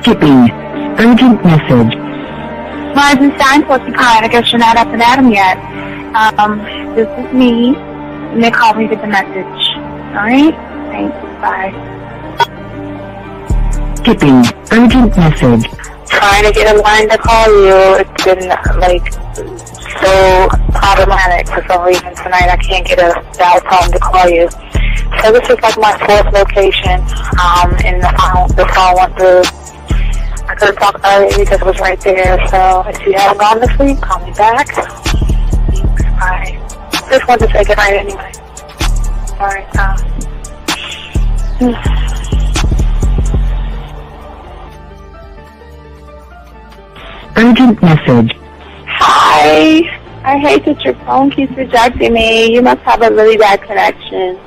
Skipping. Urgent message. Rising sign, Porcupine. I guess you're not up and at 'em yet. This is me. And they called me with the message. Alright? Thanks. Bye. Skipping. Urgent message. Trying to get a line to call you. It's been, so problematic for some reason tonight. I can't get a dial tone to call you. So this is my fourth location, and the phone went through. I couldn't talk earlier because it was right there. So if you haven't gone this week, call me back. Thanks. Bye. Just wanted to say goodnight anyway. Alright, Urgent message. Hi. I hate that your phone keeps rejecting me. You must have a really bad connection.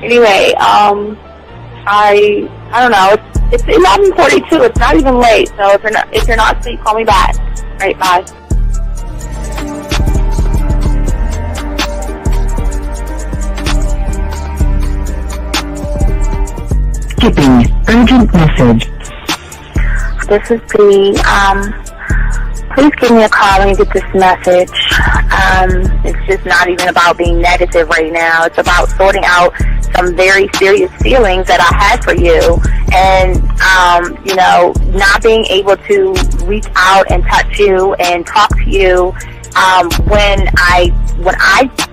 Anyway, I don't know. It's 11:42. It's not even late. So if you're not asleep, call me back. All right, bye. Skipping. Urgent message. This is P. Please give me a call when you get this message. It's just not even about being negative right now. It's about sorting out some very serious feelings that I had for you, and not being able to reach out and touch you and talk to you when I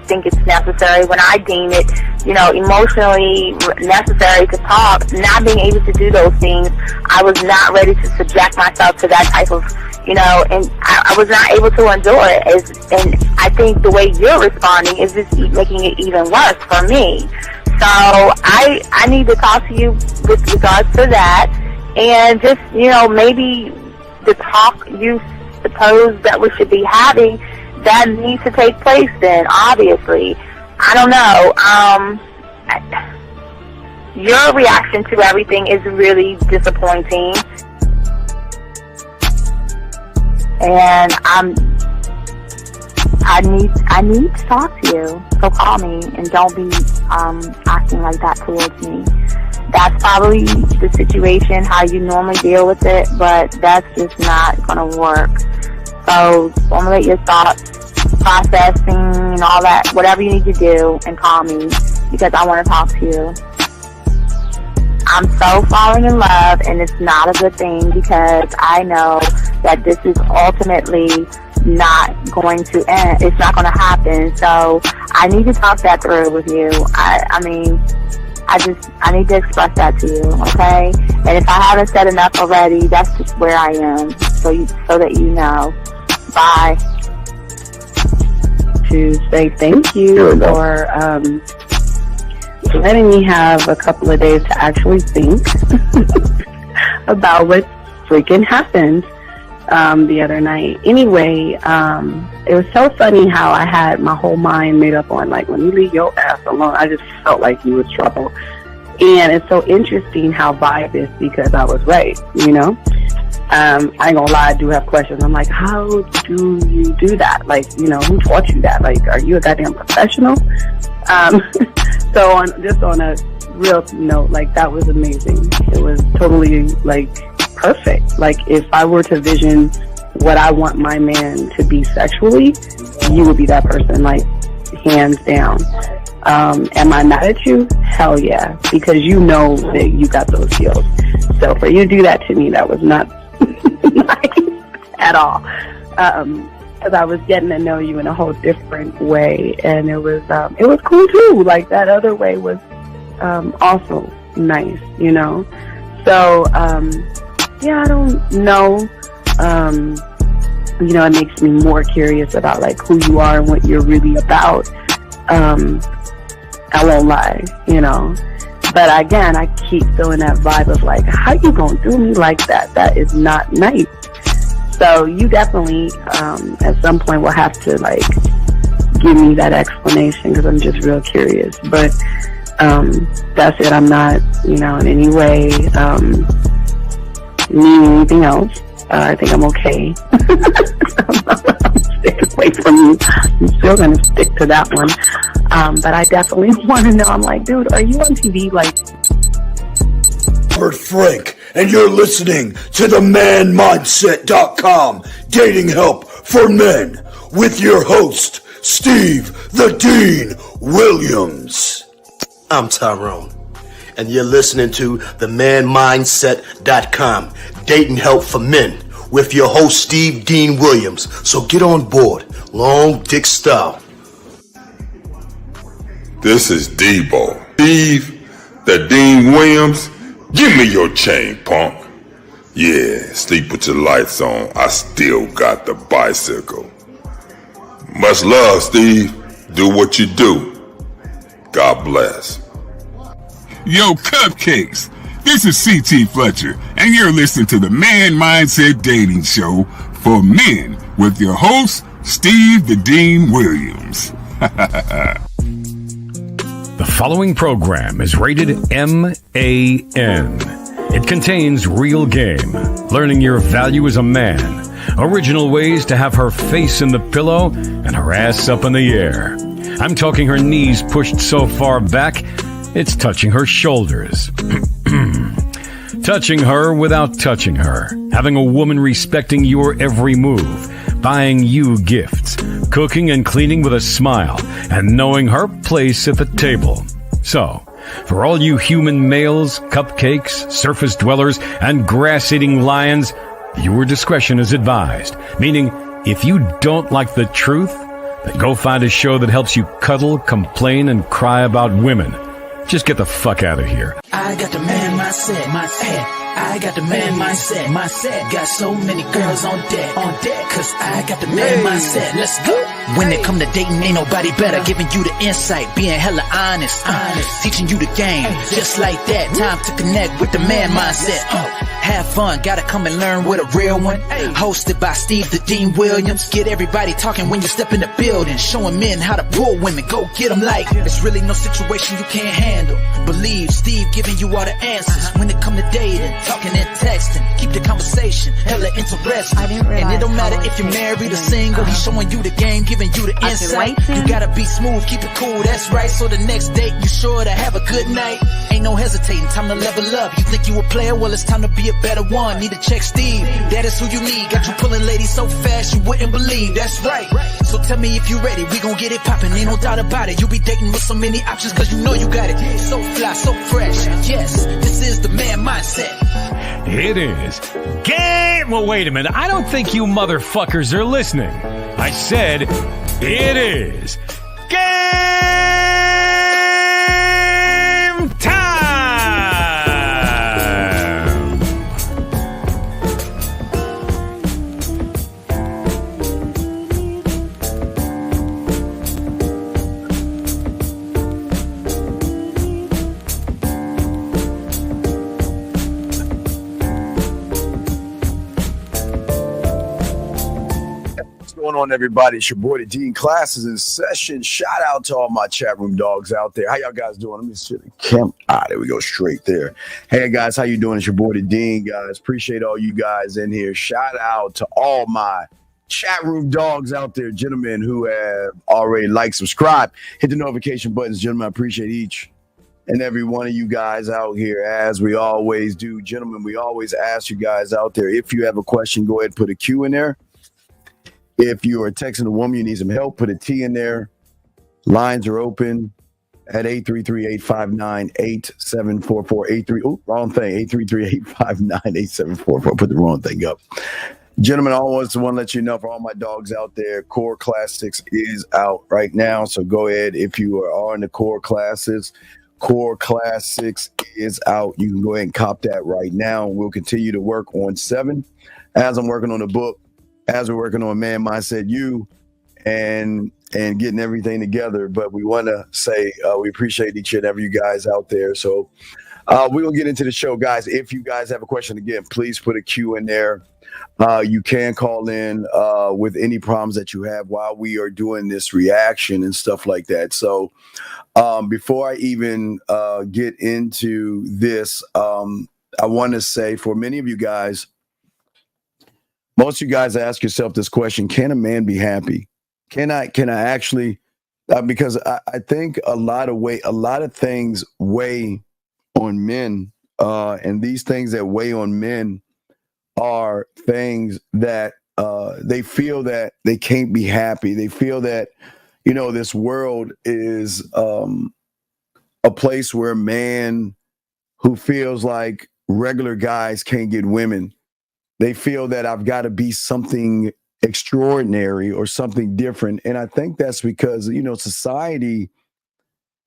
think it's necessary, when I deem it, emotionally necessary to talk. Not being able to do those things, I was not ready to subject myself to that type of, and I was not able to endure it. And I think the way you're responding is just making it even worse for me. So I need to talk to you with regards to that, and just, maybe the talk you suppose that we should be having, that needs to take place then, obviously. I don't know. Your reaction to everything is really disappointing. And I need to talk to you. So call me, and don't be acting like that towards me. That's probably the situation, how you normally deal with it, but that's just not going to work. So formulate your thoughts, processing, and all that, whatever you need to do, and call me, because I want to talk to you. I'm so falling in love, and it's not a good thing, because I know that this is ultimately not going to end. It's not going to happen. So I need to talk that through with you. I need to express that to you, okay? And if I haven't said enough already, that's just where I am, so that you know. Bye. To say thank you for letting me have a couple of days to actually think about what freaking happened the other night. Anyway, it was so funny how I had my whole mind made up on, when you leave your ass alone, I just felt like you was trouble. And it's so interesting how vibe is, because I was right, I ain't gonna lie, I do have questions. I'm like, how do you do that? Who taught you that? Are you a goddamn professional? So on a real note, that was amazing. It was totally, perfect. If I were to vision what I want my man to be sexually, you would be that person, hands down. Am I mad at you? Hell yeah, because you know that you got those skills. So for you to do that to me, that was not nice at all. Because I was getting to know you in a whole different way, and it was cool too. That other way was also nice, So I don't know. It makes me more curious about who you are and what you're really about. I won't lie, But again, I keep feeling that vibe of how you gonna do me like that? That is not nice. So you definitely, at some point, will have to give me that explanation, because I'm just real curious. But that's it. I'm not, in any way meaning anything else. I think I'm okay. I'm staying away from you. I'm still gonna stick to that one. But I definitely want to know. I'm dude, are you on TV? Robert Frank, and you're listening to the manmindset.com dating help for men with your host, Steve the Dean Williams. I'm Tyrone, and you're listening to the manmindset.com dating help for men with your host, Steve Dean Williams. So get on board, long dick style. This is Debo. Steve the Dean Williams, give me your chain, punk. Yeah, sleep with your lights on. I still got the bicycle. Much love, Steve. Do what you do. God bless. Yo, cupcakes. This is C.T. Fletcher, and you're listening to the Man Mindset Dating Show for men with your host, Steve the Dean Williams. The following program is rated MAN. It contains real game, learning your value as a man, original ways to have her face in the pillow and her ass up in the air. I'm talking her knees pushed so far back, it's touching her shoulders. Touching her without touching her. Having a woman respecting your every move. Buying you gifts. Cooking and cleaning with a smile. And knowing her place at the table. So, for all you human males, cupcakes, surface dwellers, and grass-eating lions, your discretion is advised. Meaning, if you don't like the truth, then go find a show that helps you cuddle, complain, and cry about women. Just get the fuck out of here. I got the man mindset, I got the man mindset, got so many girls on deck, cause I got the man mindset, let's go. When it come to dating, ain't nobody better, giving you the insight, being hella honest, teaching you the game, just like that, time to connect with the man mindset. Have fun, gotta come and learn with a real one. Hosted by Steve the Dean Williams. Get everybody talking when you step in the building, showing men how to pull women, go get them like it's really no situation you can't handle. Believe Steve giving you all the answers when it come to dating, talking and texting. Keep the conversation hella interesting. And it don't matter if you're married or single, he's showing you the game, giving you the insight. You gotta be smooth, keep it cool, that's right. So the next date you sure to have a good night. Ain't no hesitating, time to level up. You think you a player, well it's time to be a better one. Need to check Steve, that is who you need. Got you pulling ladies so fast you wouldn't believe, that's right. So tell me if you ready, we gon' get it poppin', ain't no doubt about it. You be dating with so many options cause you know you got it. So fly, so fresh, yes, this is the man mindset. It is. Well, wait a minute. I don't think you motherfuckers are listening. I said it is game time! What's going on, everybody? It's your boy, the Dean. Class is in session. Shout out to all my chat room dogs out there. How y'all guys doing? Let me see the camera. There we go, straight there. Hey, guys, how you doing? It's your boy, the Dean, guys. Appreciate all you guys in here. Shout out to all my chat room dogs out there, gentlemen, who have already liked, subscribe, hit the notification buttons. Gentlemen, I appreciate each and every one of you guys out here, as we always do. Gentlemen, we always ask you guys out there, if you have a question, go ahead and put a Q in there. If you are texting a woman, you need some help, put a T in there. Lines are open at 833-859-8744. Wrong thing. 833-859-8744. Put the wrong thing up. Gentlemen, I always want to let you know, for all my dogs out there, Core Classics is out right now. So go ahead. If you are in the Core Classics is out. You can go ahead and cop that right now. We'll continue to work on 7 as I'm working on the book, as we're working on Man Mindset U, and getting everything together. But we want to say we appreciate each and every you guys out there. So we're going to get into the show, guys. If you guys have a question, again, please put a Q in there. You can call in with any problems that you have while we are doing this reaction and stuff like that. So before I even get into this, I want to say, for many of you guys, most of you guys ask yourself this question: can a man be happy? Can I actually? Because I think a lot of things weigh on men And these things that weigh on men are things that they feel that they can't be happy. They feel that, you know, this world is a place where a man who feels like regular guys can't get women. They feel that I've got to be something extraordinary or something different. And I think that's because, you know, society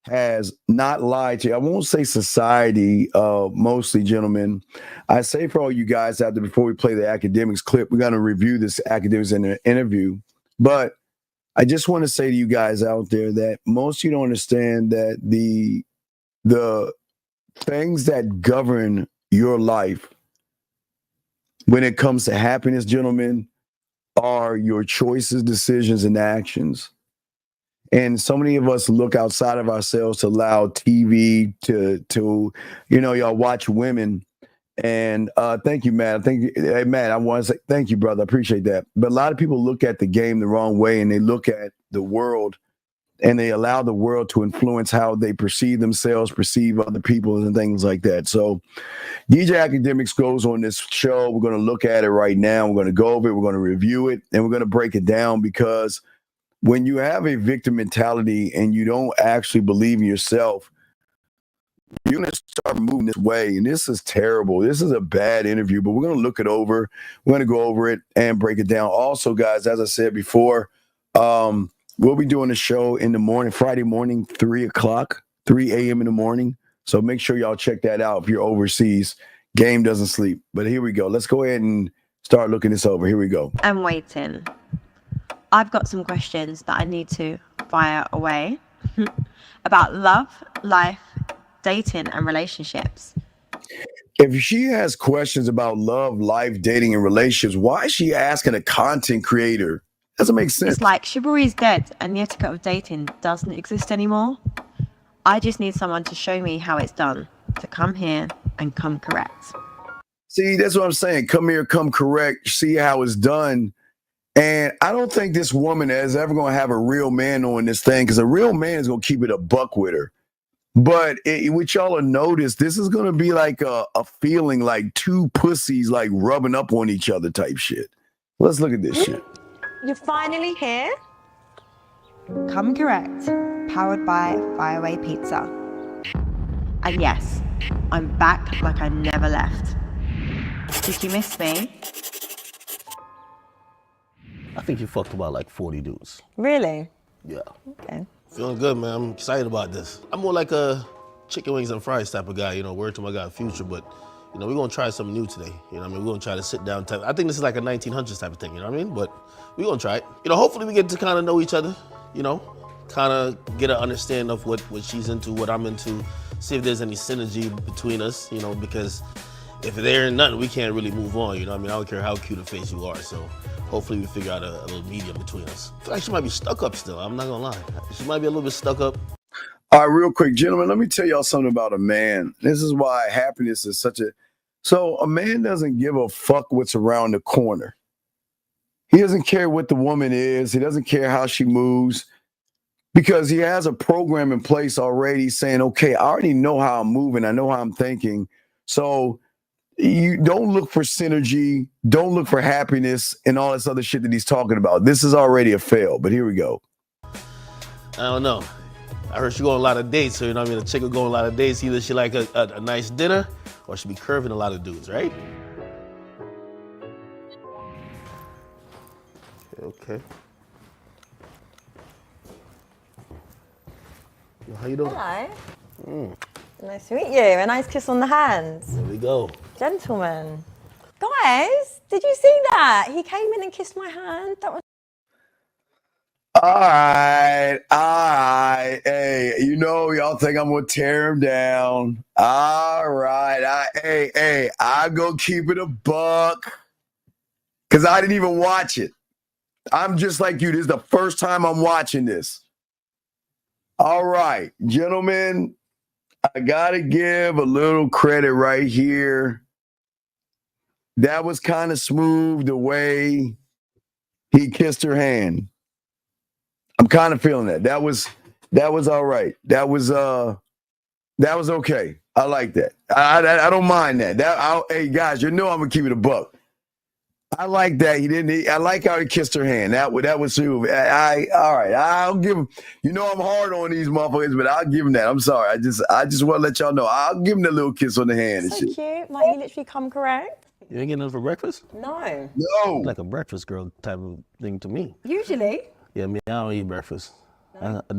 has not lied to you. I won't say society, mostly, gentlemen. I say for all you guys out there, before we play the academics clip, we're going to review this academics in an interview. But I just want to say to you guys out there that most of you don't understand that the things that govern your life when it comes to happiness, gentlemen, are your choices, decisions, and actions. And so many of us look outside of ourselves to allow TV to you know, y'all watch women. And thank you, Matt. Hey, Matt, I want to say thank you, brother. I appreciate that. But a lot of people look at the game the wrong way, and they look at the world and they allow the world to influence how they perceive themselves, perceive other people, and things like that. So DJ Academics goes on this show. We're going to look at it right now. We're going to go over it. We're going to review it, and we're going to break it down, because when you have a victim mentality and you don't actually believe in yourself, you're going to start moving this way. And this is terrible. This is a bad interview, but we're going to look it over. We're going to go over it and break it down. Also, guys, as I said before, we'll be doing a show in the morning, Friday morning, 3 a.m. in the morning. So make sure y'all check that out if you're overseas. Game doesn't sleep. But here we go. Let's go ahead and start looking this over. Here we go. I'm waiting. I've got some questions that I need to fire away about love, life, dating, and relationships. If she has questions about love, life, dating, and relationships, why is she asking a content creator? Doesn't make sense. It's like chivalry is dead and the etiquette of dating doesn't exist anymore. I just need someone to show me how it's done, to come here and come correct. See, that's what I'm saying. Come here, come correct, see how it's done. And I don't think this woman is ever going to have a real man on this thing, because a real man is going to keep it a buck with her. But what y'all will notice, this is going to be like a feeling like two pussies like rubbing up on each other type shit. Let's look at this shit. You're finally here? Come correct. Powered by Fireaway Pizza. And yes, I'm back like I never left. Did you miss me? I think you fucked about like 40 dudes. Really? Yeah. Okay. Feeling good, man. I'm excited about this. I'm more like a chicken wings and fries type of guy, you know, word to my guy Future, but you know, we're gonna try something new today. You know what I mean? We're gonna try to sit down type. I think this is like a 1900s type of thing, you know what I mean? But we're gonna try it. You know, hopefully we get to kind of know each other, you know, kind of get an understanding of what she's into, what I'm into, see if there's any synergy between us, you know, because if there ain't nothing, we can't really move on, you know what I mean? I don't care how cute a face you are, so hopefully we figure out a little medium between us. I feel like she might be stuck up still, I'm not gonna lie. She might be a little bit stuck up. All right, real quick, gentlemen, let me tell y'all something about a man. This is why happiness is such a... So a man doesn't give a fuck what's around the corner. He doesn't care what the woman is. He doesn't care how she moves, because he has a program in place already saying, okay, I already know how I'm moving. I know how I'm thinking. So you don't look for synergy. Don't look for happiness and all this other shit that he's talking about. This is already a fail, but here we go. I don't know. I heard she go on a lot of dates, so you know what I mean? A chick will go on a lot of dates. Either she like a nice dinner or she be curving a lot of dudes, right? Okay. How you doing? Hello. Nice to meet you. A nice kiss on the hands. There we go. Gentlemen. Guys, did you see that? He came in and kissed my hand. That was... All right. Hey, you know, y'all think I'm gonna tear him down. All right. I'm gonna keep it a buck, because I didn't even watch it. I'm just like you. This is the first time I'm watching this. All right, gentlemen, I gotta give a little credit right here. That was kind of smooth the way he kissed her hand. I'm kind of feeling that. That was all right. That was That was okay. I like that. I don't mind that. Hey guys, you know I'm gonna keep it a buck. I like that he didn't. I like how he kissed her hand. That was true. All right. I'll give him. You know I'm hard on these motherfuckers, but I'll give him that. I'm sorry. I just want to let y'all know. I'll give him that little kiss on the hand. So and shit. cute. Like you literally come correct. You ain't getting nothing for breakfast? No. No. Like a breakfast girl type of thing to me. Usually. Yeah, I don't eat breakfast. No. I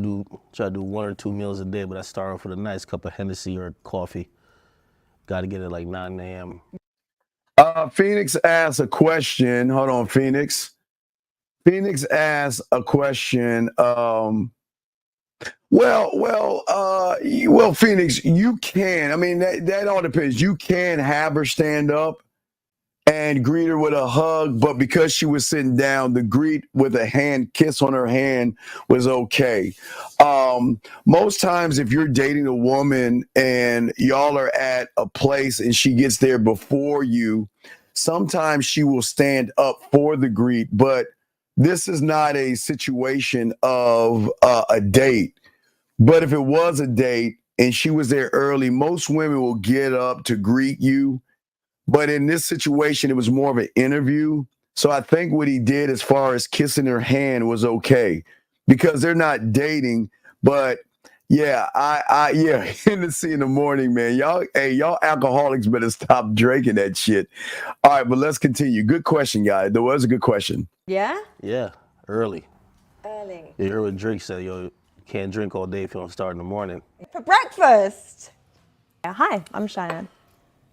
try to do 1 or 2 meals a day, but I start off with a nice cup of Hennessy or coffee. Got to get it like 9 a.m. Phoenix asked a question. Hold on, Phoenix. Phoenix asked a question. Well, Phoenix, you can. I mean, that all depends. You can have her stand up and greet her with a hug, but because she was sitting down, the greet with a hand kiss on her hand was okay. Most times if you're dating a woman and y'all are at a place and she gets there before you, sometimes she will stand up for the greet, but this is not a situation of a date. But if it was a date and she was there early, most women will get up to greet you. But in this situation, it was more of an interview. So I think what he did as far as kissing her hand was okay because they're not dating. But yeah, Hennessy in the morning, man. Y'all alcoholics better stop drinking that shit. All right, but let's continue. Good question, guys. That was a good question. Yeah? Yeah, early. Early. You heard what Drake said, yo, you can't drink all day if you don't start in the morning. For breakfast. Hi, I'm Cheyenne.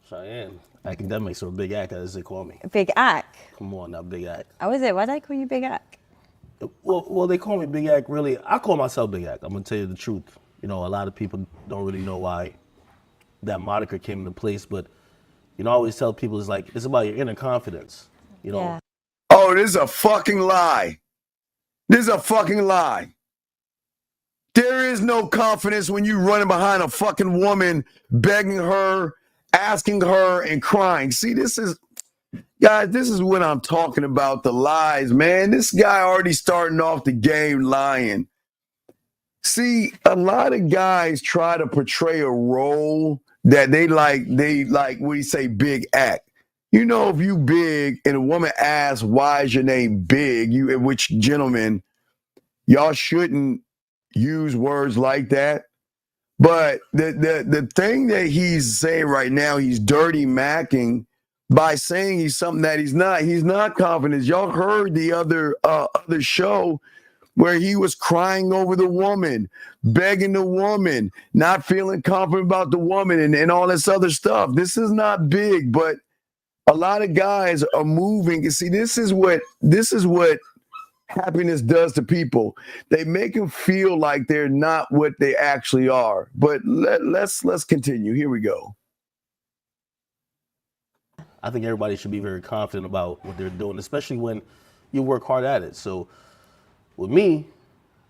Cheyenne. Academics or Big Ack, as they call me. Big Ack? Come on now, Big Ack. Oh, is it? Why do they call you Big Ack? Well, they call me Big Ack, really. I call myself Big Ack. I'm going to tell you the truth. You know, a lot of people don't really know why that moniker came into place, but, you know, I always tell people it's about your inner confidence, you know. Yeah. Oh, this is a fucking lie. This is a fucking lie. There is no confidence when you running behind a fucking woman, begging her, asking her, and crying. See, guys, this is what I'm talking about, the lies, man. This guy already starting off the game lying. See, a lot of guys try to portray a role that they like, what do you say, Big Act. You know, if you big and a woman asks, why is your name Big, which gentlemen, y'all shouldn't use words like that. But the thing that he's saying right now, he's dirty macking by saying he's something that he's not. He's not confident. Y'all heard the other show where he was crying over the woman, begging the woman, not feeling confident about the woman and all this other stuff. This is not big, but a lot of guys are moving. You see, this is what happiness does to people. They make them feel like they're not what they actually are. But let's continue. Here we go. I think everybody should be very confident about what they're doing, especially when you work hard at it. So with me,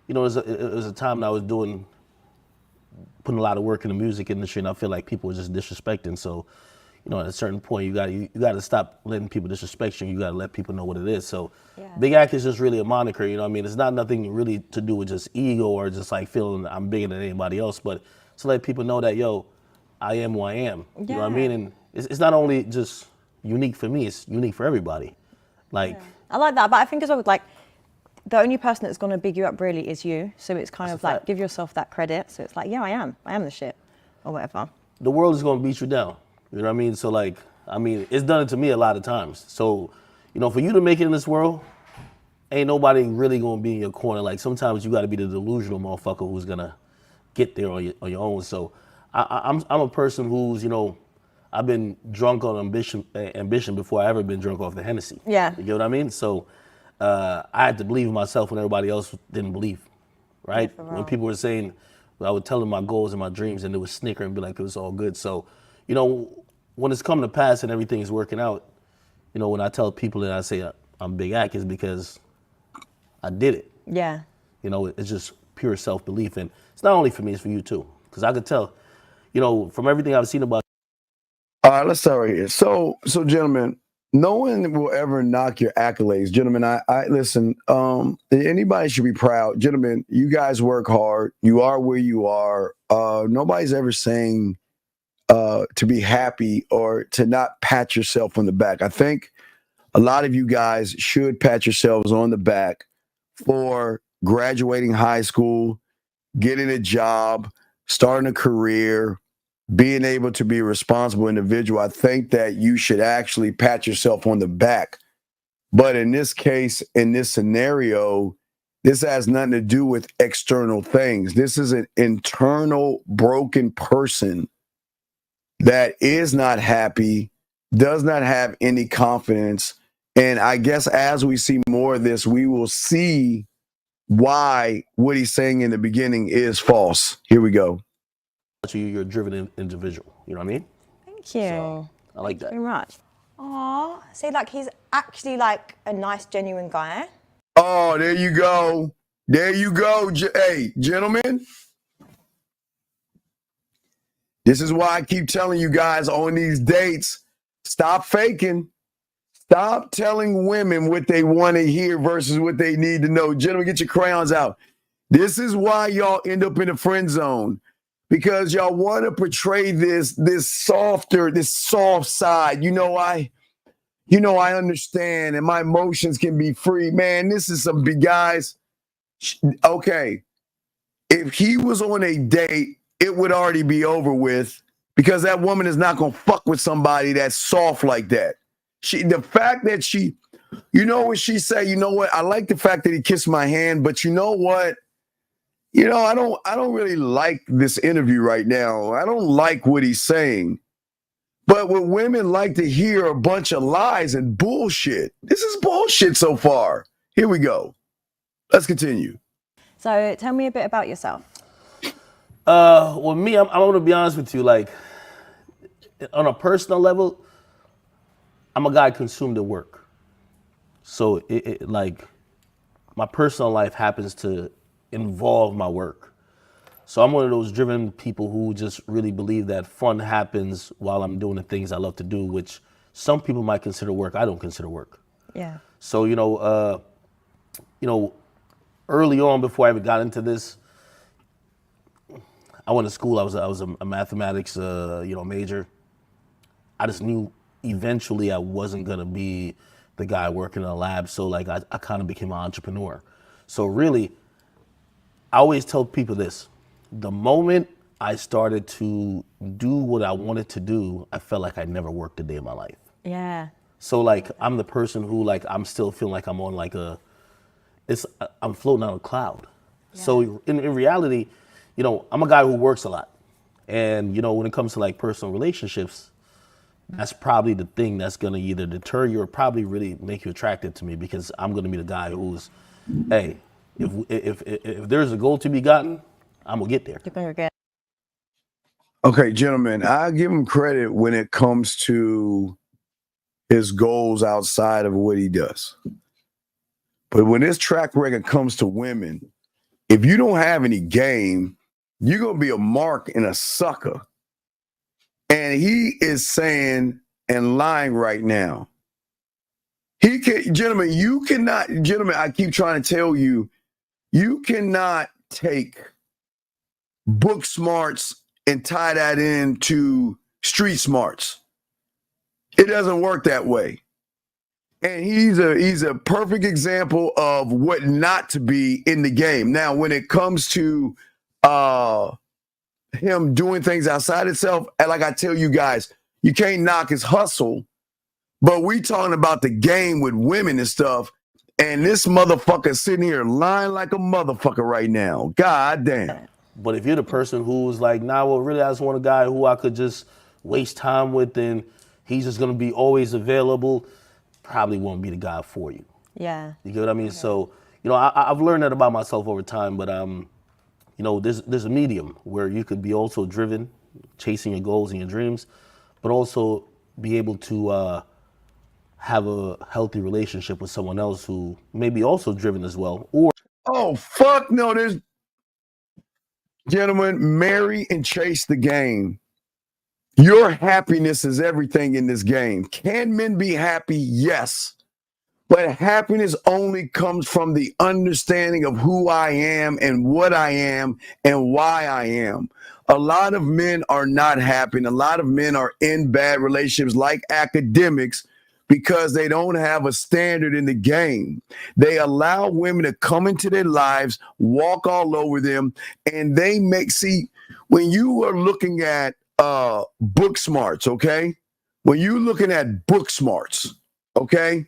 you know, it was a time that I was putting a lot of work in the music industry, and I feel like people were just disrespecting. So, you know, at a certain point, you got to stop letting people disrespect you. You got to let people know what it is. So, yeah. Big Act is just really a moniker. You know what I mean? It's not nothing really to do with just ego or just like feeling I'm bigger than anybody else, but to let people know that, yo, I am who I am. Yeah. You know what I mean? And it's not only just unique for me, it's unique for everybody. Like, yeah. I like that, but I think as well, like, the only person that's going to big you up really is you. So it's kind of like, give yourself that credit. So it's like, yeah, I am the shit, or whatever. The world is going to beat you down. You know what I mean? So like, I mean, it's done it to me a lot of times. So, you know, for you to make it in this world, ain't nobody really going to be in your corner. Like, sometimes you got to be the delusional motherfucker who's going to get there on your own. So I'm a person who's, you know, I've been drunk on ambition before I ever been drunk off the Hennessy. Yeah. You get what I mean? So I had to believe in myself when everybody else didn't believe, right? Yeah, when people were saying, I would tell them my goals and my dreams, and they would snicker and be like, it was all good. So, you know, when it's come to pass and everything is working out, you know, when I tell people that I say I'm Big Ack, is because I did it. Yeah. You know, it's just pure self-belief. And it's not only for me, it's for you too. Because I could tell, you know, from everything I've seen about. All right, let's start right here. So gentlemen, no one will ever knock your accolades, gentlemen. I listen. Anybody should be proud, gentlemen. You guys work hard. You are where you are. Nobody's ever saying to be happy or to not pat yourself on the back. I think a lot of you guys should pat yourselves on the back for graduating high school, getting a job, starting a career, being able to be a responsible individual. I think that you should actually pat yourself on the back. But in this case, in this scenario, this has nothing to do with external things. This is an internal broken person that is not happy, does not have any confidence. And I guess as we see more of this, we will see why what he's saying in the beginning is false. Here we go. You're a driven individual. You know what I mean? Thank you. So, I like that. Very much. Aw, see, like he's actually like a nice, genuine guy. Oh, there you go. There you go. Hey, gentlemen. This is why I keep telling you guys on these dates, stop faking. Stop telling women what they want to hear versus what they need to know. Gentlemen, get your crayons out. This is why y'all end up in the friend zone. Because y'all want to portray this soft side. I understand and my emotions can be free. Man, this is some big guys. Okay. If he was on a date, it would already be over with because that woman is not going to fuck with somebody that's soft like that. The fact that she, what she say, I like the fact that he kissed my hand, but you know what? I don't really like this interview right now. I don't like what he's saying. But what women like to hear are a bunch of lies and bullshit. This is bullshit so far. Here we go. Let's continue. So tell me a bit about yourself. Well, me, I'm going to be honest with you. Like, on a personal level, I'm a guy consumed at work. So, like, my personal life happens to involve my work. So I'm one of those driven people who just really believe that fun happens while I'm doing the things I love to do, which some people might consider work. I don't consider work. Yeah. So, early on before I ever got into this, I went to school. I was a mathematics, major. I just knew eventually I wasn't gonna be the guy working in a lab. So like I kind of became an entrepreneur. So really, I always tell people this. The moment I started to do what I wanted to do, I felt like I never worked a day in my life. Yeah. So like I'm the person who like I'm still feeling like I'm on like I'm floating on a cloud. Yeah. So in reality, I'm a guy who works a lot. And when it comes to like personal relationships, that's probably the thing that's gonna either deter you or probably really make you attracted to me because I'm gonna be the guy who's, hey, if there's a goal to be gotten, I'm gonna get there. You're gonna get. Okay, gentlemen, I give him credit when it comes to his goals outside of what he does. But when his track record comes to women, if you don't have any game, you're gonna be a mark and a sucker. And he is saying and lying right now. Gentlemen, I keep trying to tell you, you cannot take book smarts and tie that into street smarts. It doesn't work that way. And he's a perfect example of what not to be in the game. Now, when it comes to him doing things outside itself, and like I tell you guys, you can't knock his hustle, but we talking about the game with women and stuff, and this motherfucker sitting here lying like a motherfucker right now. God damn. But if you're the person who's like, nah, well, really, I just want a guy who I could just waste time with and he's just gonna be always available, probably won't be the guy for you. Yeah. You get what I mean? Okay. So, I've learned that about myself over time, but there's a medium where you could be also driven, chasing your goals and your dreams, but also be able to have a healthy relationship with someone else who may be also driven as well. Or oh, fuck no, there's... Gentlemen, marry and chase the game. Your happiness is everything in this game. Can men be happy? Yes. But happiness only comes from the understanding of who I am and what I am and why I am. A lot of men are not happy, and a lot of men are in bad relationships like academics because they don't have a standard in the game. They allow women to come into their lives, walk all over them, and they see, when you are looking at book smarts, okay? When you're looking at book smarts, okay?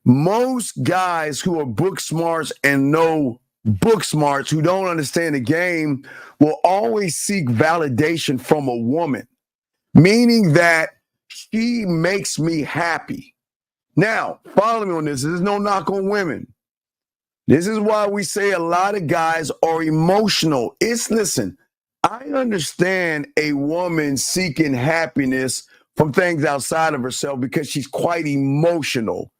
Most guys who are book smarts and know book smarts, who don't understand the game, will always seek validation from a woman, meaning that she makes me happy. Now, follow me on this. There's no knock on women. This is why we say a lot of guys are emotional. Listen, I understand a woman seeking happiness from things outside of herself because she's quite emotional.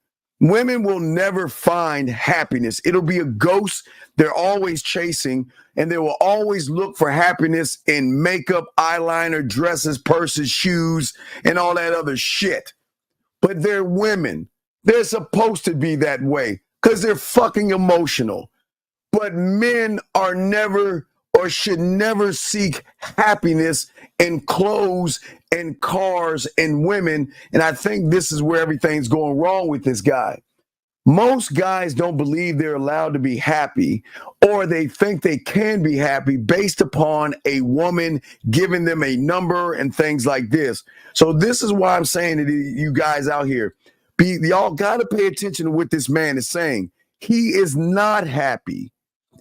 Women will never find happiness. It'll be a ghost they're always chasing, and they will always look for happiness in makeup, eyeliner, dresses, purses, shoes, and all that other shit. But they're women. They're supposed to be that way because they're fucking emotional. But men are never or should never seek happiness in clothes and cars and women. And I think this is where everything's going wrong with this guy. Most guys don't believe they're allowed to be happy, or they think they can be happy based upon a woman giving them a number and things like this. So this is why I'm saying to you guys out here, y'all got to pay attention to what this man is saying. He is not happy,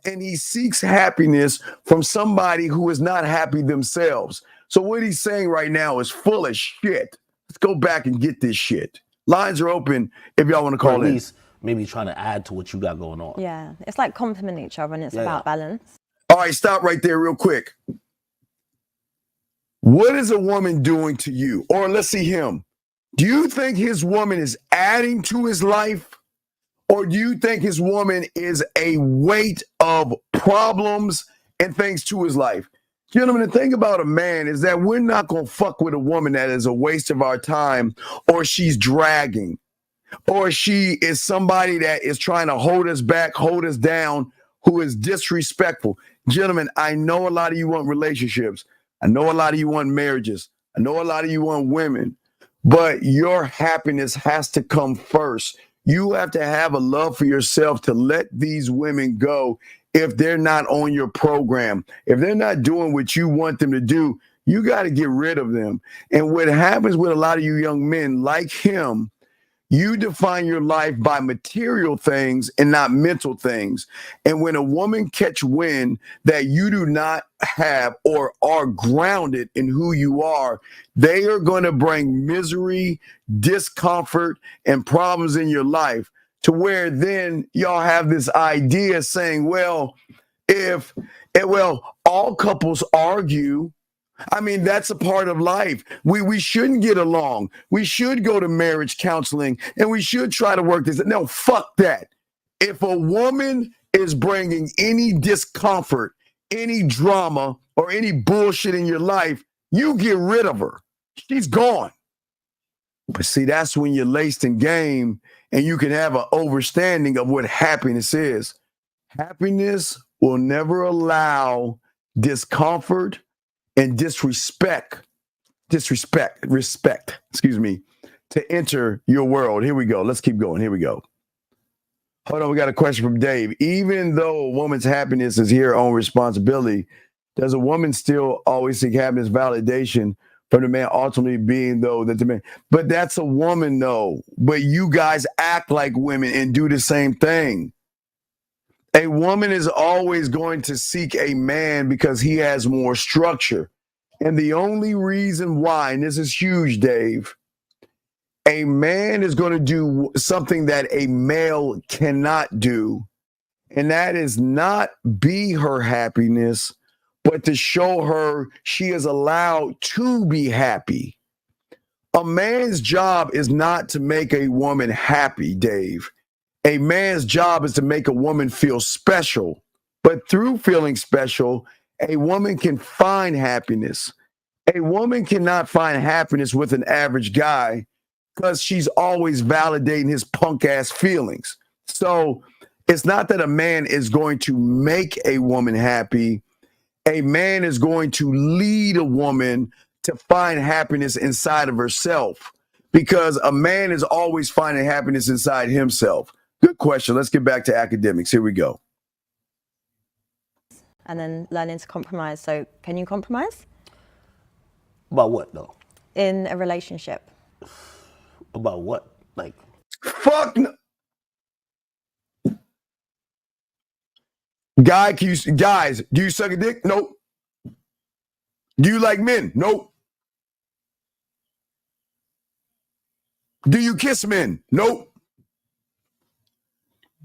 and he seeks happiness from somebody who is not happy themselves. So what he's saying right now is full of shit. Let's go back and get this shit. Lines are open if y'all want to call in. Maybe trying to add to what you got going on. Yeah, it's like complement each other, and it's about balance. All right, stop right there real quick. What is a woman doing to you? Or let's see him. Do you think his woman is adding to his life? Or do you think his woman is a weight of problems and things to his life? Gentlemen, the thing about a man is that we're not going to fuck with a woman that is a waste of our time, or she's dragging, or she is somebody that is trying to hold us back, hold us down, who is disrespectful. Gentlemen, I know a lot of you want relationships. I know a lot of you want marriages. I know a lot of you want women, but your happiness has to come first. You have to have a love for yourself to let these women go if they're not on your program. If they're not doing what you want them to do, you got to get rid of them. And what happens with a lot of you young men like him, you define your life by material things and not mental things. And when a woman catch wind that you do not have or are grounded in who you are, they are going to bring misery, discomfort, and problems in your life, to where then y'all have this idea saying, well, all couples argue. I mean, that's a part of life. We shouldn't get along. We should go to marriage counseling, and we should try to work this. No, fuck that. If a woman is bringing any discomfort, any drama, or any bullshit in your life, you get rid of her. She's gone. But see, that's when you're laced in game and you can have an understanding of what happiness is. Happiness will never allow discomfort and respect, to enter your world. Here we go. Let's keep going. Here we go. Hold on. We got a question from Dave. Even though a woman's happiness is her own responsibility, does a woman still always seek happiness validation from the man, ultimately being though that the man, but that's a woman though, but you guys act like women and do the same thing. A woman is always going to seek a man because he has more structure. And the only reason why, and this is huge, Dave, a man is going to do something that a male cannot do, and that is not be her happiness, but to show her she is allowed to be happy. A man's job is not to make a woman happy, Dave. A man's job is to make a woman feel special. But through feeling special, a woman can find happiness. A woman cannot find happiness with an average guy because she's always validating his punk ass feelings. So it's not that a man is going to make a woman happy. A man is going to lead a woman to find happiness inside of herself, because a man is always finding happiness inside himself. Good question. Let's get back to academics. Here we go. And then learning to compromise. So can you compromise? About what, though? In a relationship. About what? Like, fuck no. Guys, do you suck a dick? Nope. Do you like men? Nope. Do you kiss men? Nope.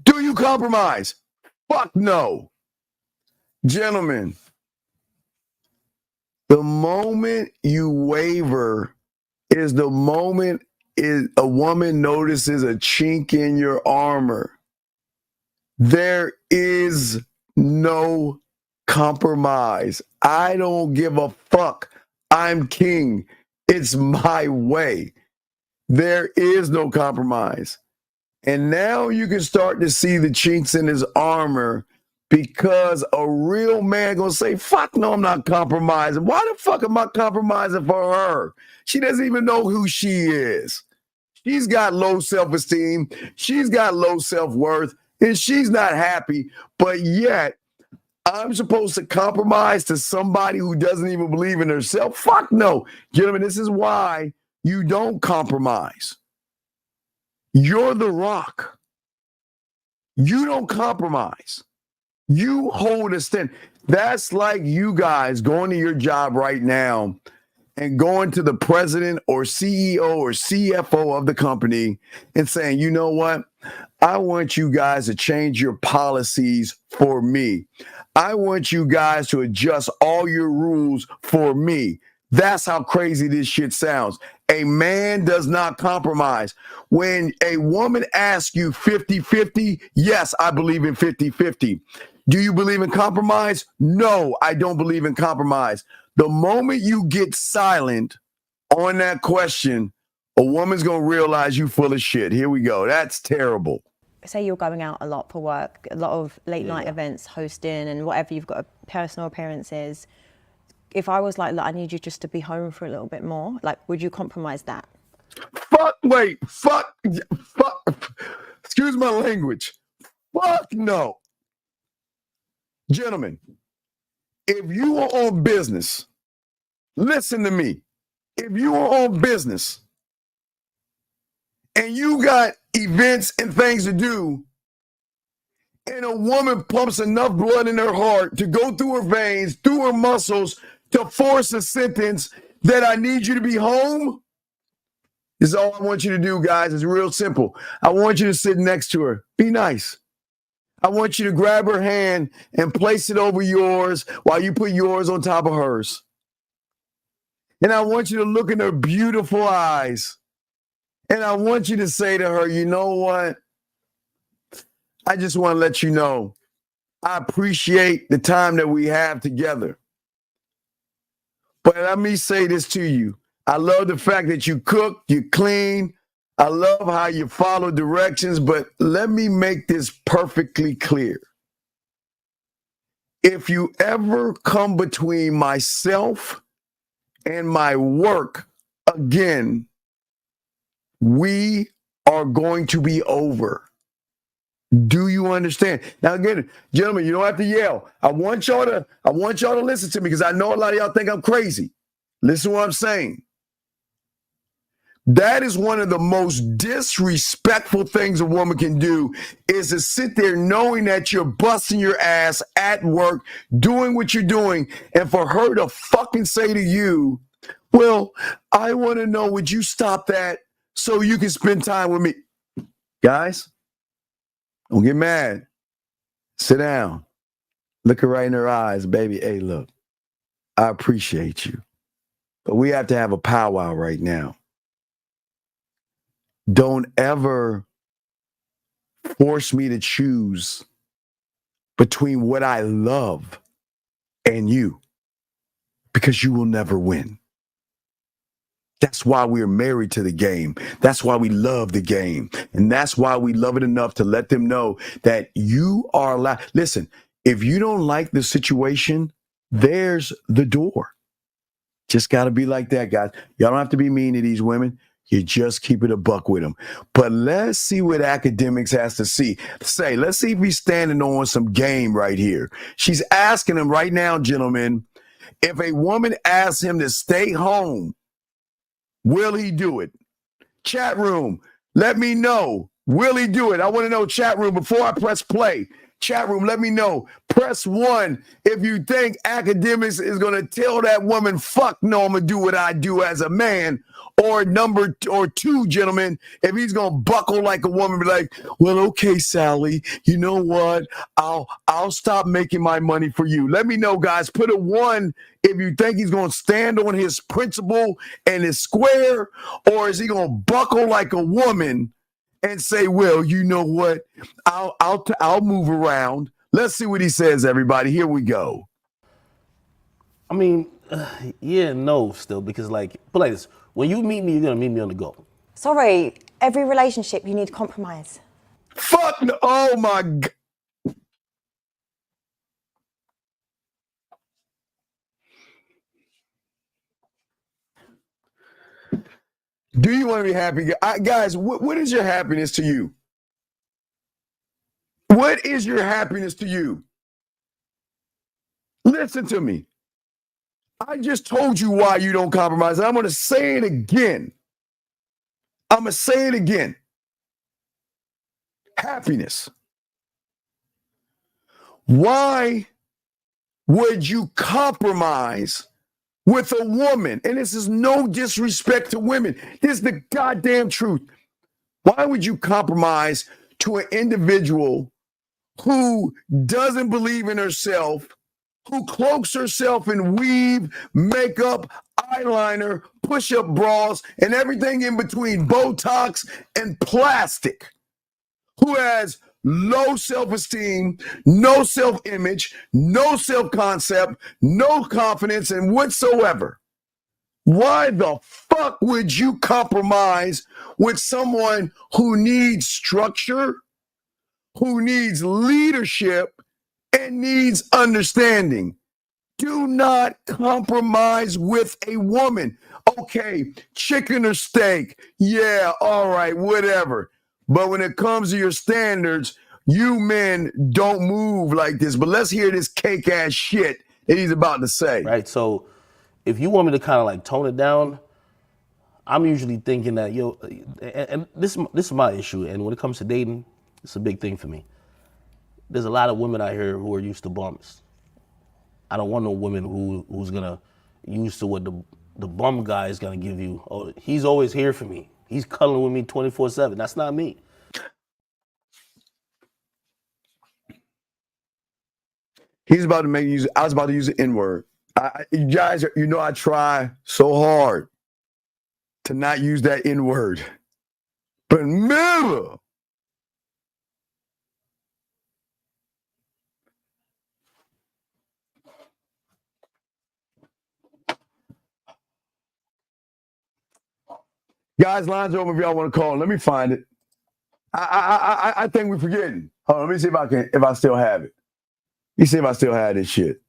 Do you compromise? Fuck no. Gentlemen, the moment you waver is the moment a woman notices a chink in your armor. There is no compromise. I don't give a fuck. I'm king. It's my way. There is no compromise. And now you can start to see the chinks in his armor, because a real man gonna say, fuck no, I'm not compromising. Why the fuck am I compromising for her? She doesn't even know who she is. She's got low self-esteem. She's got low self-worth, and she's not happy. But yet, I'm supposed to compromise to somebody who doesn't even believe in herself? Fuck no. Gentlemen, this is why you don't compromise. You're the rock. You don't compromise. You hold a stand. That's like you guys going to your job right now and going to the president or CEO or CFO of the company and saying, you know what? I want you guys to change your policies for me. I want you guys to adjust all your rules for me. That's how crazy this shit sounds. A man does not compromise. When a woman asks you 50-50, yes, I believe in 50-50. Do you believe in compromise? No, I don't believe in compromise. The moment you get silent on that question, a woman's going to realize you full of shit. Here we go. That's terrible. Say you're going out a lot for work, a lot of late night events, hosting and whatever, you've got personal appearances. If I was like, look, I need you just to be home for a little bit more, like, would you compromise that? Fuck, excuse my language. Fuck no. Gentlemen, if you are on business, listen to me. If you are on business and you got events and things to do, and a woman pumps enough blood in her heart to go through her veins, through her muscles, to force a sentence that I need you to be home, this is all I want you to do, guys. It's real simple. I want you to sit next to her. Be nice. I want you to grab her hand and place it over yours while you put yours on top of hers. And I want you to look in her beautiful eyes. And I want you to say to her, you know what? I just want to let you know, I appreciate the time that we have together. But let me say this to you. I love the fact that you cook, you clean. I love how you follow directions, but let me make this perfectly clear. If you ever come between myself and my work again, we are going to be over. Do you understand? Now again, gentlemen, you don't have to yell. I want y'all to listen to me, because I know a lot of y'all think I'm crazy. Listen to what I'm saying. That is one of the most disrespectful things a woman can do, is to sit there knowing that you're busting your ass at work, doing what you're doing, and for her to fucking say to you, well, I want to know, would you stop that so you can spend time with me? Guys, don't get mad. Sit down. Look her right in her eyes, baby. Hey, look, I appreciate you, but we have to have a powwow right now. Don't ever force me to choose between what I love and you, because you will never win. That's why we're married to the game. That's why we love the game. And that's why we love it enough to let them know that you are allowed. Listen, if you don't like the situation, there's the door. Just got to be like that, guys. Y'all don't have to be mean to these women. You just keep it a buck with them. But let's see what Akademiks has to say. Let's see if he's standing on some game right here. She's asking him right now, gentlemen, if a woman asks him to stay home, will he do it? Chat room, let me know. Will he do it? I want to know, chat room, before I press play. Chat room, let me know. Press 1 if you think Akademiks is going to tell that woman, fuck no, I'm going to do what I do as a man. Or number 2, gentlemen, if he's going to buckle like a woman, be like, well, okay, Sally, you know what? I'll stop making my money for you. Let me know, guys. Put a 1 if you think he's going to stand on his principle and his square, or is he going to buckle like a woman and say, well, you know what? I'll move around. Let's see what he says, everybody. Here we go. I mean, yeah, no, still, because put like this. When you meet me, you're going to meet me on the go. Sorry, every relationship you need compromise. Fuck no. Oh my God. Do you want to be happy? Guys, what is your happiness to you? What is your happiness to you? Listen to me. I just told you why you don't compromise, and I'm going to say it again. Happiness. Why would you compromise with a woman? And this is no disrespect to women. This is the goddamn truth. Why would you compromise to an individual who doesn't believe in herself, who cloaks herself in weave, makeup, eyeliner, push-up bras, and everything in between, Botox and plastic, who has low self-esteem, no self-image, no self-concept, no confidence in whatsoever? Why the fuck would you compromise with someone who needs structure, who needs leadership, and needs understanding? Do not compromise with a woman. Okay, chicken or steak, yeah, all right, whatever. But when it comes to your standards, you men don't move like this. But let's hear this cake-ass shit that he's about to say. Right, so if you want me to kind of tone it down, I'm usually thinking that, and this is my issue, and when it comes to dating, it's a big thing for me. There's a lot of women out here who are used to bums. I don't want no woman who's gonna used to what the bum guy is gonna give you. Oh, he's always here for me. He's cuddling with me 24/7. That's not me. He's about to I was about to use the N-word. You guys, you know I try so hard to not use that N-word. But never. Guys, lines are open if y'all want to call. Let me find it. I think we're forgetting. Hold on, let me see if I still have it. Let me see if I still have this shit.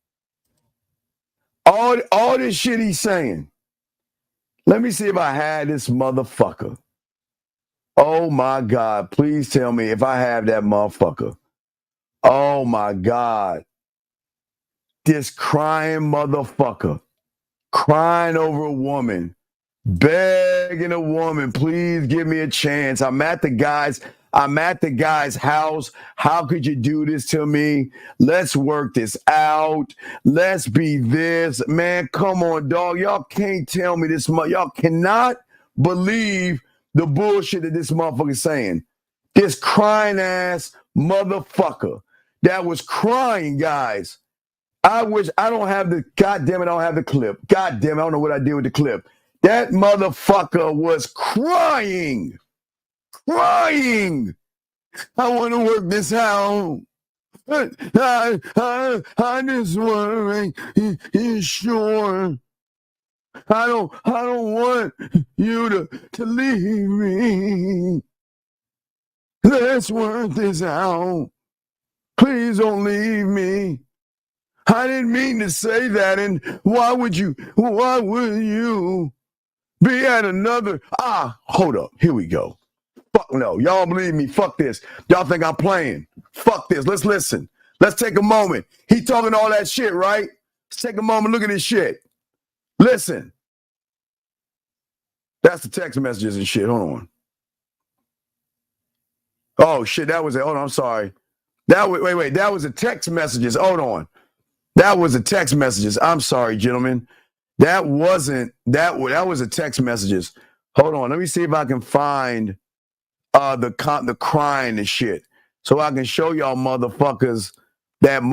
All this shit he's saying. Let me see if I had this motherfucker. Oh my God, please tell me if I have that motherfucker. Oh my God. This crying motherfucker. Crying over a woman. Begging a woman, please give me a chance. I'm at the guy's house. How could you do this to me? Let's work this out. Let's be this. Man, come on, dog. Y'all can't tell me this. Y'all cannot believe the bullshit that this motherfucker is saying. This crying ass motherfucker that was crying, guys. I don't have the clip. God damn it, I don't know what I did with the clip. That motherfucker was crying. I want to work this out. I just want to make sure. I don't want you to leave me. Let's work this out. Please don't leave me. I didn't mean to say that, and why would you be at another? Hold up, here we go. Fuck no, y'all believe me, fuck this. Y'all think I'm playing. Fuck this, let's listen. Let's take a moment. He talking all that shit, right? Let's take a moment, look at this shit. Listen. That's the text messages and shit, hold on. Oh shit, that was it, hold on, I'm sorry. That was the text messages, hold on. That was the text messages. I'm sorry, gentlemen. That was the text messages. Hold on. Let me see if I can find the crying and shit. So I can show y'all motherfuckers that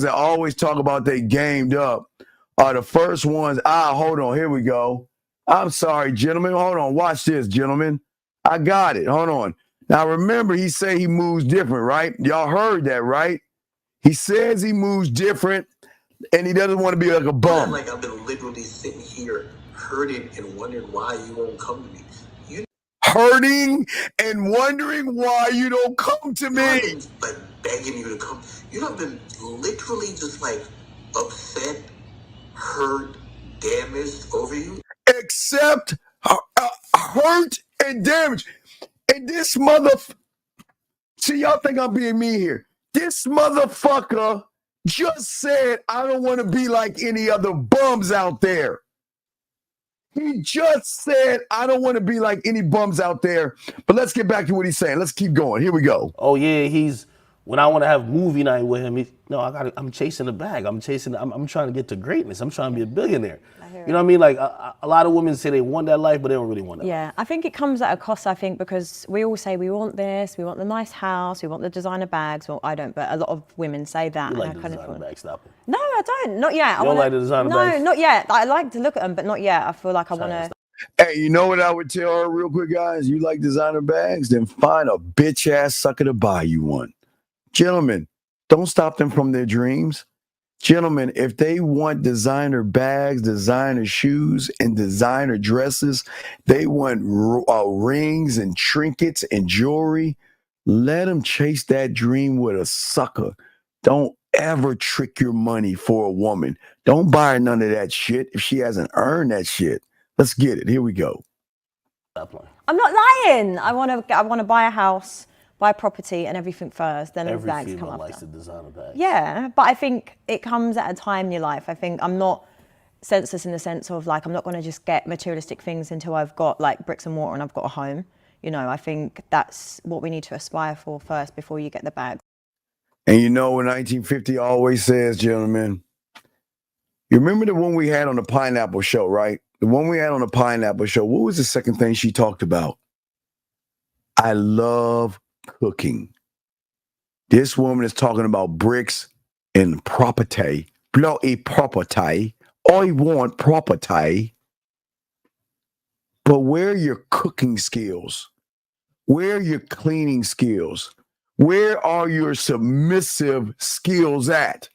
always talk about they gamed up are the first ones. Hold on. Here we go. I'm sorry, gentlemen. Hold on. Watch this, gentlemen. I got it. Hold on. Now remember, he said he moves different, right? Y'all heard that, right? He says he moves different. And he doesn't want to be like a bum. Like I've been literally sitting here hurting and wondering why you won't come to me. Hurting and wondering why you don't come to me. I've been like begging you to come. You know, I've been literally just like upset, hurt, damaged over you. Except hurt and damaged. And this see, y'all think I'm being mean here. This motherfucker just said, I don't want to be like any other bums out there. He just said, I don't want to be like any bums out there. But let's get back to what he's saying. Let's keep going. Here we go. Oh, yeah, when I want to have movie night with him, I'm chasing the bag. I'm trying to get to greatness. I'm trying to be a billionaire. You know what I mean? Like, a lot of women say they want that life, but they don't really want that life. I think it comes at a cost, because we all say we want this, we want the nice house, we want the designer bags. Well, I don't, but a lot of women say that. You like the designer bags, stop it. No, I don't. Not yet. You don't like the designer bags? No, not yet. I like to look at them, but not yet. I feel like I want to... Hey, you know what I would tell her real quick, guys? You like designer bags? Then find a bitch-ass sucker to buy you one. Gentlemen, don't stop them from their dreams. Gentlemen, if they want designer bags, designer shoes, and designer dresses, they want rings and trinkets and jewelry, let them chase that dream with a sucker. Don't ever trick your money for a woman. Don't buy her none of that shit if she hasn't earned that shit. Let's get it. Here we go. I'm not lying. I want to buy a house, buy property and everything first, then the bags come after. Likes the designer bags. Yeah, but I think it comes at a time in your life. I think I'm not senseless in the sense of like I'm not going to just get materialistic things until I've got like bricks and mortar and I've got a home. You know, I think that's what we need to aspire for first before you get the bag. And you know, when 1950 always says, gentlemen, you remember the one we had on the Pineapple Show, right? The one we had on the Pineapple Show, what was the second thing she talked about? I love cooking. This woman is talking about bricks and property. Bloody property. I want property. But where are your cooking skills? Where are your cleaning skills? Where are your submissive skills at?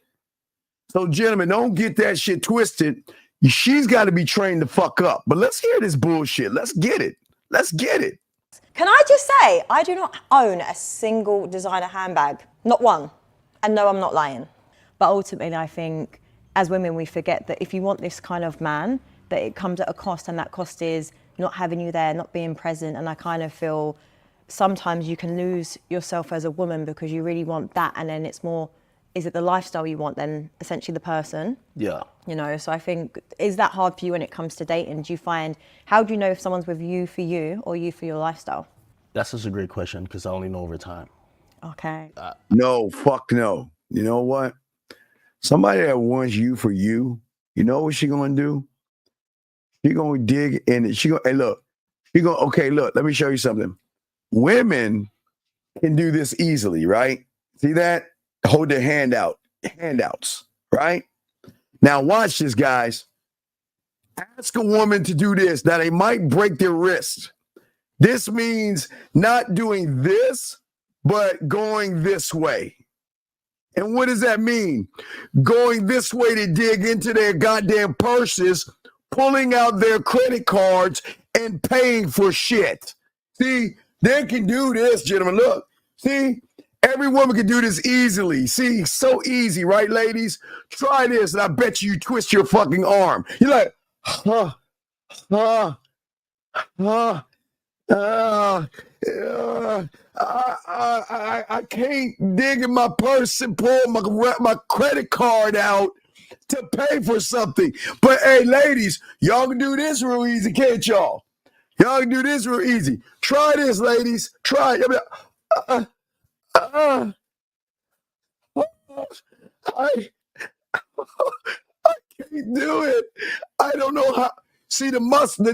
So, gentlemen, don't get that shit twisted. She's got to be trained to fuck up. But let's hear this bullshit. Let's get it. Let's get it. Can I just say, I do not own a single designer handbag. Not one. And no, I'm not lying. But ultimately, I think as women, we forget that if you want this kind of man, that it comes at a cost, and that cost is not having you there, not being present. And I kind of feel sometimes you can lose yourself as a woman because you really want that, and then it's more, is it the lifestyle you want than essentially the person? Yeah. You know, so I think, is that hard for you when it comes to dating? Do you find, how do you know if someone's with you for you or you for your lifestyle? That's such a great question because I only know over time. Okay. No, fuck no. You know what? Somebody that wants you for you, you know what she gonna do? She gonna dig in it. She gonna, hey, look. She gonna, okay, look, let me show you something. Women can do this easily, right? See that? Hold their handouts, right? Now watch this, guys. Ask a woman to do this. Now they might break their wrist. This means not doing this, but going this way. And what does that mean? Going this way to dig into their goddamn purses pulling out their credit cards and paying for shit. See, they can do this, gentlemen. Look, see, every woman can do this easily. See, so easy, right, ladies? Try this, and I bet you twist your fucking arm. You're like, I can't dig in my purse and pull my credit card out to pay for something. But hey, ladies, y'all can do this real easy, can't y'all? Y'all can do this real easy. Try this, ladies. Try it. I can't do it. I don't know how. See, the muscle,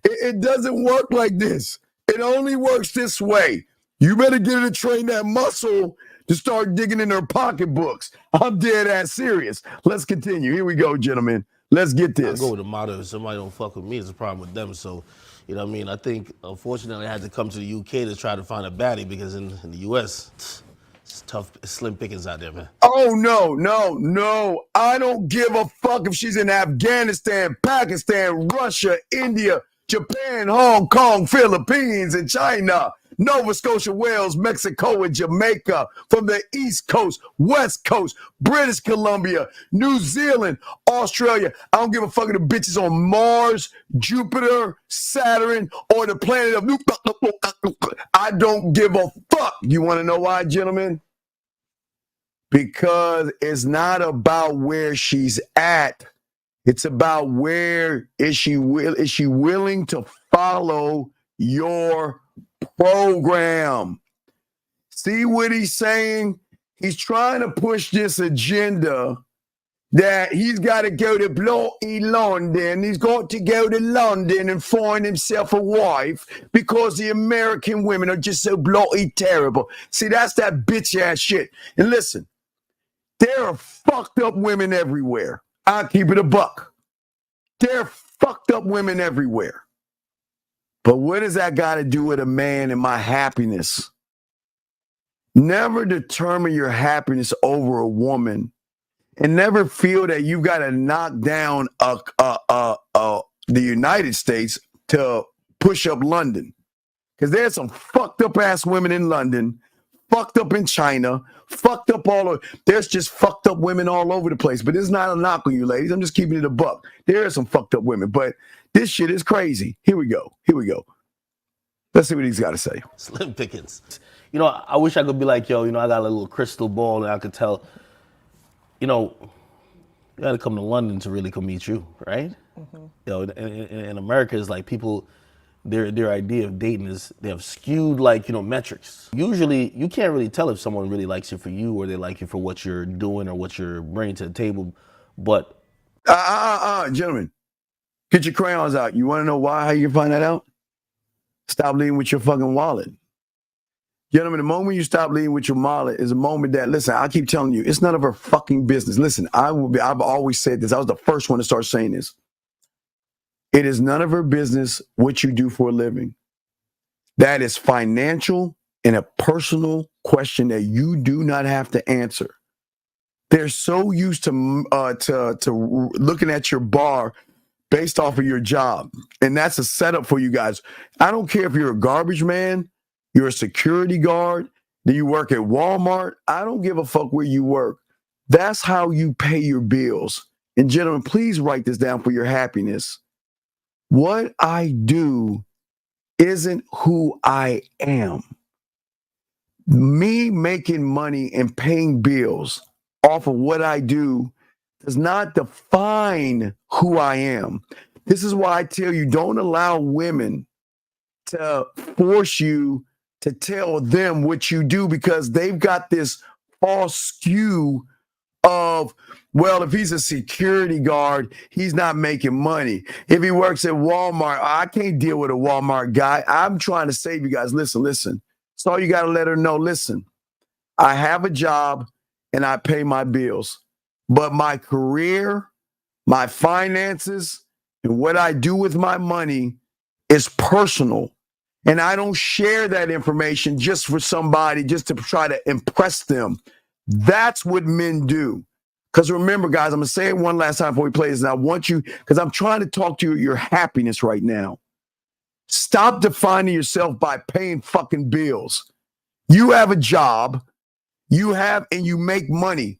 it doesn't work like this. It only works this way. You better get her to train that muscle to start digging in her pocketbooks. I'm dead ass serious. Let's continue. Here we go, gentlemen. Let's get this. I go with the motto, if somebody don't fuck with me, it's a problem with them. So, you know what I mean? I think, unfortunately, I had to come to the UK to try to find a baddie because in the US, it's tough, it's slim pickings out there, man. Oh, no. I don't give a fuck if she's in Afghanistan, Pakistan, Russia, India, Japan, Hong Kong, Philippines, and China, Nova Scotia, Wales, Mexico, and Jamaica, from the East Coast, West Coast, British Columbia, New Zealand, Australia. I don't give a fuck if the bitches on Mars, Jupiter, Saturn, or the planet of I don't give a fuck. You want to know why, gentlemen? Because it's not about where she's at. It's about where is she willing to follow your program. See what he's saying? He's trying to push this agenda that he's got to go to bloody London. He's got to go to London and find himself a wife because the American women are just so bloody terrible. See, that's that bitch ass shit. And listen, there are fucked up women everywhere. I'll keep it a buck. There are fucked up women everywhere. But what does that got to do with a man and my happiness? Never determine your happiness over a woman, and never feel that you got to knock down the United States to push up London. Because there's some fucked up ass women in London, fucked up in China, fucked up all over. There's just fucked up women all over the place. But it's not a knock on you, ladies. I'm just keeping it a buck. There are some fucked up women, but this shit is crazy. Here we go. Let's see what he's got to say. Slim pickings. You know, I wish I could be like, yo, you know, I got a little crystal ball and I could tell, you know, you got to come to London to really come meet you, right? Mm-hmm. You know, in America, it's like people, their idea of dating is they have skewed, like, you know, metrics. Usually, you can't really tell if someone really likes you for you or they like you for what you're doing or what you're bringing to the table. But gentlemen, get your crayons out. You want to know how you can find that out? Stop leading with your fucking wallet. Gentlemen, the moment you stop leading with your wallet is a moment that, listen, I keep telling you, it's none of her fucking business. Listen, I've always said this. I was the first one to start saying this. It is none of her business what you do for a living. That is financial and a personal question that you do not have to answer. They're so used to looking at your bar based off of your job. And that's a setup for you guys. I don't care if you're a garbage man, you're a security guard, do you work at Walmart? I don't give a fuck where you work. That's how you pay your bills. And gentlemen, please write this down for your happiness. What I do isn't who I am. Me making money and paying bills off of what I do does not define who I am. This is why I tell you, don't allow women to force you to tell them what you do, because they've got this false skew of, well, if he's a security guard, he's not making money. If he works at Walmart, I can't deal with a Walmart guy. I'm trying to save you guys. Listen. So you got to let her know, listen, I have a job and I pay my bills. But my career, my finances, and what I do with my money is personal. And I don't share that information just for somebody, just to try to impress them. That's what men do. Because remember, guys, I'm going to say it one last time before we play this, and I want you, because I'm trying to talk to your happiness right now. Stop defining yourself by paying fucking bills. You have a job, and you make money.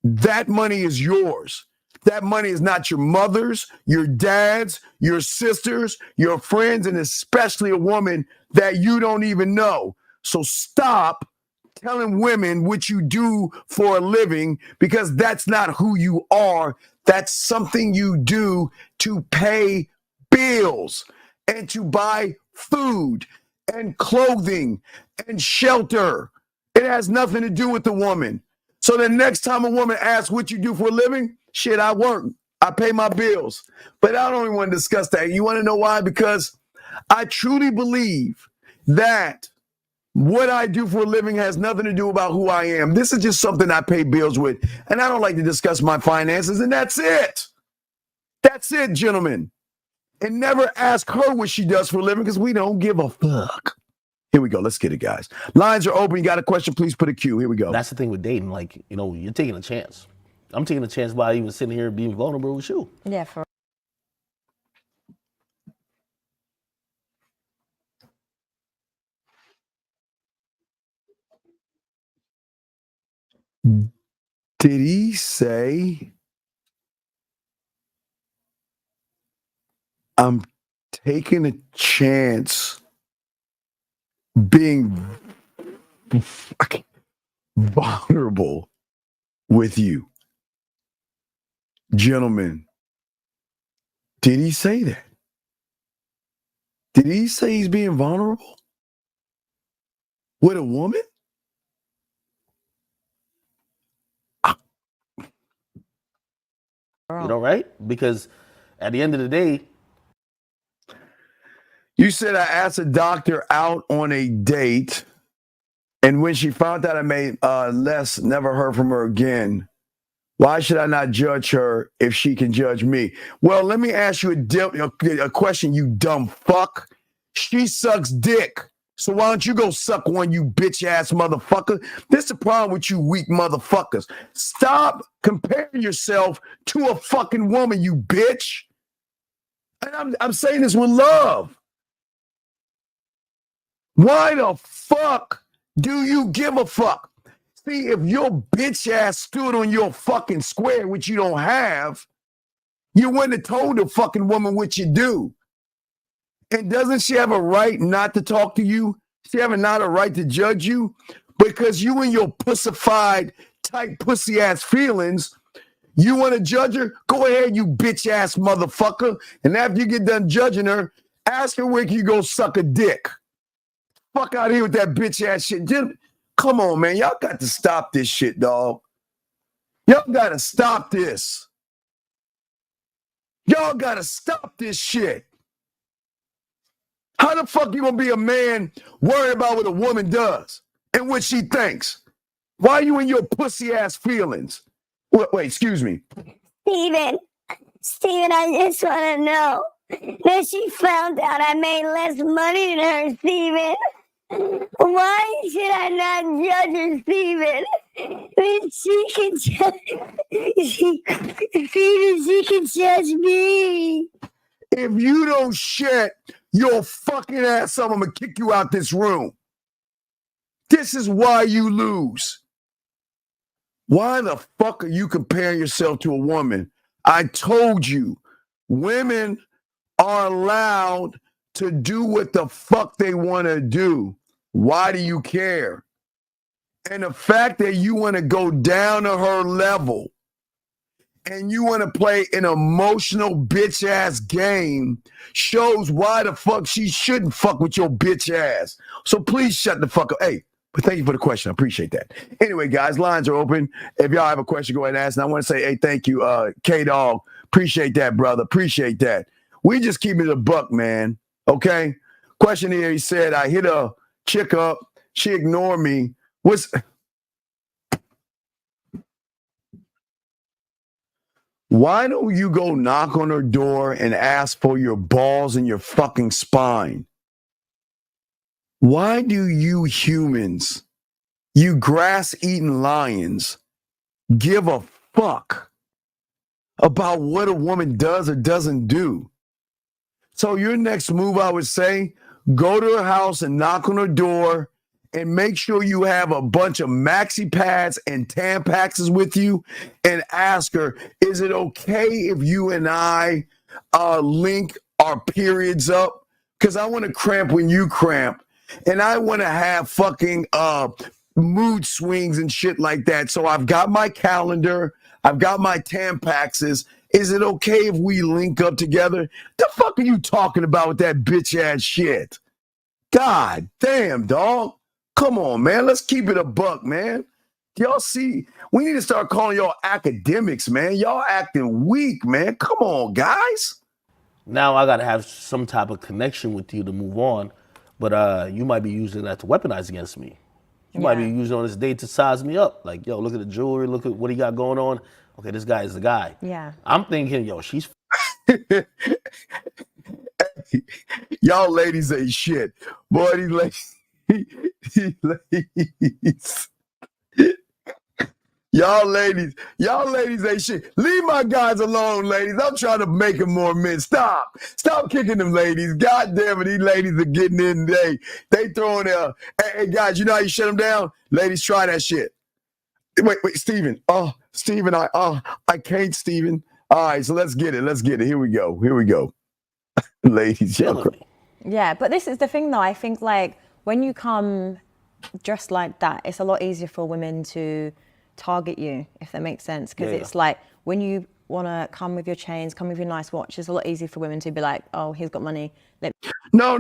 That money is yours. That money is not your mother's, your dad's, your sister's, your friends, and especially a woman that you don't even know. So stop telling women what you do for a living, because that's not who you are. That's something you do to pay bills and to buy food and clothing and shelter. It has nothing to do with the woman. So the next time a woman asks what you do for a living, shit, I work. I pay my bills. But I don't even want to discuss that. You want to know why? Because I truly believe that what I do for a living has nothing to do about who I am. This is just something I pay bills with. And I don't like to discuss my finances, and that's it. That's it, gentlemen. And never ask her what she does for a living, because we don't give a fuck. Here we go. Let's get it, guys. Lines are open. You got a question, please put a Q. Here we go. That's the thing with dating. Like, you know, you're taking a chance. I'm taking a chance by even sitting here being vulnerable with you. Yeah, for Did he say I'm taking a chance being fucking vulnerable with you? Gentlemen, did he say that? Did he say he's being vulnerable with a woman? You know, right? Because at the end of the day, you said I asked a doctor out on a date, and when she found out I made less, never heard from her again. Why should I not judge her if she can judge me? Well, let me ask you a question, you dumb fuck. She sucks dick. So why don't you go suck one, you bitch-ass motherfucker? This is the problem with you weak motherfuckers. Stop comparing yourself to a fucking woman, you bitch. And I'm saying this with love. Why the fuck do you give a fuck? See, if your bitch ass stood on your fucking square, which you don't have, you wouldn't have told the fucking woman what you do. And doesn't she have a right not to talk to you? She have not a right to judge you? Because you and your pussified, tight pussy ass feelings, you want to judge her? Go ahead, you bitch ass motherfucker. And after you get done judging her, ask her where can you go suck a dick. Fuck out of here with that bitch ass shit. Come on, man. Y'all got to stop this shit, dog. Y'all got to stop this. Y'all got to stop this shit. How the fuck you gonna be a man worried about what a woman does and what she thinks? Why are you in your pussy ass feelings? Wait, excuse me. Steven, I just want to know that she found out I made less money than her, Steven. Why should I not judge her, Steven? She can judge me. If you don't shut your fucking ass up, I'm gonna kick you out this room. This is why you lose. Why the fuck are you comparing yourself to a woman? I told you, women are allowed to do what the fuck they want to do. Why do you care? And the fact that you want to go down to her level and you want to play an emotional bitch ass game shows why the fuck she shouldn't fuck with your bitch ass. So please shut the fuck up. Hey, but thank you for the question. I appreciate that. Anyway, guys, lines are open. If y'all have a question, go ahead and ask. And I want to say, hey, thank you, K-Dog. Appreciate that, brother. Appreciate that. We just keep it a buck, man. Okay? Question here, he said, I hit a chick up. She ignored me. Why don't you go knock on her door and ask for your balls and your fucking spine? Why do you humans, you grass-eating lions, give a fuck about what a woman does or doesn't do. So your next move, I would say, go to her house and knock on her door and make sure you have a bunch of maxi pads and Tampaxes with you and ask her, is it okay if you and I link our periods up? Because I want to cramp when you cramp. And I want to have fucking mood swings and shit like that. So I've got my calendar. I've got my Tampaxes. Is it okay if we link up together? The fuck are you talking about with that bitch ass shit? God damn, dog. Come on, man. Let's keep it a buck, man. Y'all see, we need to start calling y'all academics, man. Y'all acting weak, man. Come on, guys. Now I got to have some type of connection with you to move on, but you might be using that to weaponize against me. You might be using on this date to size me up. Like, yo, look at the jewelry, look at what he got going on. Okay, this guy is the guy. Yeah. I'm thinking, yo, she's... Y'all ladies ain't shit. Boy, these ladies... Y'all ladies ain't shit. Leave my guys alone, ladies. I'm trying to make them more men. Stop kicking them ladies. God damn it, these ladies are getting in today. They throwing their, hey guys, you know how you shut them down? Ladies, try that shit. Wait, Steven. Steven, I can't, Steven. All right, so let's get it. Here we go. Ladies, yeah, but this is the thing though. I think like when you come dressed like that, it's a lot easier for women to target you, if that makes sense. Because it's like when you want to come with your chains, come with your nice watch, it's a lot easier for women to be like, oh, he's got money. No.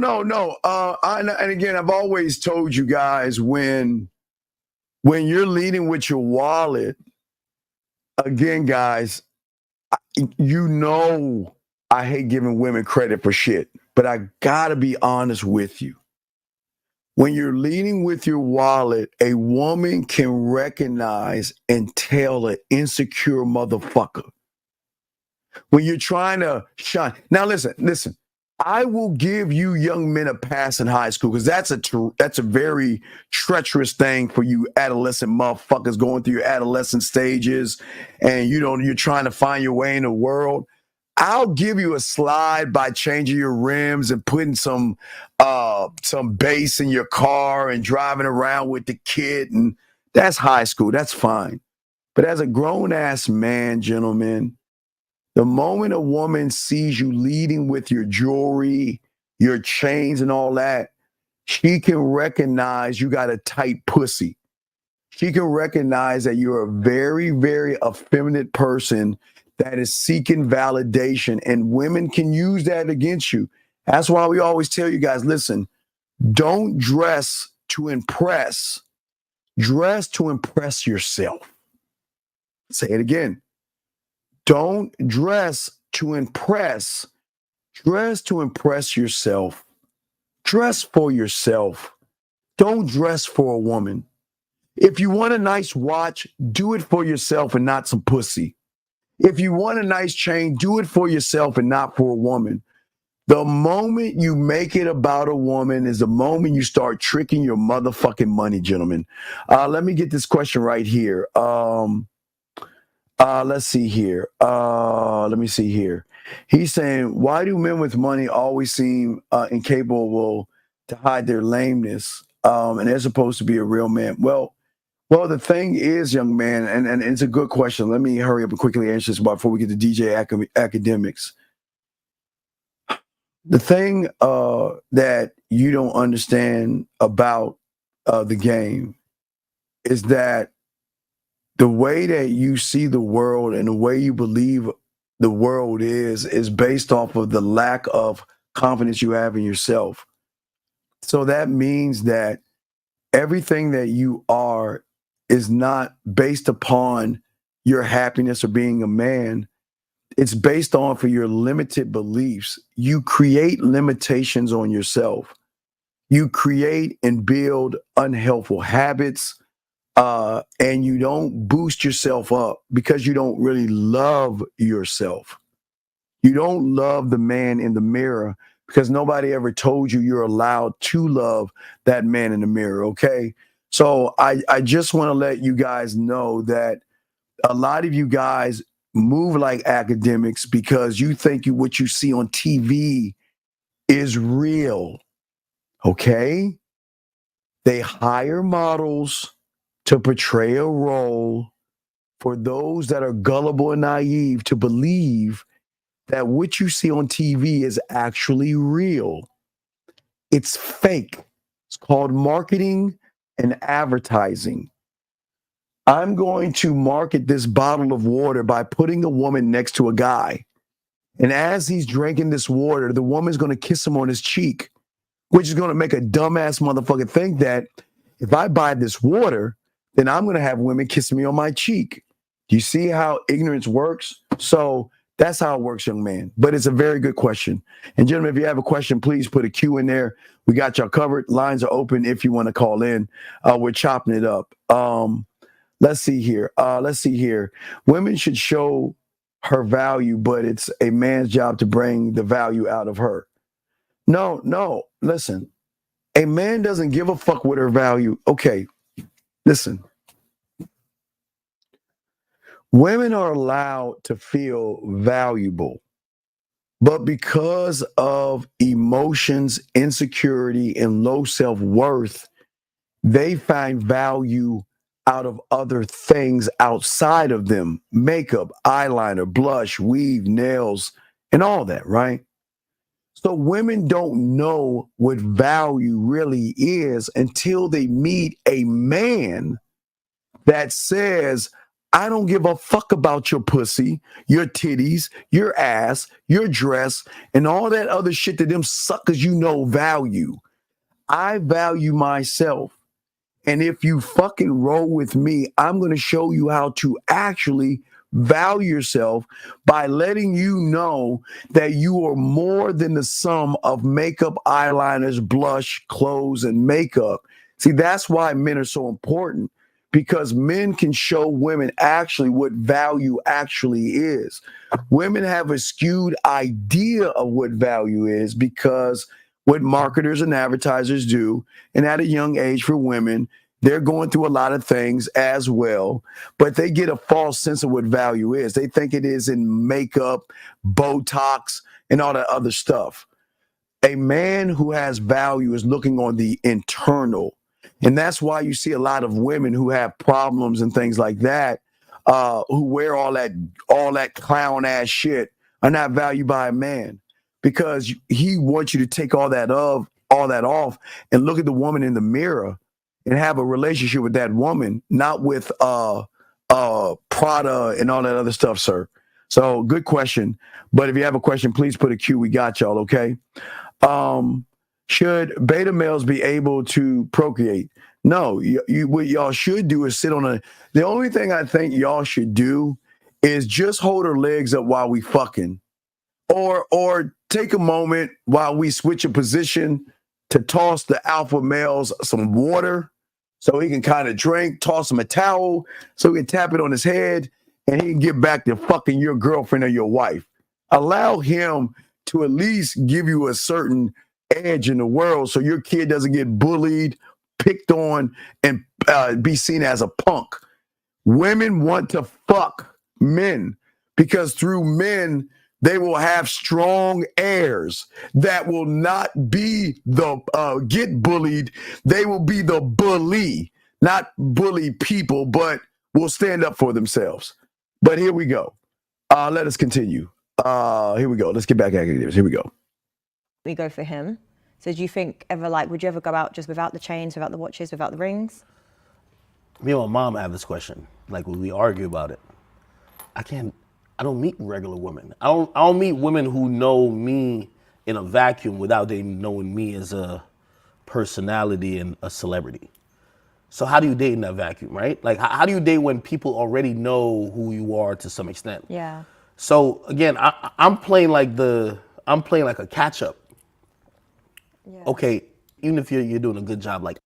And again, I've always told you guys when you're leading with your wallet, again, guys, you know I hate giving women credit for shit, but I gotta be honest with you. When you're leading with your wallet, a woman can recognize and tell an insecure motherfucker. When you're trying to shine. Now listen. I will give you young men a pass in high school because that's a very treacherous thing for you adolescent motherfuckers going through your adolescent stages, and you're trying to find your way in the world. I'll give you a slide by changing your rims and putting some bass in your car and driving around with the kid, and that's high school. That's fine. But as a grown-ass man, gentlemen, the moment a woman sees you leading with your jewelry, your chains and all that, she can recognize you got a tight pussy. She can recognize that you're a very, very effeminate person that is seeking validation, and women can use that against you. That's why we always tell you guys, listen, don't dress to impress. Dress to impress yourself. Say it again. Don't dress to impress. Dress to impress yourself. Dress for yourself. Don't dress for a woman. If you want a nice watch, do it for yourself and not some pussy. If you want a nice chain, do it for yourself and not for a woman. The moment you make it about a woman is the moment you start tricking your motherfucking money, gentlemen. Let me get this question right here. Let's see here. Let me see here. He's saying, why do men with money always seem incapable to hide their lameness and they're supposed to be a real man? Well, the thing is, young man, and it's a good question. Let me hurry up and quickly answer this before we get to DJ Academics. The thing that you don't understand about the game is that the way that you see the world and the way you believe the world is based off of the lack of confidence you have in yourself. So that means that everything that you are is not based upon your happiness or being a man. It's based on for your limited beliefs. You create limitations on yourself. You create and build unhelpful habits, and you don't boost yourself up because you don't really love yourself. You don't love the man in the mirror because nobody ever told you you're allowed to love that man in the mirror, okay? So I just want to let you guys know that a lot of you guys move like academics because you think what you see on TV is real. Okay? They hire models to portray a role for those that are gullible and naive to believe that what you see on TV is actually real. It's fake. It's called marketing and advertising. I'm going to market this bottle of water by putting a woman next to a guy. And as he's drinking this water, the woman's going to kiss him on his cheek, which is going to make a dumbass motherfucker think that if I buy this water, then I'm going to have women kissing me on my cheek. Do you see how ignorance works? So that's how it works, young man. But it's a very good question. And gentlemen, if you have a question, please put a Q in there. We got y'all covered. Lines are open if you want to call in. We're chopping it up. Let's see here. Women should show her value, but it's a man's job to bring the value out of her. No. Listen, a man doesn't give a fuck with her value. Okay, listen. Women are allowed to feel valuable, but because of emotions, insecurity, and low self-worth, they find value out of other things outside of them. Makeup, eyeliner, blush, weave, nails, and all that, right? So women don't know what value really is until they meet a man that says, I don't give a fuck about your pussy, your titties, your ass, your dress, and all that other shit that them suckers value. I value myself. And if you fucking roll with me, I'm going to show you how to actually value yourself by letting you know that you are more than the sum of makeup, eyeliners, blush, clothes, and makeup. See, that's why men are so important, because men can show women actually what value actually is. Women have a skewed idea of what value is because what marketers and advertisers do, and at a young age for women, they're going through a lot of things as well, but they get a false sense of what value is. They think it is in makeup, Botox, and all that other stuff. A man who has value is looking on the internal. And that's why you see a lot of women who have problems and things like that, who wear all that clown ass shit, are not valued by a man, because he wants you to take all that off and look at the woman in the mirror and have a relationship with that woman, not with Prada and all that other stuff, sir. So good question. But if you have a question, please put a Q. We got y'all, okay? Should beta males be able to procreate? No, what y'all should do is sit on the only thing I think y'all should do is just hold her legs up while we fucking. Or take a moment while we switch a position to toss the alpha males some water so he can kind of drink, toss him a towel so he can tap it on his head and he can get back to fucking your girlfriend or your wife. Allow him to at least give you a certain edge in the world so your kid doesn't get bullied, picked on, and be seen as a punk. Women want to fuck men because through men, they will have strong heirs that will not be get bullied. They will be the bully, not bully people, but will stand up for themselves. But here we go. Let us continue. Here we go. Let's get back at it. Here we go. We go for him. So do you think would you ever go out just without the chains, without the watches, without the rings? Me and my mom have this question. Like when we argue about it, I don't meet regular women. I don't meet women who know me in a vacuum without they knowing me as a personality and a celebrity. So how do you date in that vacuum, right? Like how do you date when people already know who you are to some extent? Yeah. So again, I'm playing like a catch up. Yeah. Okay, even if you're doing a good job, like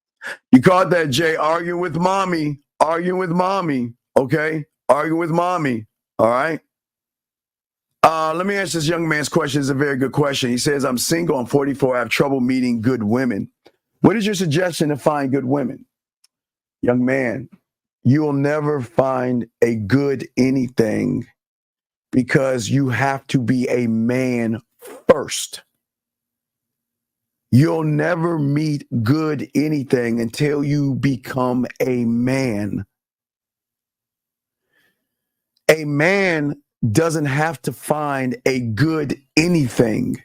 you caught that, Jay, arguing with mommy, okay? Arguing with mommy, all right? Let me answer this young man's question. It's a very good question. He says, I'm single, I'm 44, I have trouble meeting good women. What is your suggestion to find good women? Young man, you'll never find a good anything because you have to be a man first. You'll never meet good anything until you become a man. A man doesn't have to find a good anything.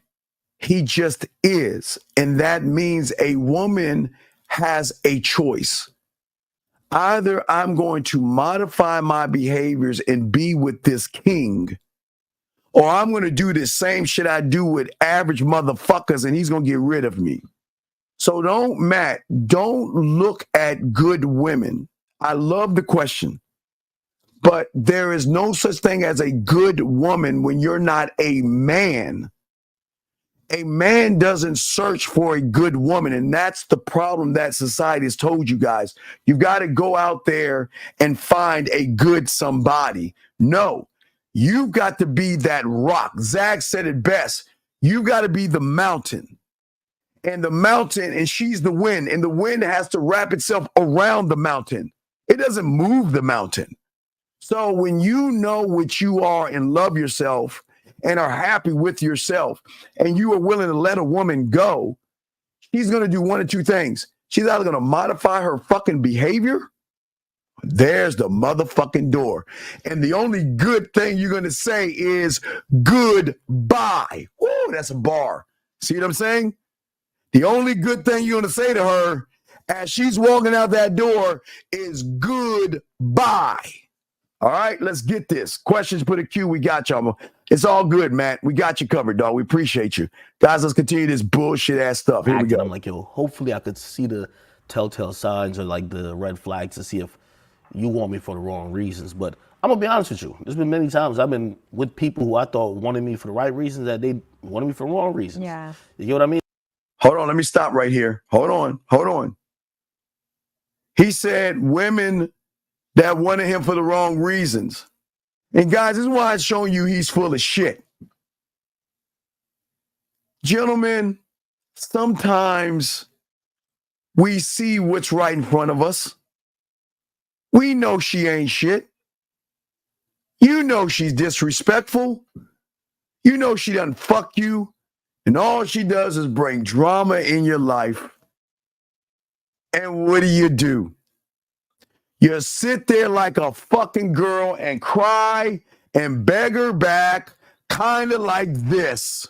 He just is. And that means a woman has a choice. Either I'm going to modify my behaviors and be with this king, or I'm going to do the same shit I do with average motherfuckers and he's going to get rid of me. So don't look at good women. I love the question, but there is no such thing as a good woman when you're not a man. A man doesn't search for a good woman, and that's the problem that society has told you guys. You've got to go out there and find a good somebody. No, you've got to be that rock. Zach said it best. You've got to be the mountain. And the mountain, and she's the wind, and the wind has to wrap itself around the mountain. It doesn't move the mountain. So when you know what you are and love yourself and are happy with yourself, and you are willing to let a woman go, she's going to do one of two things. She's either going to modify her fucking behavior. There's the motherfucking door. And the only good thing you're going to say is goodbye. Woo, that's a bar. See what I'm saying? The only good thing you're going to say to her as she's walking out that door is goodbye. All right, let's get this. Questions, put a Q. We got y'all. It's all good, Matt. We got you covered, dog. We appreciate you. Guys, let's continue this bullshit ass stuff. Here we go. I'm like, yo, hopefully I could see the telltale signs or like the red flags to see if you want me for the wrong reasons. But I'm going to be honest with you. There's been many times I've been with people who I thought wanted me for the right reasons that they wanted me for the wrong reasons. Yeah. You know what I mean? Hold on, let me stop right here. Hold on. He said women that wanted him for the wrong reasons. And guys, this is why it's showing you he's full of shit. Gentlemen, sometimes we see what's right in front of us. We know she ain't shit. You know she's disrespectful. You know she doesn't fuck you. And all she does is bring drama in your life. And what do? You sit there like a fucking girl and cry and beg her back, kind of like this.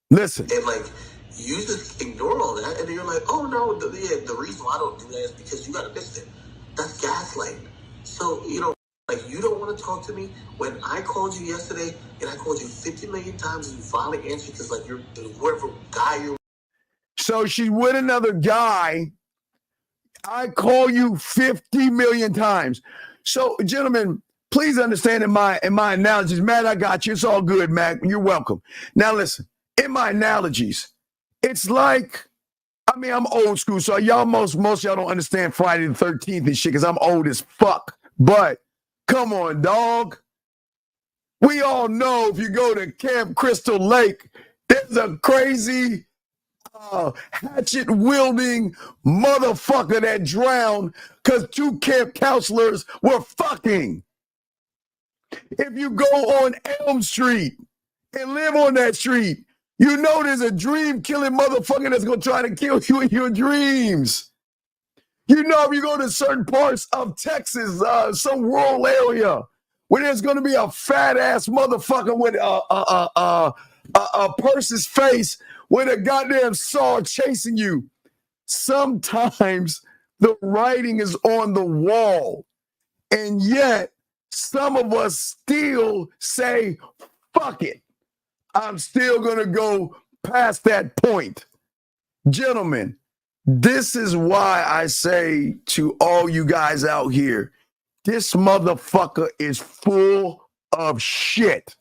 Listen. And like, you just ignore all that, and then you're like, oh no, the reason why I don't do that is because you got to miss it. That's gaslighting. So, like, you don't want to talk to me when I called you yesterday and I called you 50 million times and you finally answered because, like, you're whoever guy you're. So she's with another guy. I call you 50 million times. So, gentlemen, please understand in my analogies, Matt, I got you. It's all good, Matt. You're welcome. Now, listen, in my analogies, it's like, I'm old school, so most of y'all don't understand Friday the 13th and shit because I'm old as fuck. But come on, dog. We all know if you go to Camp Crystal Lake, there's a crazy hatchet-wielding motherfucker that drowned because two camp counselors were fucking. If you go on Elm Street and live on that street, you know there's a dream-killing motherfucker that's going to try to kill you in your dreams. You know if you go to certain parts of Texas, some rural area, where there's going to be a fat-ass motherfucker with a person's face with a goddamn saw chasing you. Sometimes the writing is on the wall, and yet some of us still say, fuck it. I'm still going to go past that point. Gentlemen, this is why I say to all you guys out here, this motherfucker is full of shit.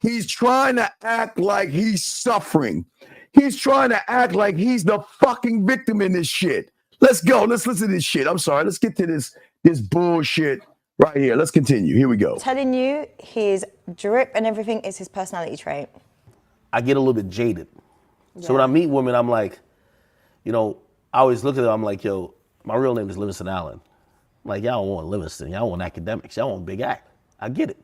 He's trying to act like he's suffering. He's trying to act like he's the fucking victim in this shit. Let's go. Let's listen to this shit. I'm sorry. Let's get to this bullshit right here. Let's continue. Here we go. Telling you his drip and everything is his personality trait. I get a little bit jaded. So when I meet women, I'm like, I always look at them, I'm like, yo, my real name is Livingston Allen. I'm like, y'all don't want Livingston, y'all want Academics, y'all want Big Act. I get it.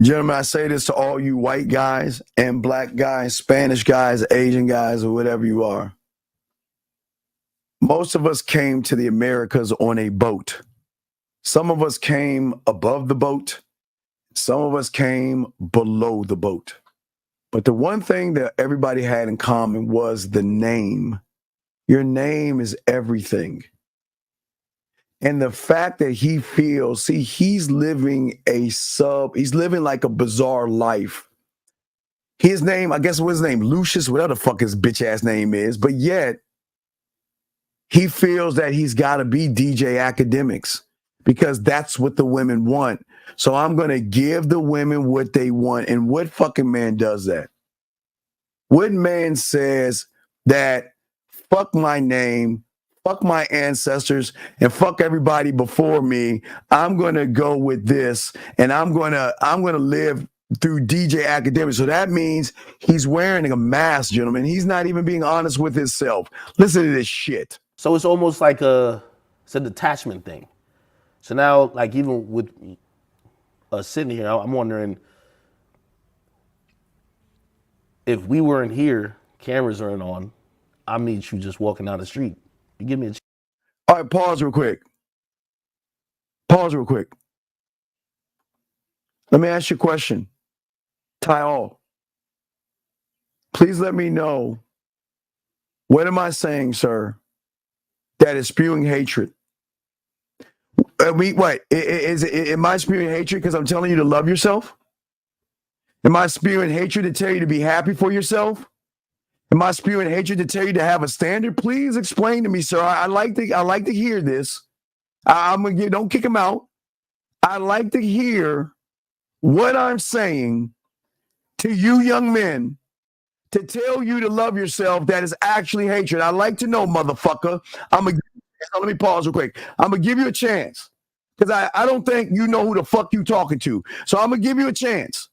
Gentlemen, I say this to all you white guys and black guys, Spanish guys, Asian guys, or whatever you are. Most of us came to the Americas on a boat. Some of us came above the boat. Some of us came below the boat. But the one thing that everybody had in common was the name. Your name is everything. And the fact that he feels, see, he's living like a bizarre life. His name, I guess what's his name, Lucius, whatever the fuck his bitch ass name is, but yet he feels that he's got to be DJ Akademiks because that's what the women want. So I'm going to give the women what they want. And what fucking man does that? What man says that fuck my name, fuck my ancestors, and fuck everybody before me. I'm gonna go with this, and I'm gonna live through DJ Akademiks. So that means he's wearing a mask, gentlemen. He's not even being honest with himself. Listen to this shit. So it's almost like it's a detachment thing. So now, like even with us sitting here, I'm wondering if we weren't here, cameras aren't on, I meet you just walking down the street. You give me a chance. All right, pause real quick. Let me ask you a question. Tyal, please let me know, what am I saying, sir, that is spewing hatred? Am I spewing hatred because I'm telling you to love yourself? Am I spewing hatred to tell you to be happy for yourself? Am I spewing hatred to tell you to have a standard? Please explain to me, sir. I like to hear this. Don't kick him out. I like to hear what I'm saying to you young men to tell you to love yourself that is actually hatred. I like to know, motherfucker. Let me pause real quick. I'm going to give you a chance because I don't think you know who the fuck you talking to. So I'm going to give you a chance.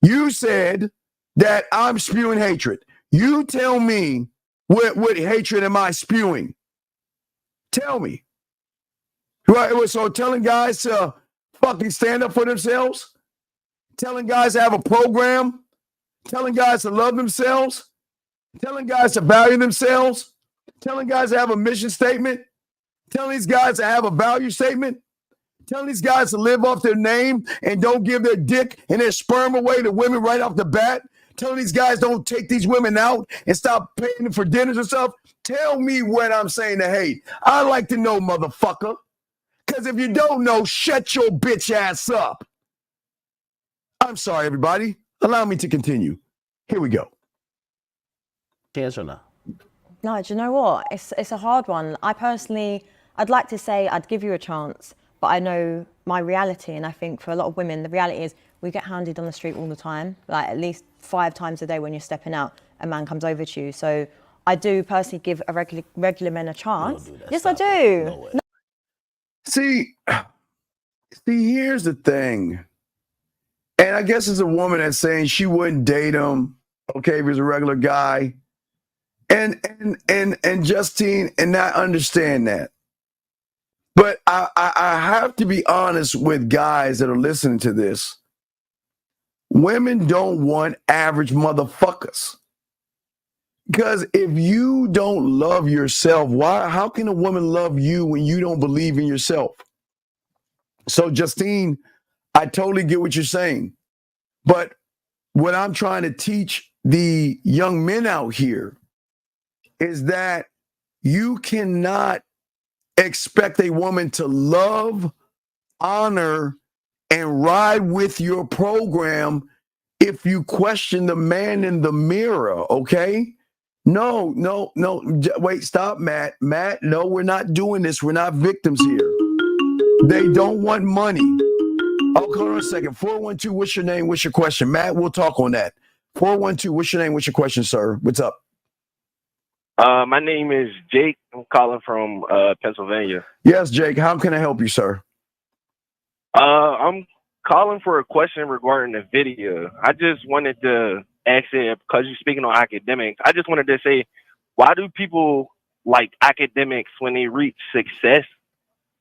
You said that I'm spewing hatred. You tell me what hatred am I spewing? Tell me. Right, so telling guys to fucking stand up for themselves? Telling guys to have a program? Telling guys to love themselves? Telling guys to value themselves? Telling guys to have a mission statement? Telling these guys to have a value statement? Telling these guys to live off their name and don't give their dick and their sperm away to women right off the bat? Telling these guys don't take these women out and stop paying them for dinners and stuff? Tell me what I'm saying to hate. I like to know, motherfucker. Because if you don't know, shut your bitch ass up. I'm sorry, everybody. Allow me to continue. Here we go. Chance or not? No, do you know what? It's a hard one. I'd like to say I'd give you a chance, but I know my reality, and I think for a lot of women, the reality is we get hounded on the street all the time, like at least 5 times a day when you're stepping out, a man comes over to you. So I do personally give a regular men a chance. Yes, I do. No. See, here's the thing. And I guess it's a woman that's saying she wouldn't date him, okay, if he's a regular guy. And Justine, and I understand that. But I have to be honest with guys that are listening to this. Women don't want average motherfuckers. Because if you don't love yourself, how can a woman love you when you don't believe in yourself? So, Justine, I totally get what you're saying. But what I'm trying to teach the young men out here is that you cannot expect a woman to love, honor, and ride with your program if you question the man in the mirror, okay? No. Wait, stop, Matt. Matt, no, we're not doing this. We're not victims here. They don't want money. Oh, hold on a second. 412, what's your name? What's your question? Matt, we'll talk on that. 412, what's your name? What's your question, sir? What's up? My name is Jake. I'm calling from Pennsylvania. Yes, Jake. How can I help you, sir? I'm calling for a question regarding the video. I just wanted to actually, because you're speaking on academics, I just wanted to say, why do people like academics when they reach success?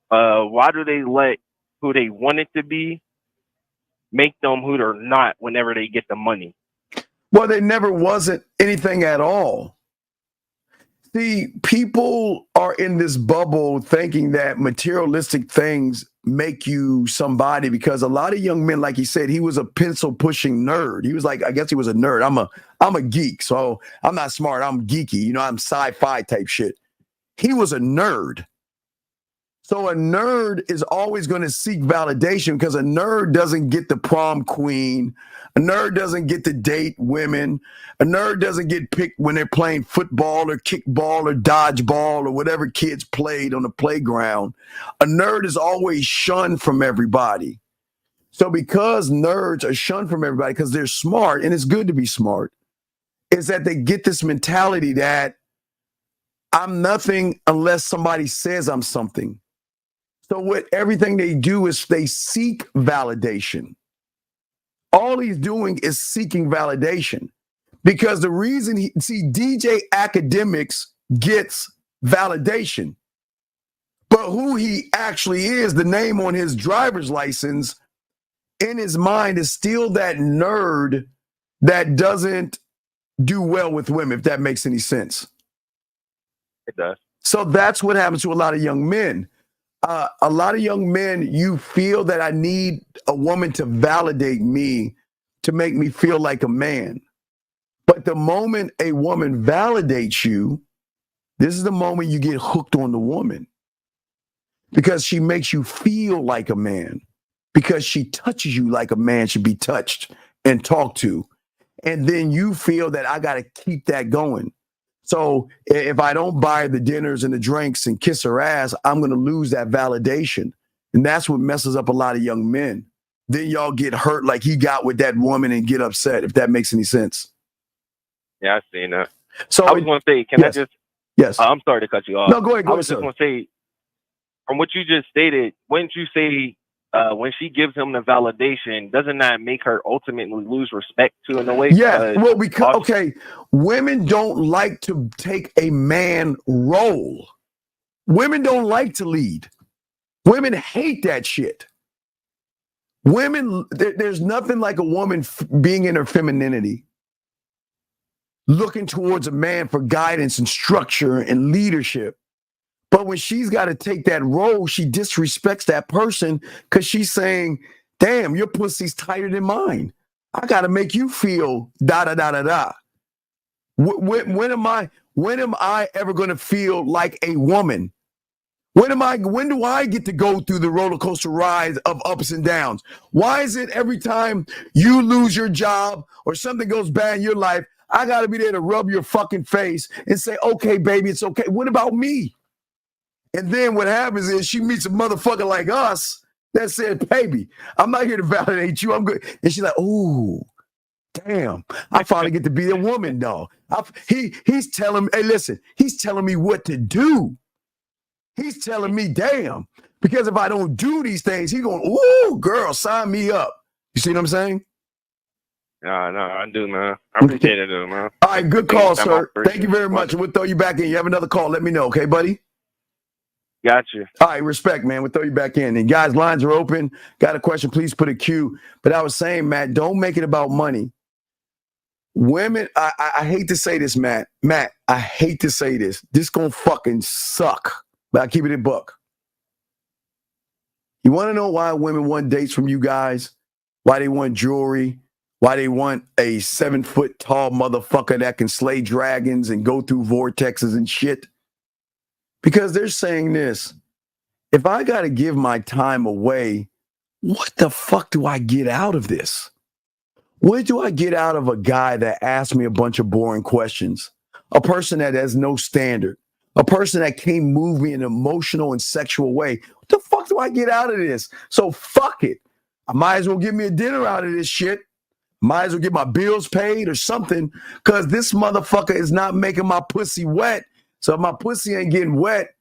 Why do they let who they want it to be make them who they're not whenever they get the money? Well, they never wasn't anything at all. See, people are in this bubble thinking that materialistic things make you somebody, because a lot of young men, like he said, he was a pencil pushing nerd. He was like, I guess he was a nerd. I'm a geek, so I'm not smart. I'm geeky. You know, I'm sci-fi type shit. He was a nerd. So a nerd is always going to seek validation, because a nerd doesn't get the prom queen. A nerd doesn't get to date women. A nerd doesn't get picked when they're playing football or kickball or dodgeball or whatever kids played on the playground. A nerd is always shunned from everybody. So because nerds are shunned from everybody because they're smart, and it's good to be smart, is that they get this mentality that I'm nothing unless somebody says I'm something. So what everything they do is they seek validation. All he's doing is seeking validation, because the reason DJ Akademiks gets validation, but who he actually is, the name on his driver's license, in his mind is still that nerd that doesn't do well with women, if that makes any sense. It does. So that's what happens to a lot of young men. A lot of young men, you feel that I need a woman to validate me, to make me feel like a man. But the moment a woman validates you, this is the moment you get hooked on the woman, because she makes you feel like a man, because she touches you like a man should be touched and talked to. And then you feel that I got to keep that going. So if I don't buy the dinners and the drinks and kiss her ass, I'm going to lose that validation. And that's what messes up a lot of young men. Then y'all get hurt like he got with that woman and get upset, if that makes any sense. Yeah, I've seen that. So I was going to say, can yes. I just... Yes. I'm sorry to cut you off. No, go ahead, I was sir. just going to say, from what you just stated, wouldn't you say when she gives him the validation, doesn't that make her ultimately lose respect to in a way? Yeah, well, because, okay, women don't like to take a man role. Women don't like to lead. Women hate that shit. Women, there's nothing like a woman being in her femininity, looking towards a man for guidance and structure and leadership. But when she's got to take that role, she disrespects that person, because she's saying, damn, your pussy's tighter than mine. I got to make you feel da-da-da-da-da. When am I ever going to feel like a woman? When do I get to go through the roller coaster ride of ups and downs? Why is it every time you lose your job or something goes bad in your life, I got to be there to rub your fucking face and say, okay, baby, it's okay. What about me? And then what happens is she meets a motherfucker like us that said, baby, I'm not here to validate you. I'm good. And she's like, ooh, damn, I finally get to be a woman, dog. He's telling me, hey, listen, he's telling me what to do. He's telling me, damn, because if I don't do these things, he's going, ooh, girl, sign me up. You see what I'm saying? No, I do, man. I appreciate it, man. All right, good call, sir. Thank you very much. We'll throw you back in. You have another call, let me know, okay, buddy? Got you. All right, respect, man. We'll throw you back in. And guys, lines are open. Got a question, please put a Q. But I was saying, Matt, don't make it about money. Women, I hate to say this, Matt. Matt, I hate to say this. This gonna fucking suck. But I keep it in buck. You want to know why women want dates from you guys? Why they want jewelry? Why they want a 7-foot tall motherfucker that can slay dragons and go through vortexes and shit? Because they're saying this, if I got to give my time away, what the fuck do I get out of this? What do I get out of a guy that asks me a bunch of boring questions? A person that has no standard? A person that can't move me in an emotional and sexual way? What the fuck do I get out of this? So fuck it. I might as well give me a dinner out of this shit. Might as well get my bills paid or something, because this motherfucker is not making my pussy wet. So if my pussy ain't getting wet,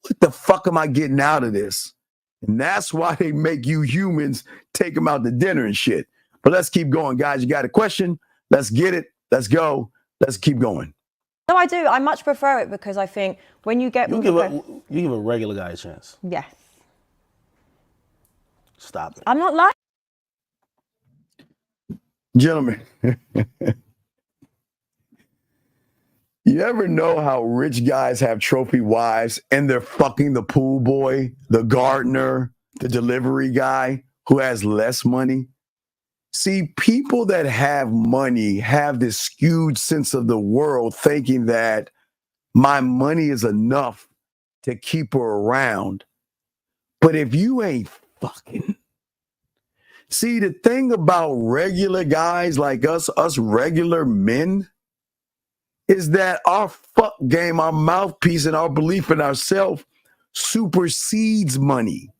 what the fuck am I getting out of this? And that's why they make you humans take them out to dinner and shit. But let's keep going, guys. You got a question? Let's get it. Let's go. Let's keep going. No, I do. I much prefer it because I think when you get... You give a regular guy a chance. Yes. Stop it. I'm not lying. Gentlemen, you ever know how rich guys have trophy wives and they're fucking the pool boy, the gardener, the delivery guy who has less money? See, people that have money have this skewed sense of the world, thinking that my money is enough to keep her around. But if you ain't fucking... See, the thing about regular guys like us regular men, is that our fuck game, our mouthpiece, and our belief in ourselves supersedes money.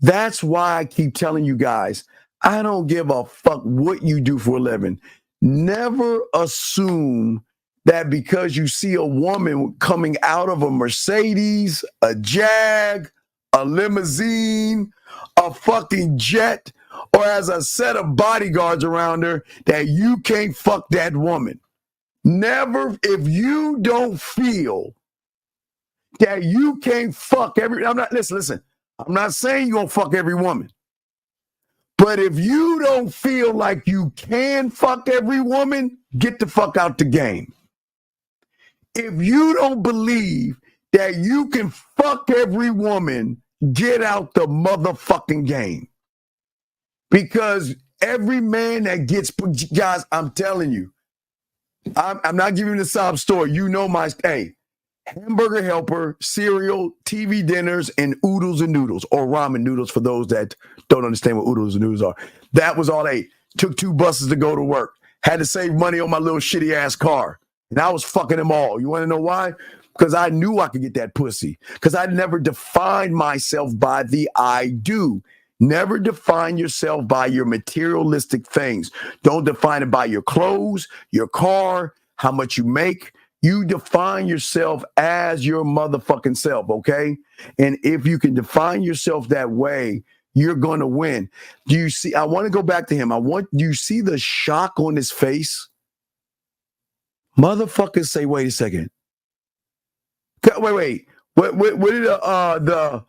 That's why I keep telling you guys, I don't give a fuck what you do for a living. Never assume that because you see a woman coming out of a Mercedes, a Jag, a limousine, a fucking jet, or has a set of bodyguards around her, that you can't fuck that woman. Never, if you don't feel that you can't fuck listen, I'm not saying you're gonna fuck every woman. But if you don't feel like you can fuck every woman, get the fuck out the game. If you don't believe that you can fuck every woman, get out the motherfucking game. Because every man that gets, guys, I'm telling you, I'm not giving you the sob story. You know Hamburger Helper, cereal, TV dinners, and oodles and noodles, or ramen noodles for those that don't understand what oodles and noodles are. That was all I ate. Took 2 buses to go to work. Had to save money on my little shitty ass car. And I was fucking them all. You want to know why? Because I knew I could get that pussy. Because I never defined myself by the I do. Never define yourself by your materialistic things. Don't define it by your clothes, your car, how much you make. You define yourself as your motherfucking self, okay? And if you can define yourself that way, you're going to win. Do you see? I want to go back to him. Do you see the shock on his face? Motherfuckers say, wait a second. Wait. What did the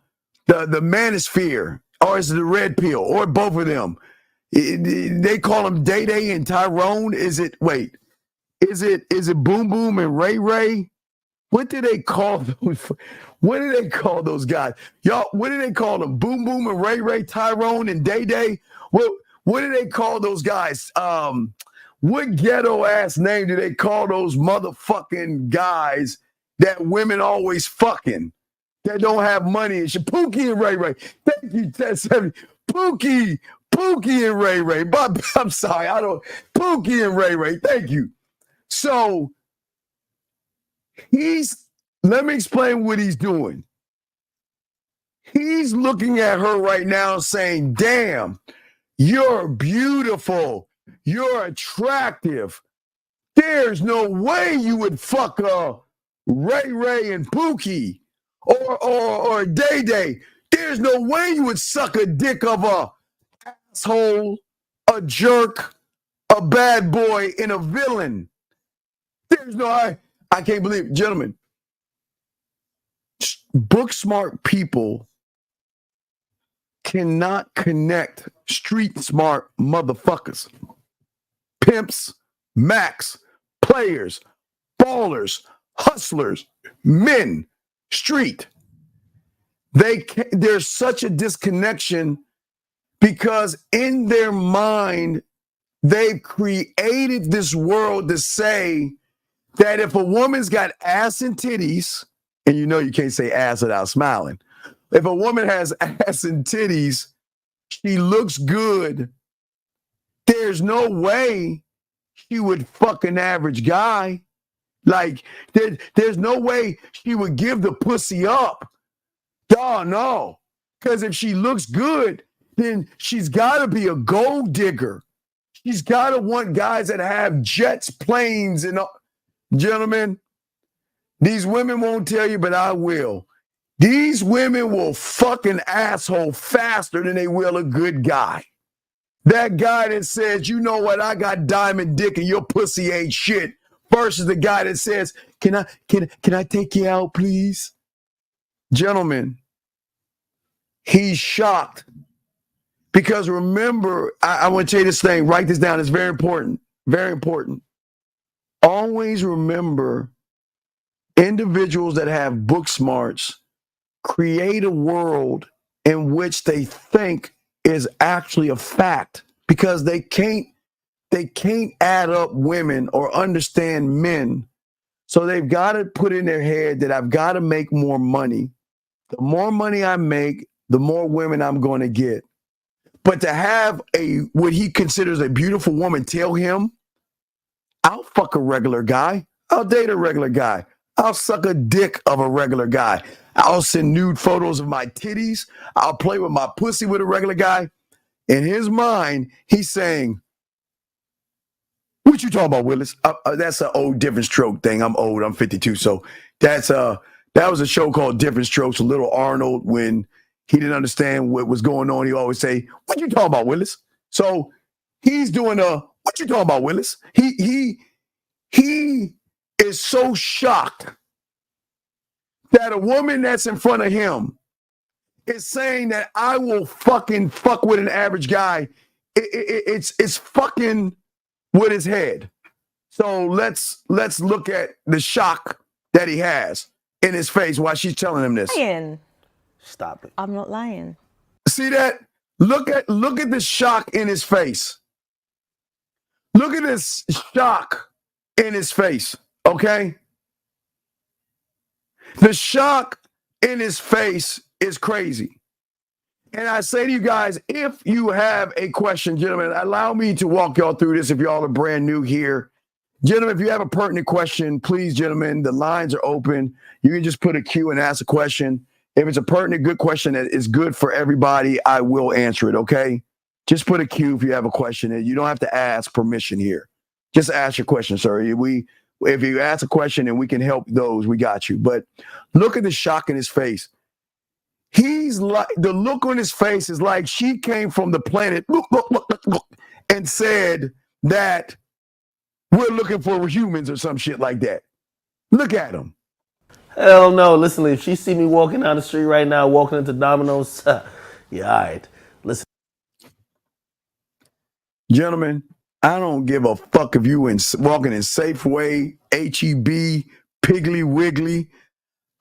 manosphere, or is it the red pill, or both of them? They call them Day Day and Tyrone. Is it Boom Boom and Ray Ray? What do they call those? What do they call those guys? Y'all, what do they call them? Boom Boom and Ray Ray, Tyrone and Day Day? What do they call those guys? What ghetto ass name do they call those motherfucking guys that women always fucking, that don't have money and shit? Pookie and Ray Ray. Thank you, 1070. Pookie and Ray Ray. But I'm sorry, Pookie and Ray Ray. Thank you. So let me explain what he's doing. He's looking at her right now saying, damn, you're beautiful. You're attractive. There's no way you would fuck Ray Ray and Pookie or Day Day. There's no way you would suck a dick of a asshole, a jerk, a bad boy, and a villain. There's no, I can't believe it. Gentlemen, book smart people cannot connect street smart motherfuckers. Pimps, Macs, players, ballers, hustlers, men, street. There's such a disconnection because in their mind, they've created this world to say that if a woman's got ass and titties, and you know you can't say ass without smiling. If a woman has ass and titties, she looks good, there's no way she would fuck an average guy. Like, there's no way she would give the pussy up. Oh, no. Because if she looks good, then she's got to be a gold digger. She's got to want guys that have jets, planes, and all. Gentlemen, these women won't tell you, but I will. These women will fuck an asshole faster than they will a good guy. That guy that says, you know what, I got diamond dick and your pussy ain't shit, versus the guy that says, can I take you out, please? Gentlemen, he's shocked. Because remember, I want to tell you this thing, write this down, it's very important, very important. Always remember, individuals that have book smarts create a world in which they think is actually a fact, because they can't add up women or understand men. So they've got to put in their head that I've got to make more money. The more money I make, the more women I'm going to get. But to have what he considers a beautiful woman tell him, I'll fuck a regular guy. I'll date a regular guy. I'll suck a dick of a regular guy. I'll send nude photos of my titties. I'll play with my pussy with a regular guy. In his mind, he's saying, what you talking about, Willis? That's an old Different Stroke thing. I'm old. I'm 52. So that was a show called Different Strokes with Little Arnold. When he didn't understand what was going on, he always say, what you talking about, Willis? So he's doing what you talking about, Willis? He is so shocked that a woman that's in front of him is saying that I will fucking fuck with an average guy. It's fucking with his head. So let's look at the shock that he has in his face while she's telling him this. Lying. Stop it. I'm not lying. See that? Look at the shock in his face. Look at this shock in his face, okay? The shock in his face is crazy. And I say to you guys, if you have a question, gentlemen, allow me to walk y'all through this if y'all are brand new here. Gentlemen, if you have a pertinent question, please, gentlemen, the lines are open. You can just put a Q and ask a question. If it's a pertinent, good question that is good for everybody, I will answer it, okay? Just put a Q if you have a question. You don't have to ask permission here. Just ask your question, sir. If you ask a question and we can help those, we got you. But look at the shock in his face. He's like, the look on his face is like she came from the planet, look, and said that we're looking for humans or some shit like that. Look at him. Hell no. Listen, if she see me walking down the street right now, walking into Domino's, yeah, all right. Listen. Gentlemen, I don't give a fuck if you walking in Safeway, H-E-B, Piggly Wiggly.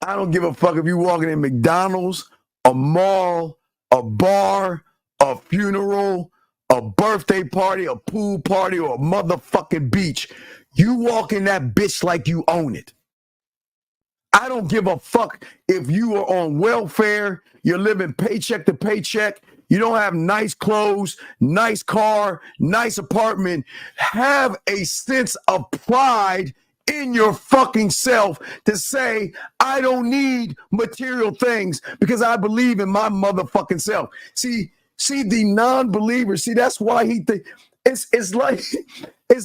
I don't give a fuck if you walking in McDonald's, a mall, a bar, a funeral, a birthday party, a pool party, or a motherfucking beach. You walk in that bitch like you own it. I don't give a fuck if you are on welfare, you're living paycheck to paycheck, you don't have nice clothes, nice car, nice apartment. Have a sense of pride in your fucking self to say, I don't need material things because I believe in my motherfucking self. See the non-believer, that's why he think it's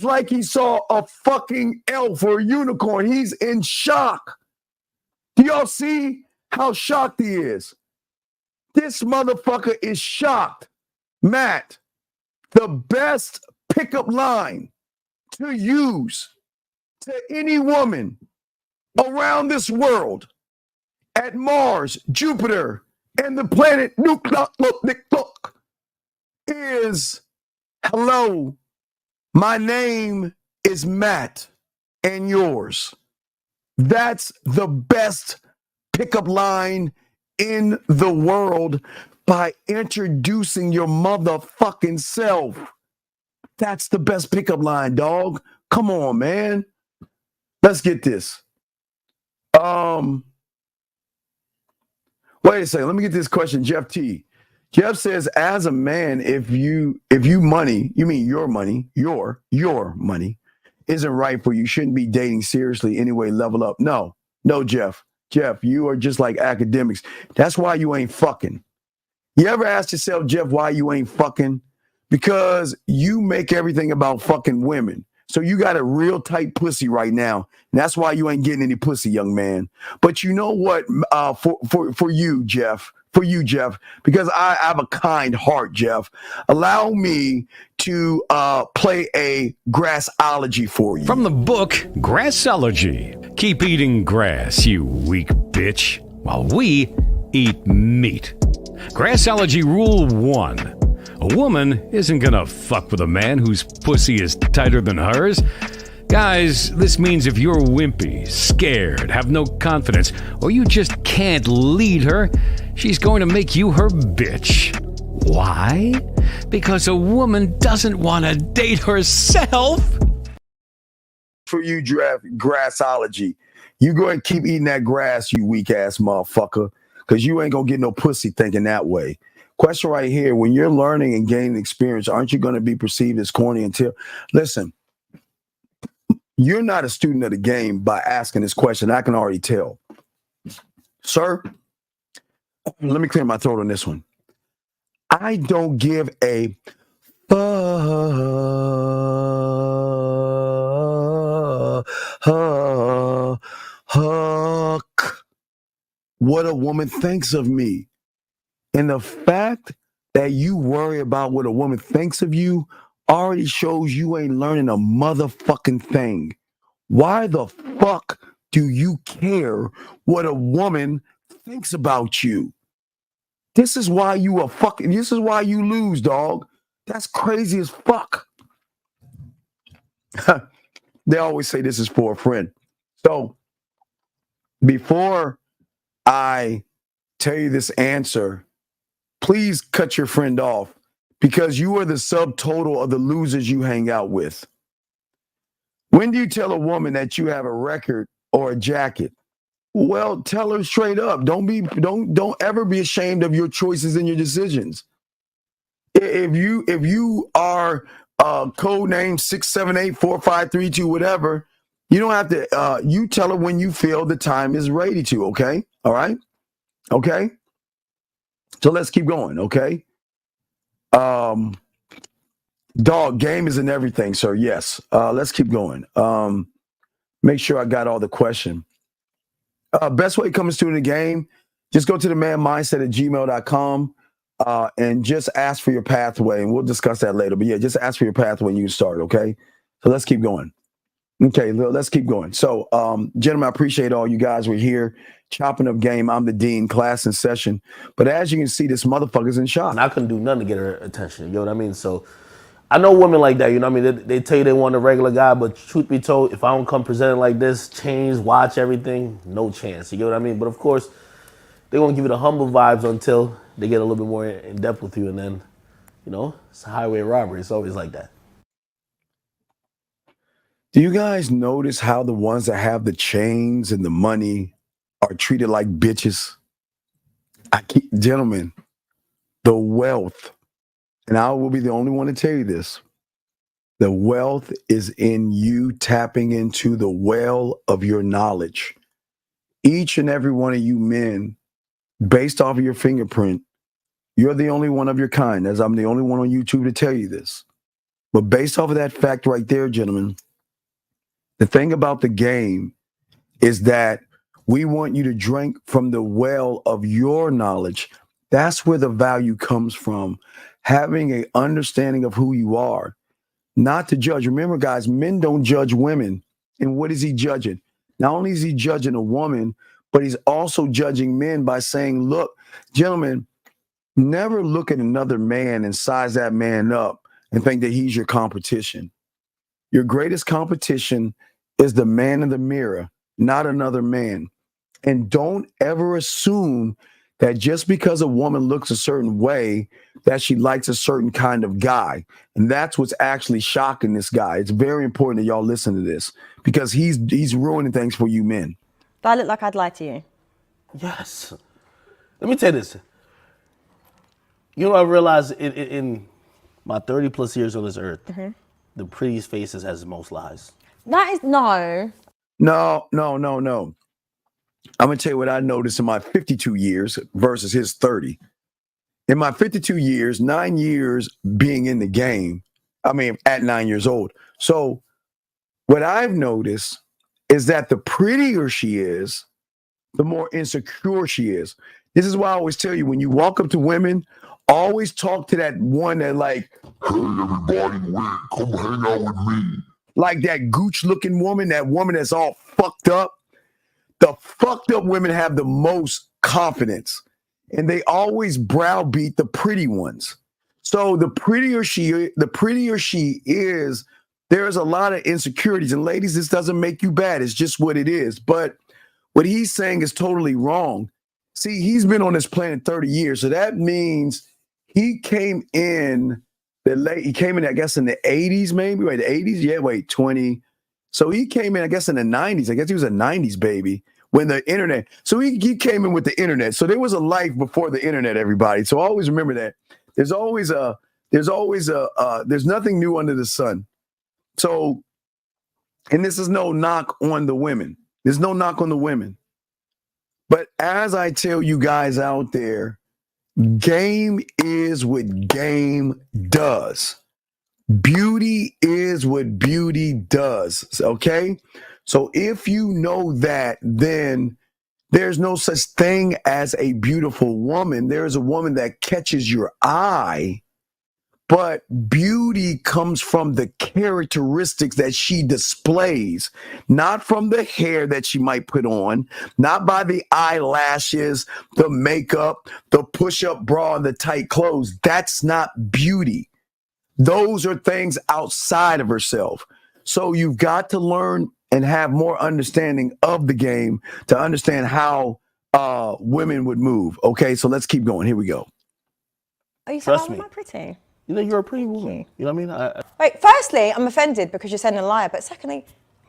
like he saw a fucking elf or a unicorn. He's in shock. Do y'all see how shocked he is? This motherfucker is shocked. Matt, the best pickup line to use to any woman around this world, at Mars, Jupiter, and the planet is, hello, my name is Matt and yours. That's the best pickup line in the world by introducing your motherfucking self. That's the best pickup line, dog. Come on, man. Let's get this. Wait a second. Let me get this question. Jeff T. Jeff says, as a man, if you money, you mean your money, your money isn't right for you, shouldn't be dating seriously anyway, level up. No, Jeff. Jeff, you are just like academics. That's why you ain't fucking. You ever ask yourself, Jeff, why you ain't fucking? Because you make everything about fucking women. So you got a real tight pussy right now. And that's why you ain't getting any pussy, young man. But you know what? For you, Jeff, for you, Jeff, because I have a kind heart, Jeff. Allow me to play a grassology for you. From the book Grassology. Keep eating grass, you weak bitch, while we eat meat. Grassology Rule 1. A woman isn't gonna fuck with a man whose pussy is tighter than hers. Guys, this means if you're wimpy, scared, have no confidence, or you just can't lead her, she's going to make you her bitch. Why? Because a woman doesn't want to date herself. For you, grassology. You go and keep eating that grass, you weak ass motherfucker, because you ain't gonna get no pussy thinking that way. Question right here: when you're learning and gaining experience, aren't you going to be perceived as corny until? Listen, you're not a student of the game by asking this question. I can already tell, sir. Let me clear my throat on this one. I don't give a fuck what a woman thinks of me. And the fact that you worry about what a woman thinks of you already shows you ain't learning a motherfucking thing. Why the fuck do you care what a woman thinks about you? This is why this is why you lose, dog. That's crazy as fuck. They always say this is for a friend. So before I tell you this answer, please cut your friend off, because you are the subtotal of the losers you hang out with. When do you tell a woman that you have a record or a jacket? Well, tell her straight up. Don't ever be ashamed of your choices and your decisions. If you are code name 6784532 whatever, you don't have to. You tell her when you feel the time is ready to. Okay, all right, okay. So let's keep going, okay? Dog, game is in everything, sir. Yes. Let's keep going. Make sure I got all the question. Best way to come into the game, just go to themanmindset@gmail.com and just ask for your pathway, and we'll discuss that later. But yeah, just ask for your pathway and you can start, okay? So let's keep going. Okay, let's keep going. So, gentlemen, I appreciate all you guys were here. Chopping up game. I'm the dean, class in session. But as you can see, this motherfucker's in shock. And I couldn't do nothing to get her attention. You know what I mean? So I know women like that. You know what I mean? They tell you they want a regular guy, but truth be told, if I don't come presented like this, change, watch everything, no chance. You know what I mean? But of course, they're going to give you the humble vibes until they get a little bit more in depth with you. And then, you know, it's a highway robbery. It's always like that. Do you guys notice how the ones that have the chains and the money are treated like bitches? Gentlemen, the wealth, and I will be the only one to tell you this, the wealth is in you tapping into the well of your knowledge. Each and every one of you men, based off of your fingerprint, you're the only one of your kind, as I'm the only one on YouTube to tell you this. But based off of that fact right there, gentlemen, the thing about the game is that we want you to drink from the well of your knowledge. That's where the value comes from. Having an understanding of who you are, not to judge. Remember, guys, men don't judge women. And what is he judging? Not only is he judging a woman, but he's also judging men by saying, look, gentlemen, never look at another man and size that man up and think that he's your competition. Your greatest competition is the man in the mirror, not another man. And don't ever assume that just because a woman looks a certain way, that she likes a certain kind of guy. And that's what's actually shocking this guy. It's very important that y'all listen to this, because he's ruining things for you men. Do I look like I'd lie to you? Yes. Let me tell you this. You know, I realized in my 30 plus years on this earth, the prettiest faces has the most lies. That is no. No. I'm going to tell you what I noticed in my 52 years versus his 30. In my 52 years, 9 years being in the game, I mean, at 9 years old. So what I've noticed is that the prettier she is, the more insecure she is. This is why I always tell you, when you walk up to women, always talk to that one that like, hey, everybody, come hang out with me. Like that gooch-looking woman, that woman that's all fucked up. The fucked up women have the most confidence, and they always browbeat the pretty ones. So the prettier she is, there's a lot of insecurities. And ladies, this doesn't make you bad. It's just what it is. But what he's saying is totally wrong. See, he's been on this planet 30 years. So that means he came in, I guess, in the 80s, maybe. Wait, the 80s? Yeah, wait, 20. So he came in, I guess, in the 90s. I guess he was a 90s baby when the internet. So he came in with the internet. So there was a life before the internet, everybody. So always remember that. There's nothing new under the sun. So, and this is no knock on the women. There's no knock on the women. But as I tell you guys out there, game is what game does. Beauty is what beauty does. Okay? So if you know that, then there's no such thing as a beautiful woman. There's a woman that catches your eye. But beauty comes from the characteristics that she displays, not from the hair that she might put on, not by the eyelashes, the makeup, the push-up bra, and the tight clothes. That's not beauty. Those are things outside of herself. So you've got to learn and have more understanding of the game to understand how women would move. Okay, so let's keep going. Here we go. Oh, you said, am I pretty? You know, you're a pretty woman. You know what I mean? Wait, firstly, I'm offended because you're saying a liar. But secondly,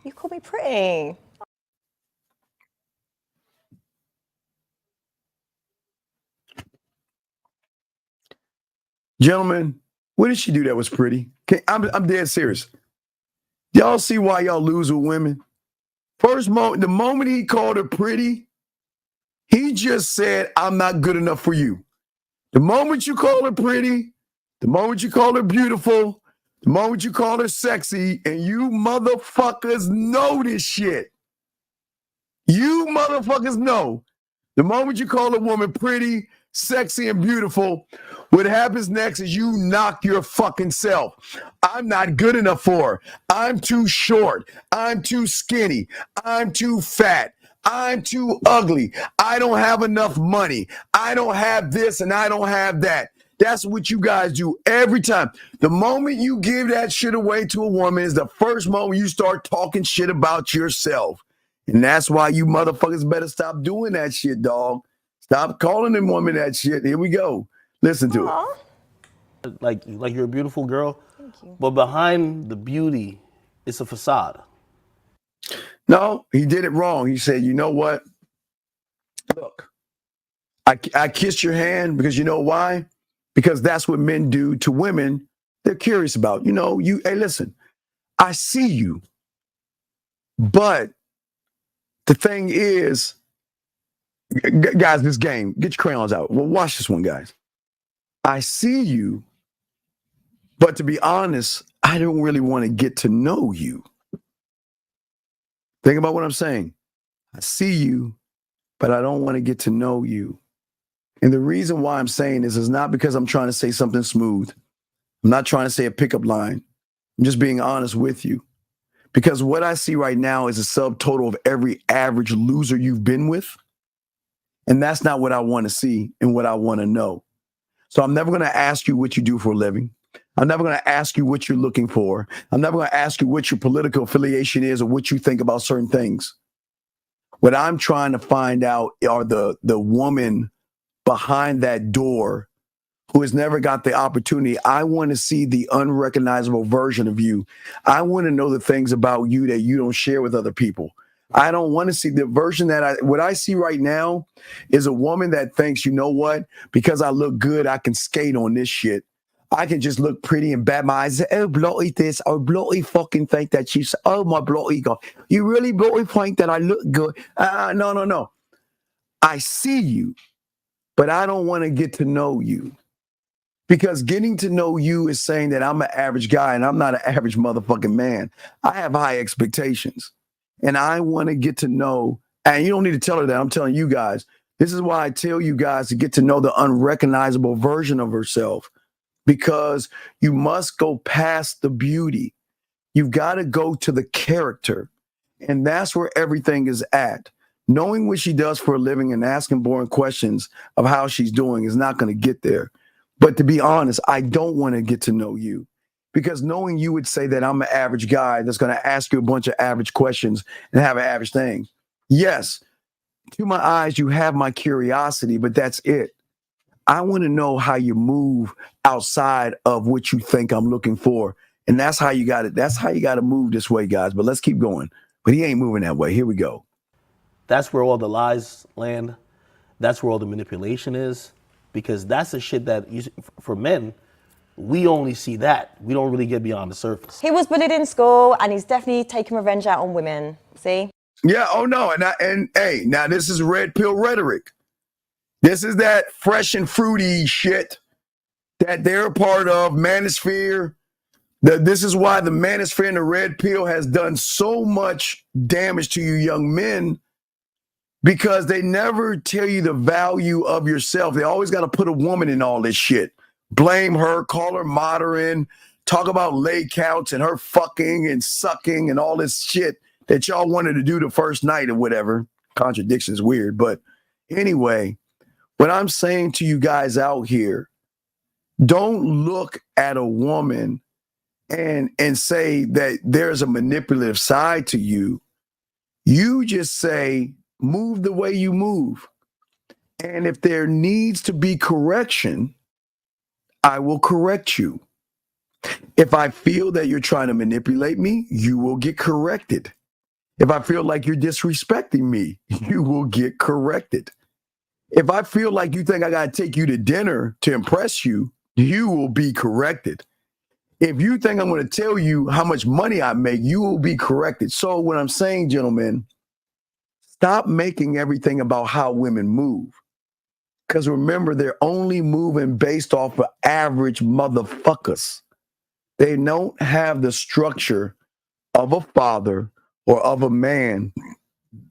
you call me pretty. Gentlemen, what did she do that was pretty? I'm dead serious. Y'all see why y'all lose with women? The moment he called her pretty, he just said, I'm not good enough for you. The moment you call her pretty, the moment you call her beautiful, the moment you call her sexy, and you motherfuckers know this shit. You motherfuckers know. The moment you call a woman pretty, sexy, and beautiful, what happens next is you knock your fucking self. I'm not good enough for her. I'm too short. I'm too skinny. I'm too fat. I'm too ugly. I don't have enough money. I don't have this and I don't have that. That's what you guys do every time. The moment you give that shit away to a woman is the first moment you start talking shit about yourself. And that's why you motherfuckers better stop doing that shit, dog. Stop calling them women that shit. Here we go. Listen to it. Like you're a beautiful girl, Thank you. But behind the beauty, it's a facade. No, he did it wrong. He said, you know what? Look, I kissed your hand because you know why? Because that's what men do to women they're curious about. You know, hey, listen, I see you. But the thing is, guys, this game, get your crayons out. Well, watch this one, guys. I see you, but to be honest, I don't really want to get to know you. Think about what I'm saying. I see you, but I don't want to get to know you. And the reason why I'm saying this is not because I'm trying to say something smooth. I'm not trying to say a pickup line. I'm just being honest with you. Because what I see right now is a subtotal of every average loser you've been with. And that's not what I want to see and what I want to know. So I'm never going to ask you what you do for a living. I'm never going to ask you what you're looking for. I'm never going to ask you what your political affiliation is or what you think about certain things. What I'm trying to find out are the woman behind that door who has never got the opportunity. I want to see the unrecognizable version of you. I want to know the things about you that you don't share with other people. I don't want to see the version what I see right now is a woman that thinks, you know what, because I look good, I can skate on this shit. I can just look pretty and bat my eyes. Oh, bloody this. Oh, bloody fucking think that she's, oh, my bloody God. You really bloody think that I look good? No. I see you, but I don't want to get to know you. Because getting to know you is saying that I'm an average guy and I'm not an average motherfucking man. I have high expectations. And I want to get to know, and you don't need to tell her that. I'm telling you guys, This is why I tell you guys to get to know the unrecognizable version of herself, because you must go past the beauty. You've got to go to the character. And that's where everything is at. Knowing what she does for a living and asking boring questions of how she's doing is not going to get there. But to be honest, I don't want to get to know you, because knowing you would say that I'm an average guy that's going to ask you a bunch of average questions and have an average thing. Yes, to my eyes, you have my curiosity, but that's it. I want to know how you move outside of what you think I'm looking for. And that's how you got it. That's how you got to move this way, guys. But let's keep going. But he ain't moving that way. Here we go. That's where all the lies land. That's where all the manipulation is, because that's the shit that for men, we only see that. We don't really get beyond the surface. He was bullied in school, and he's definitely taking revenge out on women. See? Yeah. Oh no. And hey, now this is red pill rhetoric. This is that fresh and fruity shit that they're a part of. Manosphere. This is why the manosphere and the red pill has done so much damage to you young men, because they never tell you the value of yourself. They always got to put a woman in all this shit. Blame her, call her modern, talk about lay counts and her fucking and sucking and all this shit that y'all wanted to do the first night or whatever. Contradiction is weird. But anyway, what I'm saying to you guys out here, don't look at a woman and say that there's a manipulative side to you. You just say, move the way you move. And if there needs to be correction, I will correct you. If I feel that you're trying to manipulate me, you will get corrected. If I feel like you're disrespecting me, you will get corrected. If I feel like you think I got to take you to dinner to impress you, you will be corrected. If you think I'm going to tell you how much money I make, you will be corrected. So what I'm saying, gentlemen, stop making everything about how women move. Because remember, they're only moving based off of average motherfuckers. They don't have the structure of a father or of a man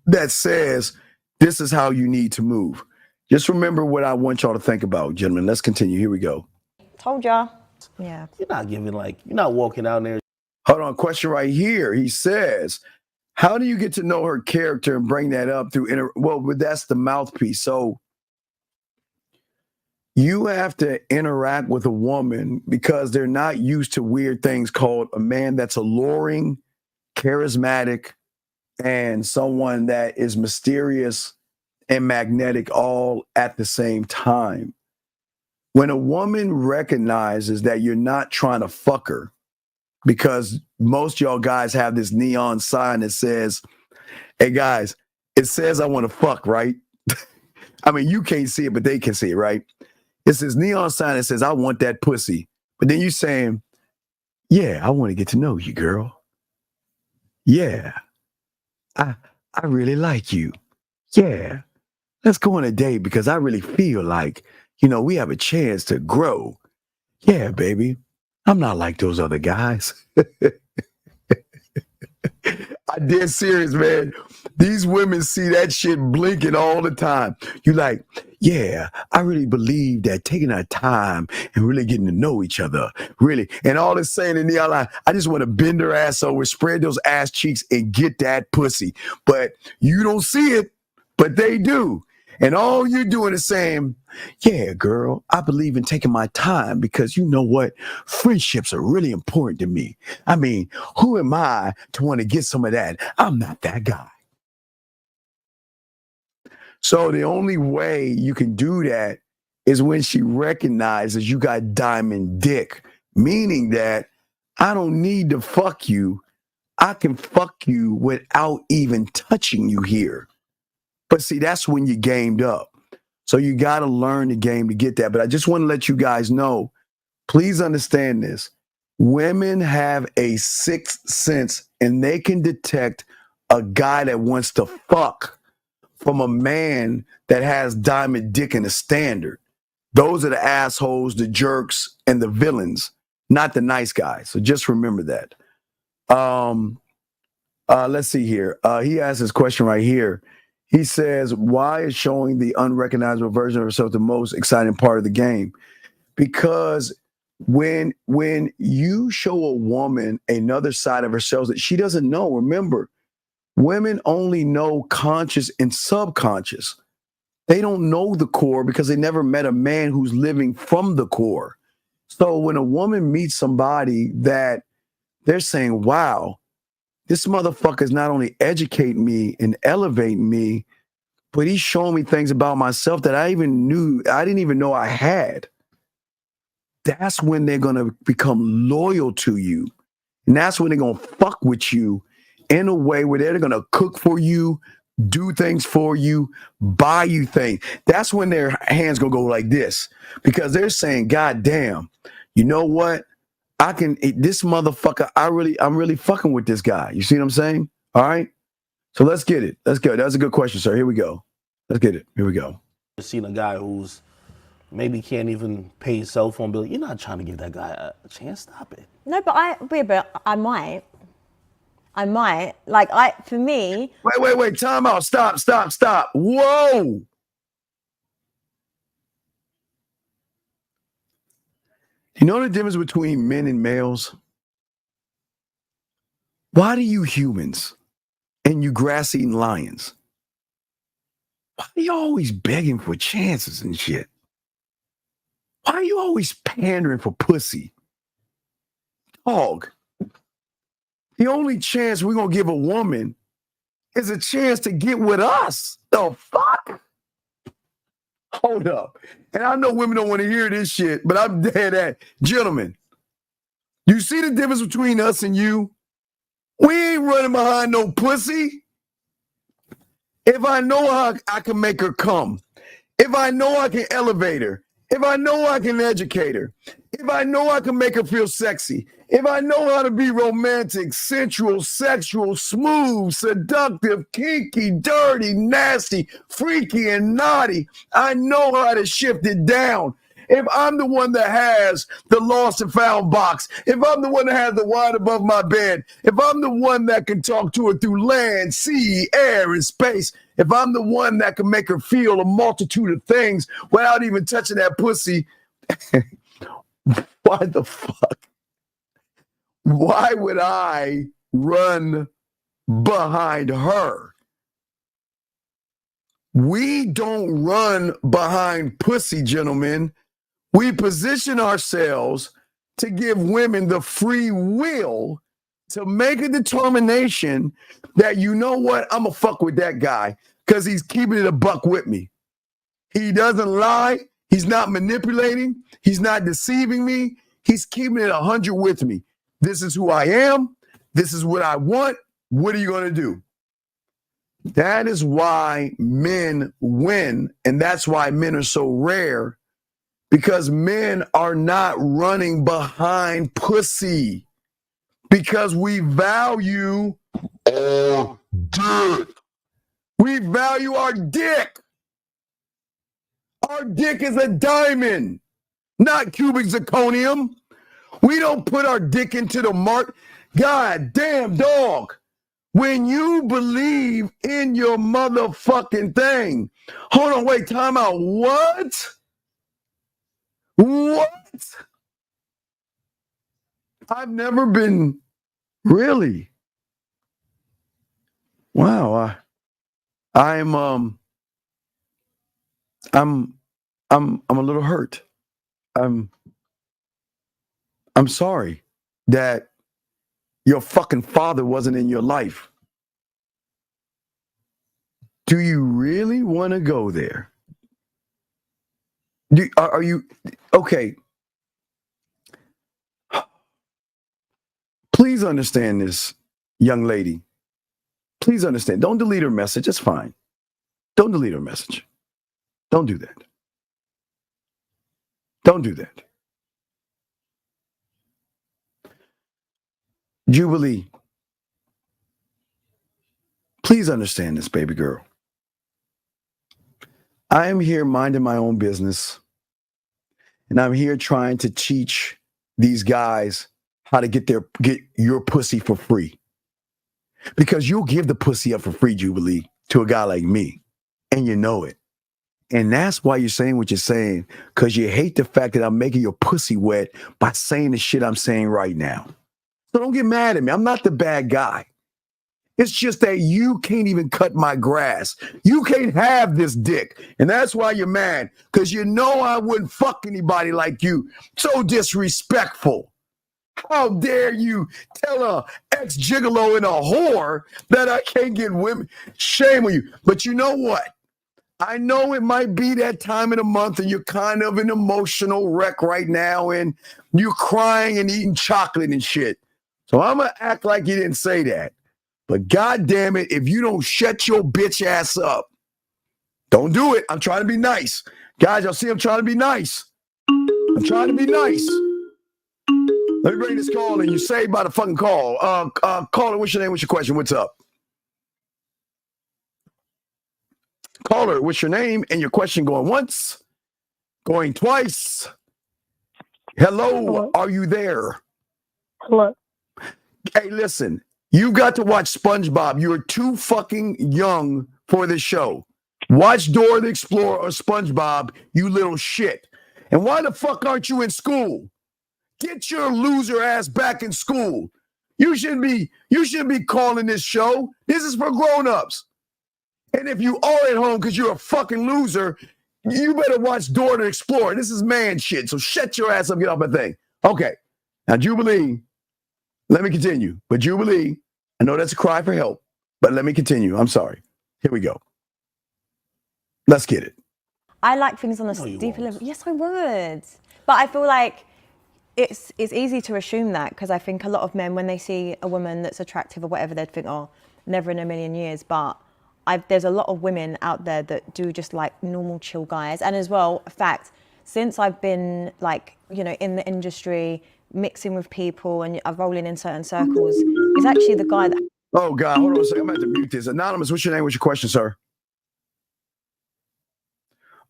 that says, this is how you need to move. Just remember what I want y'all to think about, gentlemen. Let's continue. Here we go. Told ya. Yeah. You're not giving you're not walking out there. Hold on, question right here. He says, how do you get to know her character and bring that up through well, that's the mouthpiece. So you have to interact with a woman because they're not used to weird things called a man that's alluring, charismatic, and someone that is mysterious and magnetic all at the same time. When a woman recognizes that you're not trying to fuck her, because most y'all guys have this neon sign that says, hey guys, it says I want to fuck, right? I mean, you can't see it, but they can see it, right? It's this neon sign that says, I want that pussy. But then you saying, yeah, I want to get to know you, girl. Yeah, I really like you. Yeah, let's go on a date because I really feel like, we have a chance to grow. Yeah, baby. I'm not like those other guys. I'm dead serious, man. These women see that shit blinking all the time. You like, yeah, I really believe that taking our time and really getting to know each other, really. And all this saying in the eye, I just want to bend her ass over, spread those ass cheeks and get that pussy. But you don't see it, but they do. And all you're doing is saying, yeah, girl, I believe in taking my time because you know what? Friendships are really important to me. I mean, who am I to want to get some of that? I'm not that guy. So the only way you can do that is when she recognizes you got diamond dick, meaning that I don't need to fuck you. I can fuck you without even touching you here. But see, that's when you gamed up. So you got to learn the game to get that. But I just want to let you guys know, please understand this. Women have a sixth sense and they can detect a guy that wants to fuck from a man that has diamond dick in the standard. Those are the assholes, the jerks, and the villains, not the nice guys. So just remember that. Let's see here. He asked this question right here. He says, why is showing the unrecognizable version of herself the most exciting part of the game? Because when you show a woman another side of herself that she doesn't know, remember, women only know conscious and subconscious. They don't know the core because they never met a man who's living from the core. So when a woman meets somebody that they're saying, wow, this motherfucker is not only educating me and elevating me, but he's showing me things about myself that I didn't even know I had. That's when they're going to become loyal to you. And that's when they're going to fuck with you in a way where they're going to cook for you, do things for you, buy you things. That's when their hands going to go like this, because they're saying, God damn, you know what? This motherfucker, I'm really fucking with this guy. You see what I'm saying? All right. So let's get it. Let's go. That's a good question, sir. Here we go. Let's get it. Here we go. Seen a guy who's maybe can't even pay his cell phone bill. You're not trying to give that guy a chance. Stop it. No, but I might. Like, for me. Wait. Time out. Stop. Whoa. You know the difference between men and males? Why do you humans and you grass-eating lions, why are you always begging for chances and shit? Why are you always pandering for pussy? Dog, the only chance we're going to give a woman is a chance to get with us. The fuck? Hold up. And I know women don't want to hear this shit, but I'm dead at. Gentlemen, you see the difference between us and you? We ain't running behind no pussy. If I know how I can make her come, if I know I can elevate her, if I know I can educate her, if I know I can make her feel sexy, if I know how to be romantic, sensual, sexual, smooth, seductive, kinky, dirty, nasty, freaky, and naughty, I know how to shift it down. If I'm the one that has the lost and found box, if I'm the one that has the wine above my bed, if I'm the one that can talk to her through land, sea, air, and space, if I'm the one that can make her feel a multitude of things without even touching that pussy, why the fuck? Why would I run behind her? We don't run behind pussy, gentlemen. We position ourselves to give women the free will to make a determination that, you know what, I'm going to fuck with that guy because he's keeping it a buck with me. He doesn't lie. He's not manipulating. He's not deceiving me. He's keeping it 100 with me. This is who I am. This is what I want. What are you going to do? That is why men win, and that's why men are so rare, because men are not running behind pussy, because we value our dick. We value our dick. Our dick is a diamond, not cubic zirconium. We don't put our dick into the mark. God damn, dog. When you believe in your motherfucking thing. Hold on, wait, time out. What? I've never been, really? Wow. I'm a little hurt. I'm sorry that your fucking father wasn't in your life. Do you really want to go there? Are you okay? Please understand this, young lady. Please understand. Don't delete her message. It's fine. Don't delete her message. Don't do that. Don't do that. Jubilee, please understand this, baby girl. I am here minding my own business, and I'm here trying to teach these guys how to get your pussy for free. Because you'll give the pussy up for free, Jubilee. to a guy like me, and you know it. And that's why you're saying what you're saying, because you hate the fact that I'm making your pussy wet by saying the shit I'm saying right now. So don't get mad at me. I'm not the bad guy. It's just that you can't even cut my grass. You can't have this dick. And that's why you're mad, because you know I wouldn't fuck anybody like you. So disrespectful. How dare you tell a ex-gigolo and a whore that I can't get women? Shame on you. But you know what? I know it might be that time of the month and you're kind of an emotional wreck right now and you're crying and eating chocolate and shit. So I'm going to act like you didn't say that. But God damn it, if you don't shut your bitch ass up, don't do it. I'm trying to be nice. Guys, y'all see I'm trying to be nice. I'm trying to be nice. Let me bring this call in. You're saved by the fucking call. Caller, what's your name? What's your question? What's up? Caller, what's your name and your question? Going once, going twice. Hello, are you there? Hello. Hey, listen, you've got to watch SpongeBob. You're too fucking young for this show. Watch Dora the Explorer or SpongeBob, you little shit. And why the fuck aren't you in school? Get your loser ass back in school. You shouldn't be calling this show. This is for grown-ups. And if you are at home because you're a fucking loser, you better watch Dora the Explorer. This is man shit. So shut your ass up, get off my thing. Okay. Now, Jubilee, let me continue. But Jubilee, I know that's a cry for help, but let me continue. I'm sorry. Here we go. Let's get it. I like things on a deeper level. Yes, I would. But I feel like it's easy to assume that, because I think a lot of men, when they see a woman that's attractive or whatever, they'd think, oh, never in a million years. But there's a lot of women out there that do just like normal chill guys. And as well, fact, since I've been like, you know, in the industry, mixing with people and rolling in certain circles, it's actually the guy that... Oh, God, hold on a second. I'm going to have to mute this. Anonymous, what's your name? What's your question, sir?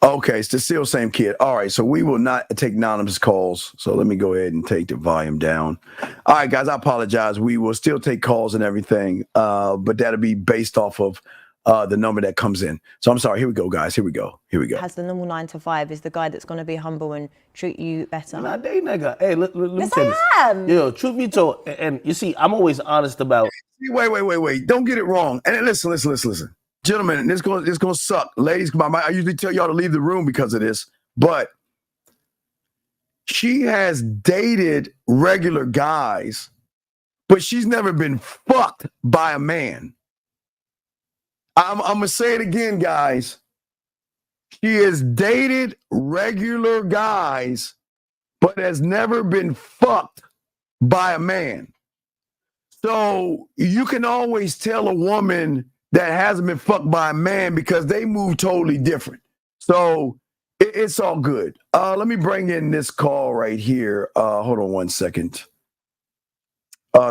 Okay, it's the still same kid. All right, so we will not take anonymous calls. So let me go ahead and take the volume down. All right, guys, I apologize. We will still take calls and everything, but that'll be based off of the number that comes in. So I'm sorry. Here we go, guys. Here we go. Has the normal 9 to 5 is the guy that's going to be humble and treat you better. Nah, they nigga. Hey, let me Yes, tell you I this. am. Yo, truth be told, and you see, I'm always honest about. Wait. Don't get it wrong. And listen. Gentlemen, this gonna suck. Ladies, I usually tell y'all to leave the room because of this, but she has dated regular guys, but she's never been fucked by a man. I'm gonna say it again, guys. She has dated regular guys, but has never been fucked by a man. So you can always tell a woman that hasn't been fucked by a man because they move totally different. So it's all good. Let me bring in this call right here. Hold on one second.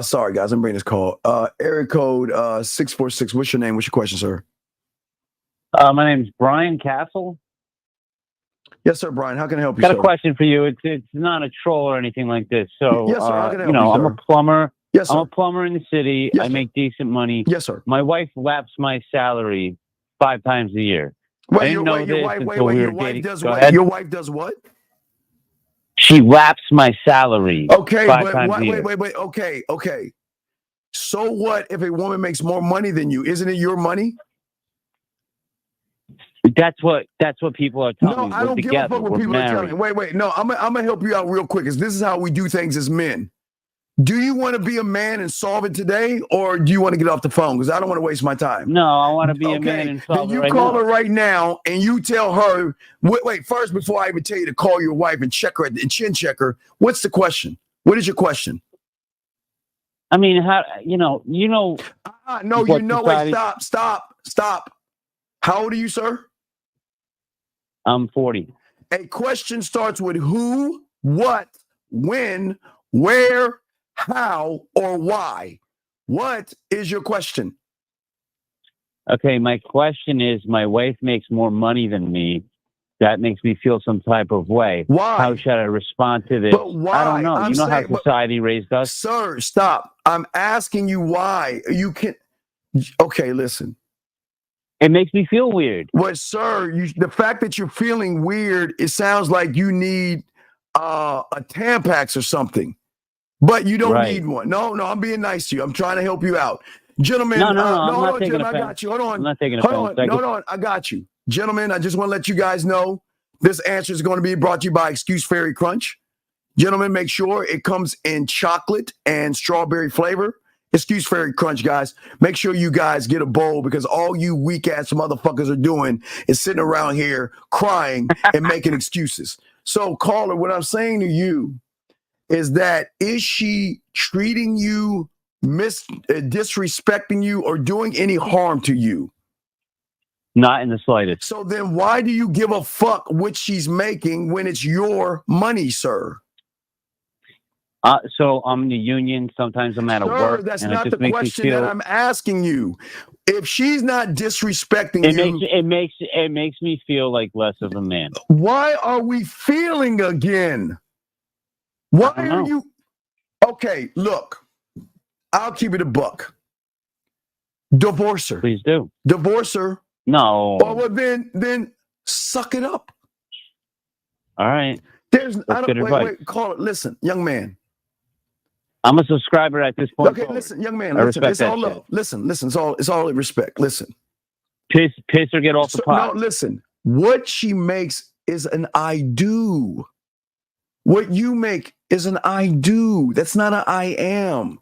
Sorry, guys. I'm bringing this call. Area code 646. What's your name? What's your question, sir? My name's Brian Castle. Yes, sir, Brian. How can I help you, Got sir? a question for you. It's not a troll or anything like this. So, Yes, sir. How can I help you, I'm sir? a plumber. Yes, sir. I'm a plumber in the city. Yes, I make decent money. Yes, sir. My wife laps my salary 5 times a year. I didn't know this until we were dating. Go ahead. Your wife does what? She laps my salary. Okay, 5 but times a year. wait. Okay. So what if a woman makes more money than you? Isn't it your money? That's what people are telling me. No, I don't give a fuck what people are telling me. Wait. No, I'm gonna help you out real quick, because this is how we do things as men. Do you want to be a man and solve it today, or do you want to get off the phone? Because I don't want to waste my time. No, I want to be a man and solve then it you call her right now and you tell her. Wait. First, before I even tell you to call your wife and check her and chin check her, what's the question? What is your question? I mean, how no, Wait, stop. How old are you, sir? I'm 40. A question starts with who, what, when, where, how, or why. What is your question? Okay, my question is, my wife makes more money than me. That makes me feel some type of way. Why? How should I respond to this? But why? I don't know. You know how society raised us? Sir, stop. I'm asking you why. You can. Okay, listen. It makes me feel weird. Well, sir, the fact that you're feeling weird, it sounds like you need a Tampax or something, but you don't need one. No, I'm being nice to you. I'm trying to help you out. Gentlemen, No, I'm not taking gentlemen, I offense. got you. Hold on. I'm not taking Hold offense. on. No, I got you. Gentlemen, I just want to let you guys know this answer is going to be brought to you by Excuse Fairy Crunch. Gentlemen, make sure it comes in chocolate and strawberry flavor. Excuse Fairy Crunch, guys. Make sure you guys get a bowl because all you weak-ass motherfuckers are doing is sitting around here crying and making excuses. So, caller, what I'm saying to you is that is she treating you, disrespecting you, or doing any harm to you? Not in the slightest. So then why do you give a fuck what she's making when it's your money, sir? So I'm in the union. Sometimes I'm out of work. That's and not it the just makes question me feel, that I'm asking you. If she's not disrespecting you, it makes me feel like less of a man. Why are we feeling again? Why are you? Okay, look, I'll keep it a buck. Divorce her. Please do. Divorce her. No. Oh, well, then suck it up. All right. Wait, call it. Listen, young man. I'm a subscriber at this point. Okay, listen, young man. I Listen, respect it's that all shit. love. Listen, it's all respect. Listen. Piss or get off the pot. No, listen. What she makes is an I do. What you make is an I do. That's not an I am.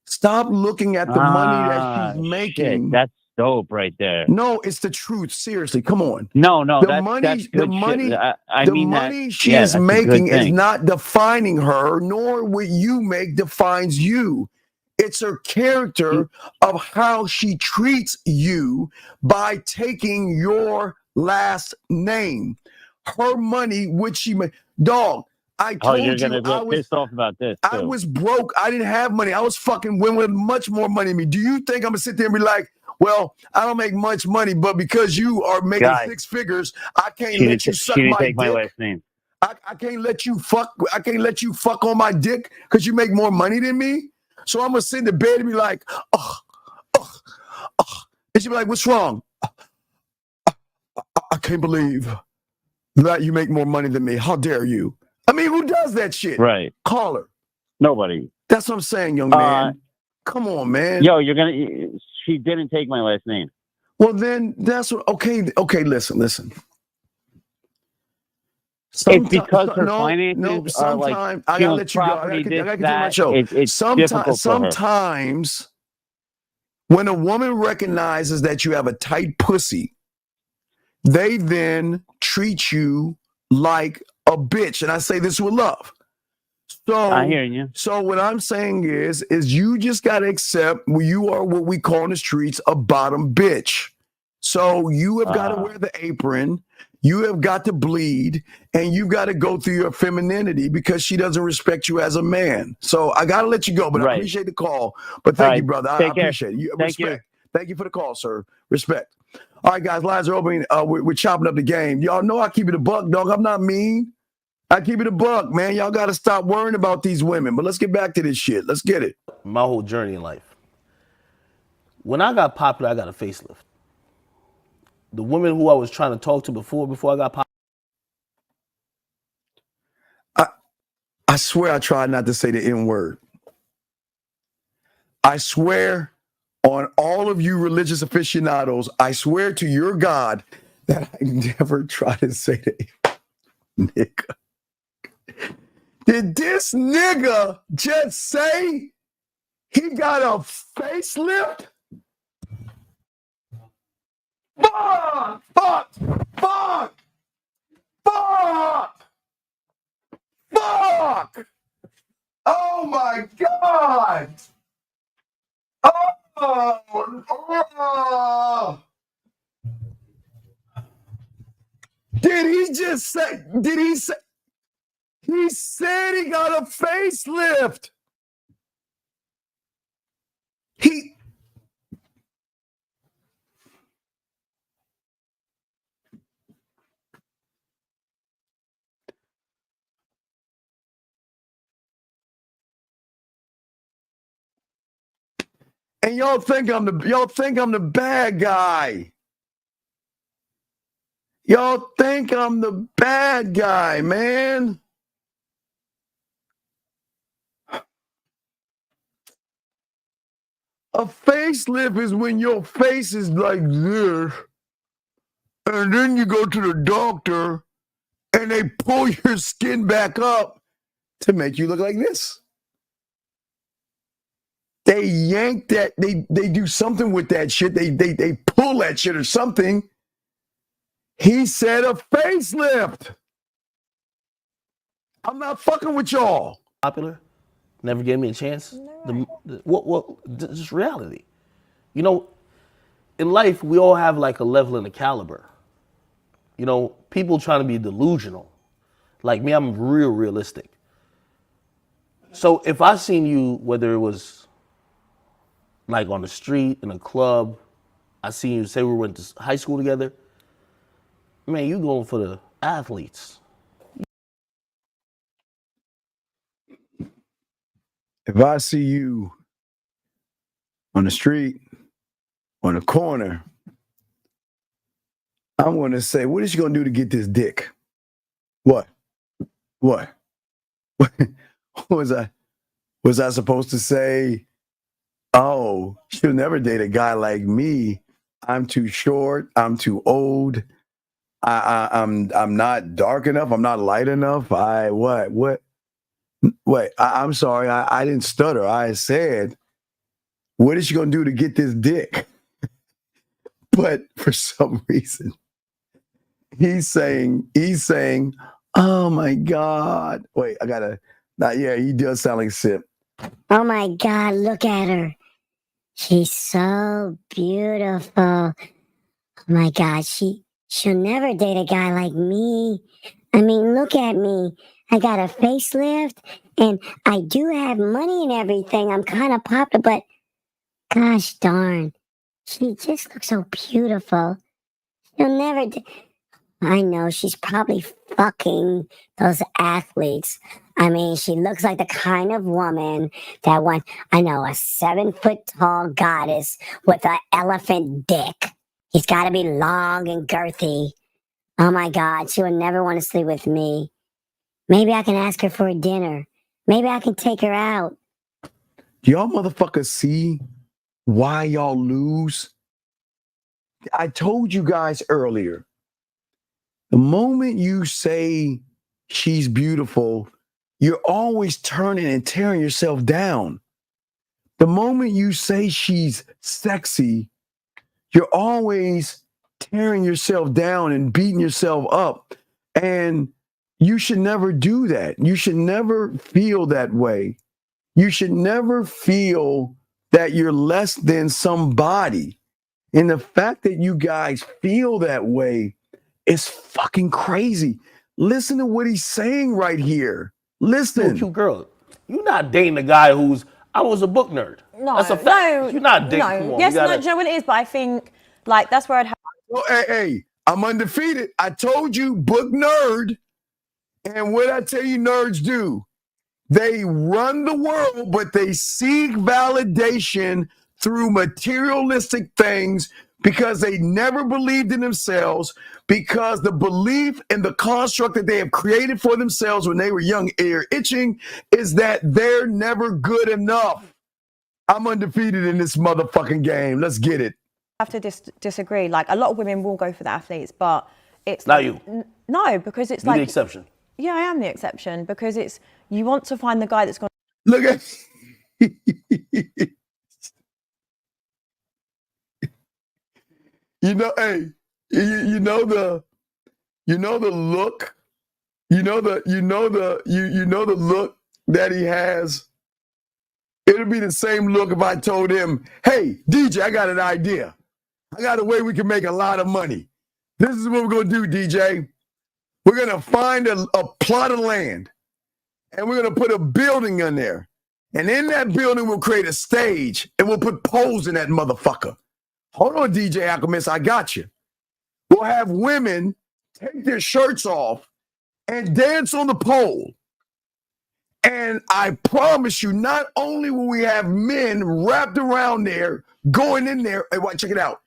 Stop looking at the money that she's making. Shit, that's dope right there. No, it's the truth. Seriously, come on. No, that's good money she is making is not defining her, nor what you make defines you. It's her character of how she treats you by taking your last name. Her money, which she made. Dog, I told you're you gonna get pissed off about this. I was broke. I didn't have money. I was fucking women with much more money than me. Do you think I'm gonna sit there and be like, well, I don't make much money, but because you are making six figures, I can't let you suck my dick. My last name. I can't let you fuck. I can't let you fuck on my dick because you make more money than me. So I'm gonna sit in the bed and be like, and she'll be like, what's wrong? I can't believe that you make more money than me. How dare you? I mean, who does that shit? Right. Call her. Nobody. That's what I'm saying, young man. Come on, man. Yo, she didn't take my last name. Well, then that's what. Okay. Listen. It's because her finances are like. I gotta let you go. I gotta continue my show. It's difficult for her. Sometimes, when a woman recognizes that you have a tight pussy, they then treat you like a bitch, and I say this with love. So I hear you. So what I'm saying is you just gotta accept you are what we call in the streets a bottom bitch. So you have got to wear the apron, you have got to bleed, and you've got to go through your femininity because she doesn't respect you as a man. So I gotta let you go, but I appreciate the call. But thank you, brother. I appreciate it. Respect. Thank you for the call, sir. Respect. All right, guys, lines are open. We're chopping up the game. Y'all know I keep it a buck, dog. I'm not mean. I keep it a buck, man. Y'all got to stop worrying about these women. But let's get back to this shit. Let's get it. My whole journey in life. When I got popular, I got a facelift. The women who I was trying to talk to before I got popular. I swear I tried not to say the N word. I swear on all of you religious aficionados, I swear to your God that I never try to say the nigga. Did this nigga just say he got a facelift? Fuck! Fuck! Fuck! Fuck! Fuck! Oh my God! Oh! Did he just say? Did he say? He said he got a facelift. And y'all think I'm the bad guy. Y'all think I'm the bad guy, man. A facelift is when your face is like this, and then you go to the doctor, and they pull your skin back up to make you look like this. They yank that, they do something with that shit. They pull that shit or something. He said a facelift. I'm not fucking with y'all. Popular, never gave me a chance. Just reality. You know, in life, we all have like a level and a caliber. You know, people trying to be delusional. Like me, I'm real realistic. So if I seen you, whether it was like on the street, in a club, I seen you, say we went to high school together, man, you going for the athletes. If I see you on the street, on the corner, I'm going to say, what is she going to do to get this dick? What? Was I supposed to say, oh, she'll never date a guy like me. I'm too short. I'm too old. I'm not dark enough. I'm not light enough. Wait, I'm sorry. I didn't stutter. I said, what is she going to do to get this dick? But for some reason, he's saying, oh my God. Wait, he does sound like a sip. Oh my God, look at her. She's so beautiful. Oh my God, she'll never date a guy like me. I mean, look at me. I got a facelift and I do have money and everything. I'm kind of popular, but gosh darn, she just looks so beautiful. She'll never I know she's probably fucking those athletes. I mean, she looks like the kind of woman that wants, a 7-foot tall goddess with an elephant dick. He's got to be long and girthy. Oh my God, she would never want to sleep with me. Maybe I can ask her for a dinner. Maybe I can take her out. Do y'all motherfuckers see why y'all lose? I told you guys earlier, the moment you say she's beautiful, you're always turning and tearing yourself down. The moment you say she's sexy, you're always tearing yourself down and beating yourself up. And you should never do that. You should never feel that way. You should never feel that you're less than somebody. And the fact that you guys feel that way is fucking crazy. Listen to what he's saying right here. Listen. You're a cute girl. You're not dating a guy I was a book nerd. No, that's a fact. no. You're not dating. No. Come on, Yes, no, do you know what it is? But I think, like, that's where I'd have. Well, hey, I'm undefeated. I told you, book nerd. And what I tell you nerds do, they run the world, but they seek validation through materialistic things because they never believed in themselves, because the belief and the construct that they have created for themselves when they were young, ear itching, is that they're never good enough. I'm undefeated in this motherfucking game. Let's get it. I have to disagree. Like, a lot of women will go for the athletes, but it's not you. No, because it's You're like the exception. Yeah, I am the exception because it's you want to find the guy that's going. Look at. You know, hey, you know the look, you know the look that he has. It'll be the same look if I told him, "Hey, DJ, I got an idea. I got a way we can make a lot of money. This is what we're gonna do, DJ. We're gonna find a plot of land, and we're gonna put a building in there, and in that building we'll create a stage, and we'll put poles in that motherfucker." Hold on, DJ Akademiks, I got you. We'll have women take their shirts off and dance on the pole. And I promise you, not only will we have men wrapped around there, going in there, and check it out,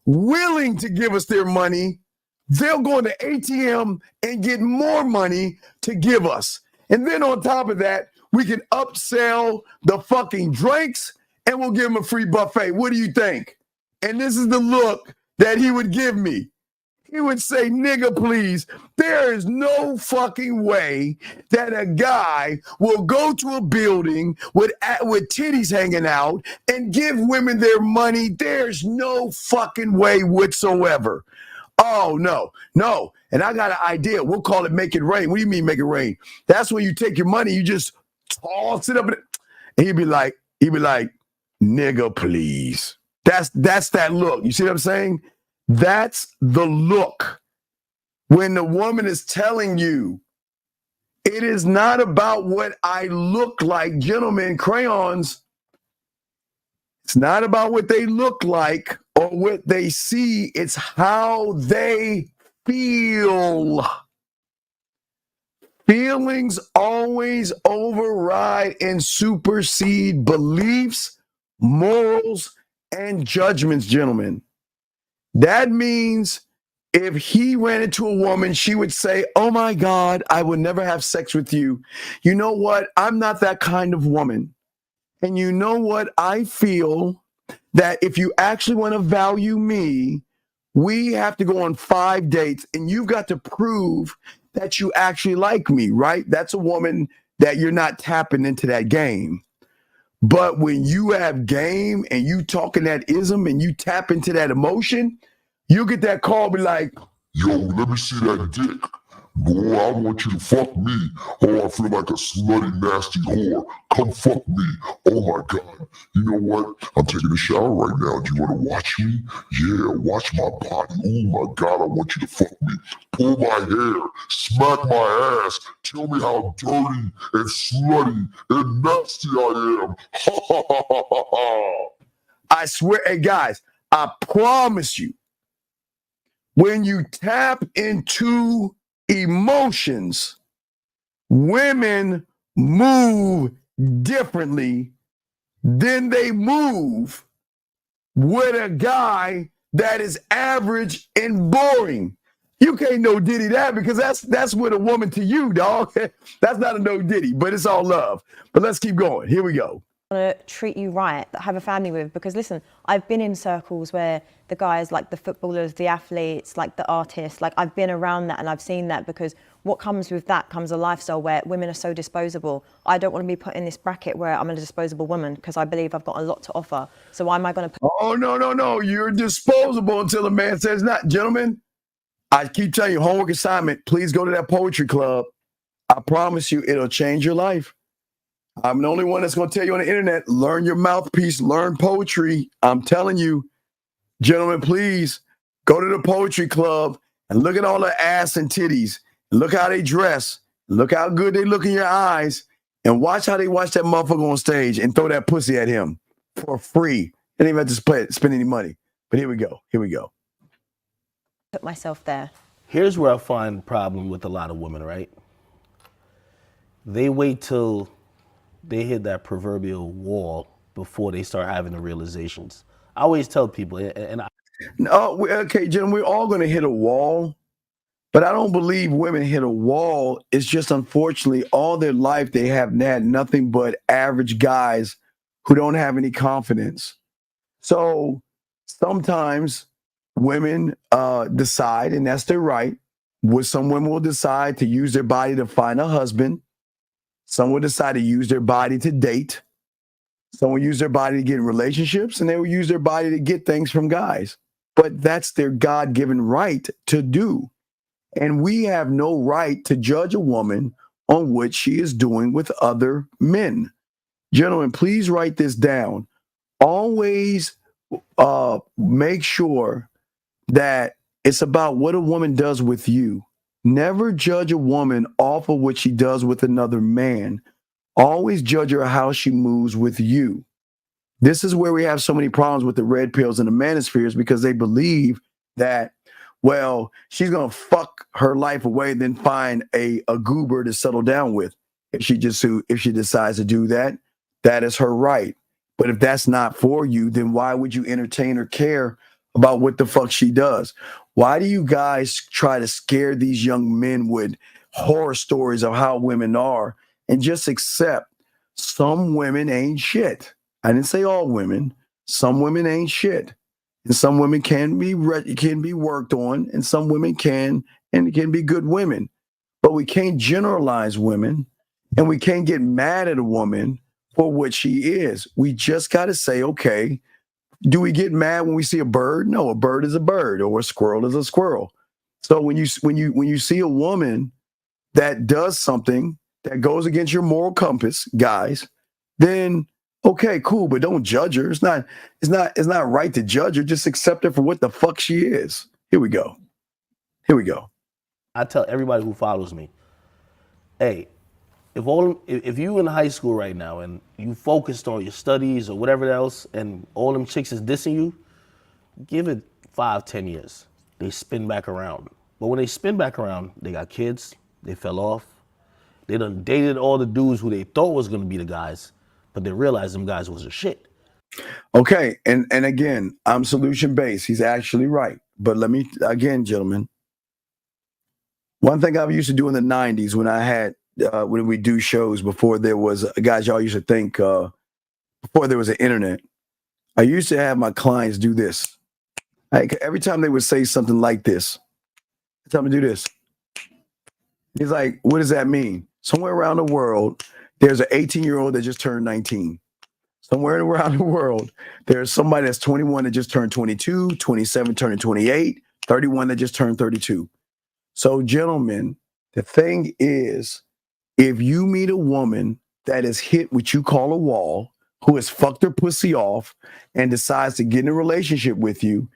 willing to give us their money, they'll go in the ATM and get more money to give us. And then on top of that, we can upsell the fucking drinks and we'll give them a free buffet. What do you think? And this is the look that he would give me. He would say, nigga, please. There is no fucking way that a guy will go to a building with titties hanging out and give women their money. There's no fucking way whatsoever. Oh, no. And I got an idea. We'll call it make it rain. What do you mean make it rain? That's when you take your money, you just toss it up. And he'd be like, nigga, please. That's that look. You see what I'm saying? That's the look. When the woman is telling you, it is not about what I look like, gentlemen, crayons. It's not about what they look like or what they see. It's how they feel. Feelings always override and supersede beliefs, morals, and judgments, gentlemen. That means if he ran into a woman, she would say, oh my God, I would never have sex with you. You know what? I'm not that kind of woman. And you know what? I feel that if you actually want to value me, we have to go on 5 dates and you've got to prove that you actually like me, right? That's a woman that you're not tapping into that game. But when you have game and you talking that ism and you tap into that emotion, you get that call, be like, yo, let me see that dick. Boy, I want you to fuck me. Oh, I feel like a slutty, nasty whore. Come fuck me. Oh my God. You know what? I'm taking a shower right now. Do you want to watch me? Yeah, watch my body. Oh my God, I want you to fuck me. Pull my hair. Smack my ass. Tell me how dirty and slutty and nasty I am. Ha ha ha ha ha ha. I swear, hey guys, I promise you, when you tap into emotions, women move differently than they move with a guy that is average and boring. You can't no diddy that because that's with a woman to you, dog. That's not a no diddy, but it's all love. But let's keep going. Here we go. To treat you right, that have a family with, because listen, I've been in circles where the guys, like the footballers, the athletes, like the artists, like I've been around that and I've seen that, because what comes with that comes a lifestyle where women are so disposable. I don't want to be put in this bracket where I'm a disposable woman because I believe I've got a lot to offer. So why am I going to put... Oh, no. You're disposable until a man says not. Gentlemen, I keep telling you, homework assignment, please go to that poetry club. I promise you, it'll change your life. I'm the only one that's going to tell you on the internet, learn your mouthpiece, learn poetry. I'm telling you, gentlemen, please go to the poetry club and look at all the ass and titties. Look how they dress. Look how good they look in your eyes. And watch how they watch that motherfucker on stage and throw that pussy at him for free. They didn't even have to spend any money. But here we go. Put myself there. Here's where I find the problem with a lot of women, right? They wait till they hit that proverbial wall before they start having the realizations. I always tell people, okay, Jim, we're all going to hit a wall, but I don't believe women hit a wall. It's just, unfortunately, all their life they have had nothing but average guys who don't have any confidence. So sometimes women decide, and that's their right. Some women will decide to use their body to find a husband. Some will decide to use their body to date. Some will use their body to get in relationships, and they will use their body to get things from guys. But that's their God-given right to do. And we have no right to judge a woman on what she is doing with other men. Gentlemen, please write this down. Always make sure that it's about what a woman does with you. Never judge a woman off of what she does with another man. Always judge her how she moves with you. This is where we have so many problems with the red pills and the manospheres, because they believe that, well, she's going to fuck her life away and then find a goober to settle down with. If she decides to do that, that is her right. But if that's not for you, then why would you entertain or care about what the fuck she does? Why do you guys try to scare these young men with horror stories of how women are and just accept some women ain't shit? I didn't say all women. Some women ain't shit. And some women can be worked on, and some women can be good women. But we can't generalize women, and we can't get mad at a woman for what she is. We just got to say, okay, do we get mad when we see a bird? No, a bird is a bird, or a squirrel is a squirrel. So when you see a woman that does something that goes against your moral compass, guys, then okay, cool, but don't judge her. It's not right to judge her. Just accept her for what the fuck she is. Here we go. I tell everybody who follows me, hey, if you in high school right now and you focused on your studies or whatever else, and all them chicks is dissing you, give it 5-10 years. They spin back around. But when they spin back around, they got kids, they fell off, they done dated all the dudes who they thought was gonna be the guys, but they realized them guys was a shit. Okay, and again, I'm solution-based. He's actually right. But let me, again, gentlemen, one thing I used to do in the 90s when I had, when we do shows before there was, guys, y'all used to think, before there was an internet, I used to have my clients do this. Every time they would say something like this, tell me to do this. He's like, what does that mean? Somewhere around the world, there's an 18-year-old that just turned 19. Somewhere around the world, there's somebody that's 21 that just turned 22, 27 turning 28, 31 that just turned 32. So, gentlemen, the thing is, if you meet a woman that has hit what you call a wall, who has fucked her pussy off and decides to get in a relationship with you,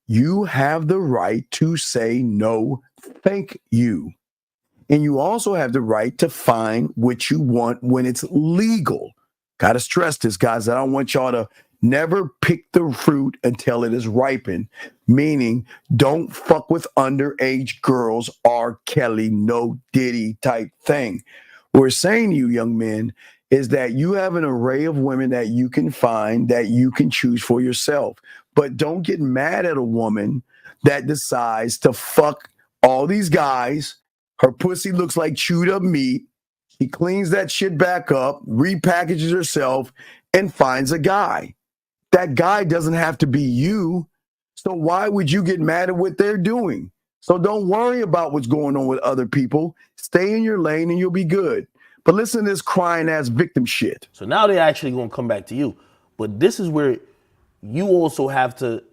you have the right to say no, thank you. And you also have the right to find what you want when it's legal. Got to stress this, guys. I don't want y'all to never pick the fruit until it is ripened, meaning don't fuck with underage girls, R. Kelly, no Diddy type thing. What we're saying to you, young men, is that you have an array of women that you can find, that you can choose for yourself. But don't get mad at a woman that decides to fuck all these guys. Her pussy looks like chewed up meat. She cleans that shit back up, repackages herself, and finds a guy. That guy doesn't have to be you. So why would you get mad at what they're doing? So don't worry about what's going on with other people. Stay in your lane and you'll be good. But listen to this crying ass victim shit. So now they're actually going to come back to you. But this is where you also have to,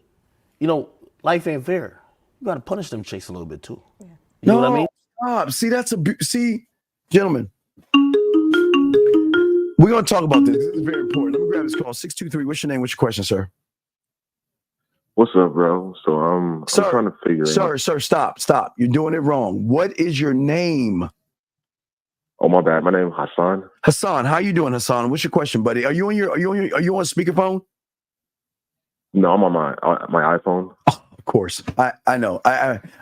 life ain't fair. You got to punish them chicks a little bit too. Yeah. You know what I mean? Stop. See, gentlemen, we're going to talk about this. This is very important. Let me grab this call. 623. What's your name? What's your question, sir? What's up, bro? So I'm trying to figure it out. Sir, stop. You're doing it wrong. What is your name? Oh, my bad. My name is Hassan. Hassan, how you doing, Hassan? What's your question, buddy? Are you on speakerphone? No, I'm on my iPhone. Oh, of course. I know.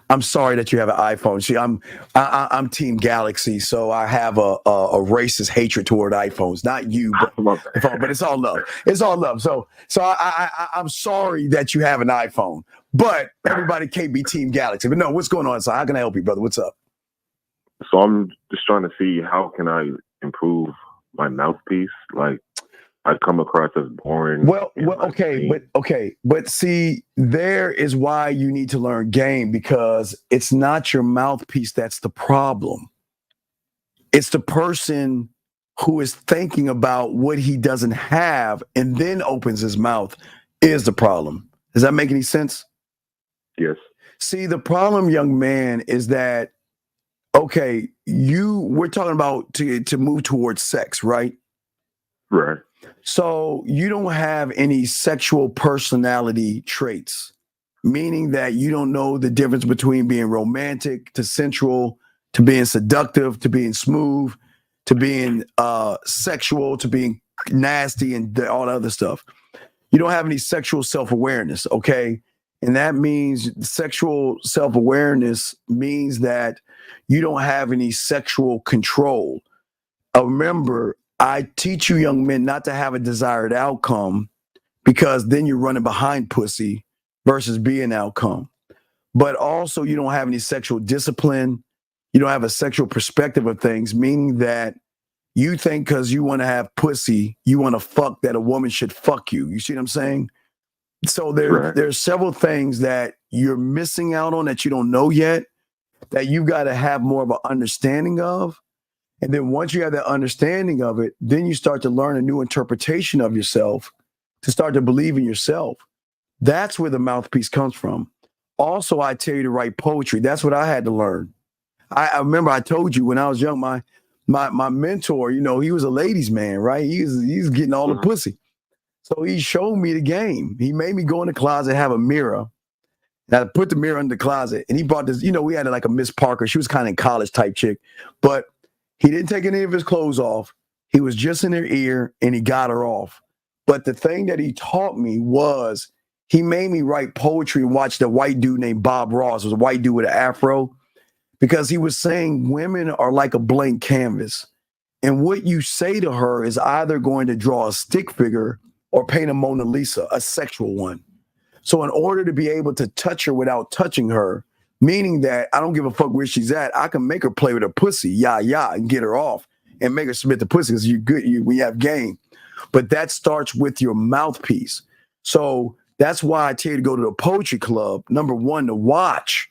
I'm sorry that you have an iPhone. See, I'm Team Galaxy, so I have a racist hatred toward iPhones. Not you, but it's all love. It's all love. So I'm sorry that you have an iPhone, but everybody can't be Team Galaxy. But no, what's going on, Hassan? How can I help you, brother? What's up? So I'm just trying to see how can I improve my mouthpiece. Like, I come across as boring. But see, there is why you need to learn game, because it's not your mouthpiece that's the problem. It's the person who is thinking about what he doesn't have and then opens his mouth is the problem. Does that make any sense? Yes. See, the problem, young man, is that, okay, we're talking about to move towards sex, right? Right. So you don't have any sexual personality traits, meaning that you don't know the difference between being romantic to sensual, to being seductive, to being smooth, to being sexual, to being nasty, and all the other stuff. You don't have any sexual self-awareness, okay? And that means sexual self-awareness means that you don't have any sexual control. remember, I teach you young men not to have a desired outcome, because then you're running behind pussy versus being outcome. But also, you don't have any sexual discipline. You don't have a sexual perspective of things, meaning that you think because you want to have pussy, you want to fuck, that a woman should fuck you. You see what I'm saying? So there's several things that you're missing out on that you don't know yet, that you got to have more of an understanding of. And then once you have that understanding of it, then you start to learn a new interpretation of yourself, to start to believe in yourself. That's where the mouthpiece comes from. Also, I tell you to write poetry. That's what I had to learn. I remember I told you when I was young, my mentor, you know, he was a ladies' man, right? He's getting all the pussy. So he showed me the game. He made me go in the closet, have a mirror. And I put the mirror in the closet, and he brought this, you know, we had like a Miss Parker. She was kind of in college type chick, but he didn't take any of his clothes off. He was just in her ear, and he got her off. But the thing that he taught me was he made me write poetry and watch the white dude named Bob Ross. It was a white dude with an afro, because he was saying women are like a blank canvas. And what you say to her is either going to draw a stick figure or paint a Mona Lisa, a sexual one. So in order to be able to touch her without touching her, meaning that I don't give a fuck where she's at, I can make her play with her pussy, and get her off and make her submit the pussy, because you're good, we have game. But that starts with your mouthpiece. So that's why I tell you to go to the poetry club, number one, to watch,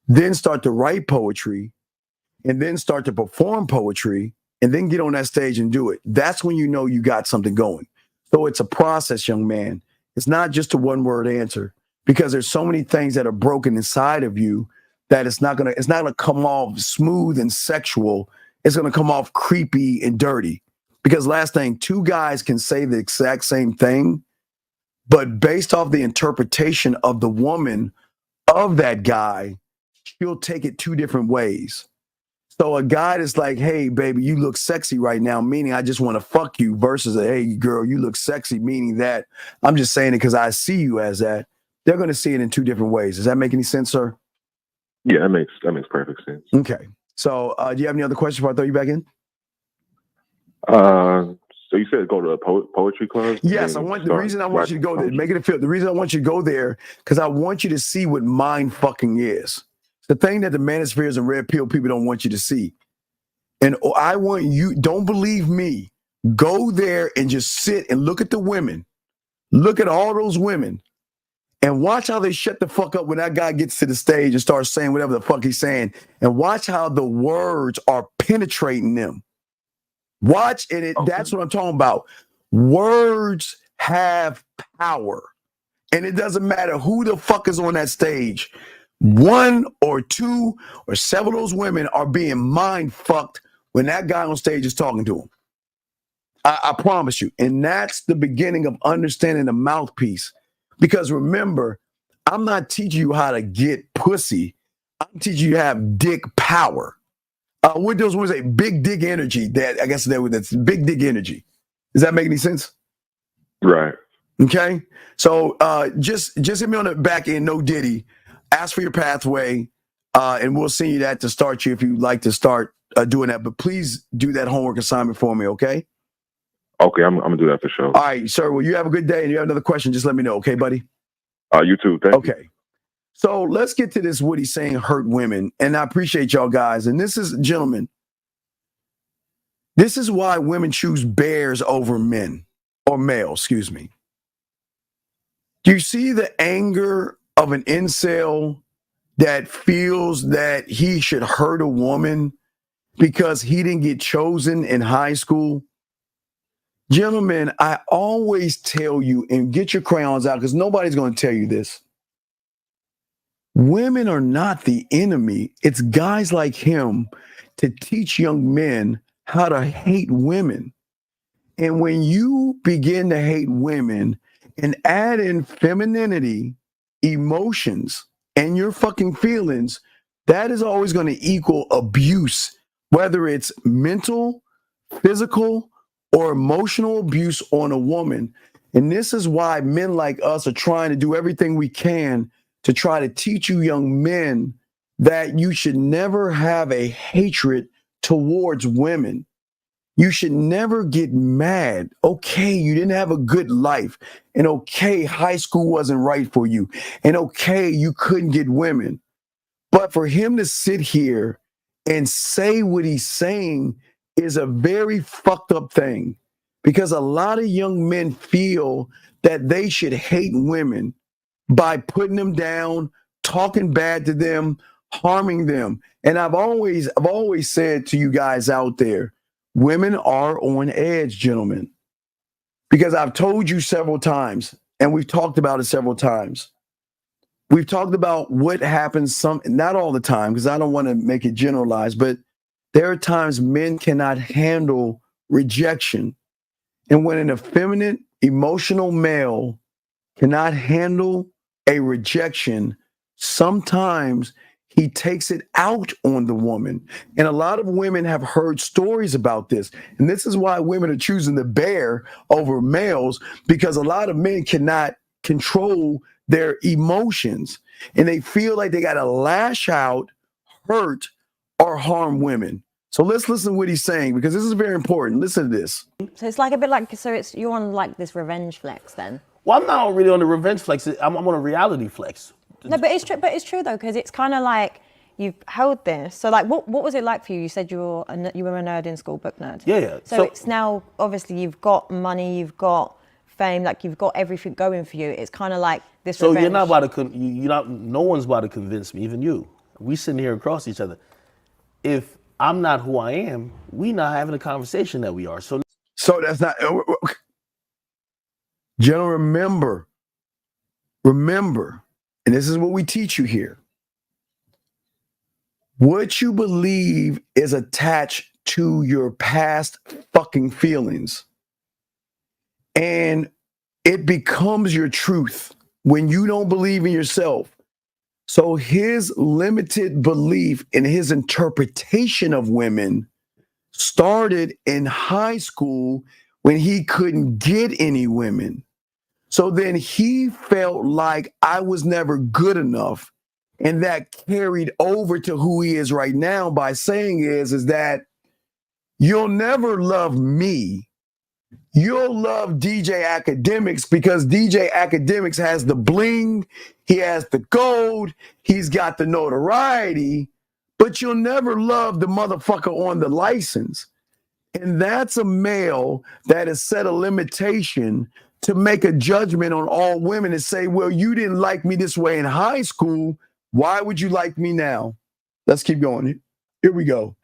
then start to write poetry, and then start to perform poetry, and then get on that stage and do it. That's when you know you got something going. So it's a process, young man. It's not just a one-word answer, because there's so many things that are broken inside of you that it's not gonna come off smooth and sexual. It's gonna come off creepy and dirty. Because last thing, two guys can say the exact same thing, but based off the interpretation of the woman of that guy, she'll take it two different ways. So a guy that's like, hey, baby, you look sexy right now, meaning I just want to fuck you, versus a, hey, girl, you look sexy, meaning that I'm just saying it because I see you as that. They're going to see it in two different ways. Does that make any sense, sir? Yeah, that makes perfect sense. Okay. So do you have any other questions before I throw you back in? So you said go to a poetry club? Yes, the reason I want you to go there, the reason I want you to go there, because I want you to see what mind fucking is. The thing that the manospheres and red pill people don't want you to see. And I want you, don't believe me, go there and just sit and look at the women. Look at all those women and watch how they shut the fuck up when that guy gets to the stage and starts saying whatever the fuck he's saying. And watch how the words are penetrating them. Watch, and that's what I'm talking about. Words have power. And it doesn't matter who the fuck is on that stage. One or two or several of those women are being mind fucked when that guy on stage is talking to them. I promise you. And that's the beginning of understanding the mouthpiece. Because remember, I'm not teaching you how to get pussy. I'm teaching you to have dick power. What those words say, big dick energy. That I guess that's big dick energy. Does that make any sense? Right. Okay. So just hit me on the back end, no diddy. Ask for your pathway, and we'll send you that to start you if you'd like to start doing that. But please do that homework assignment for me, okay? Okay, I'm gonna do that for sure. All right, sir. Well, you have a good day, and you have another question, just let me know, okay, buddy? You too. Thank you. Okay. So let's get to this, what he's saying, hurt women. And I appreciate y'all guys. And this is, gentlemen, this is why women choose bears over men, or male, excuse me. Do you see the anger of an incel that feels that he should hurt a woman because he didn't get chosen in high school? Gentlemen, I always tell you, and get your crayons out because nobody's going to tell you this. Women are not the enemy. It's guys like him to teach young men how to hate women. And when you begin to hate women and add in femininity, emotions, and your fucking feelings, that is always going to equal abuse, whether it's mental, physical, or emotional abuse on a woman. And this is why men like us are trying to do everything we can to try to teach you young men that you should never have a hatred towards women. You should never get mad. Okay, you didn't have a good life. And okay, high school wasn't right for you. And okay, you couldn't get women. But for him to sit here and say what he's saying is a very fucked up thing, because a lot of young men feel that they should hate women by putting them down, talking bad to them, harming them. And I've always said to you guys out there, women are on edge, gentlemen, because I've told you several times, and we've talked about it several times. We've talked about what happens not all the time, because I don't want to make it generalized, but there are times men cannot handle rejection. And when an effeminate, emotional male cannot handle a rejection, sometimes he takes it out on the woman. And a lot of women have heard stories about this. And this is why women are choosing the bear over males, because a lot of men cannot control their emotions. And they feel like they got to lash out, hurt, or harm women. So let's listen to what he's saying, because this is very important. Listen to this. So it's like a bit like, so it's you're on like this revenge flex then? Well, I'm not really on the revenge flex. I'm on a reality flex. No, but it's true. But it's true though, because it's kind of like you've held this. So like, what was it like for you? You said you were a nerd in school, book nerd. Yeah. So it's now obviously you've got money, you've got fame, like you've got everything going for you. It's kind of like this. So revenge. you're not about to. No one's about to convince me, even you. We sitting here across each other. If I'm not who I am, we not having a conversation that we are. So that's not. General, remember, and this is what we teach you here. What you believe is attached to your past fucking feelings. And it becomes your truth when you don't believe in yourself. So his limited belief in his interpretation of women started in high school when he couldn't get any women. So then he felt like I was never good enough. And that carried over to who he is right now by saying is that you'll never love me. You'll love DJ Akademiks because DJ Akademiks has the bling, he has the gold, he's got the notoriety, but you'll never love the motherfucker on the license. And that's a male that has set a limitation to make a judgment on all women and say, well, you didn't like me this way in high school. Why would you like me now? Let's keep going. Here we go.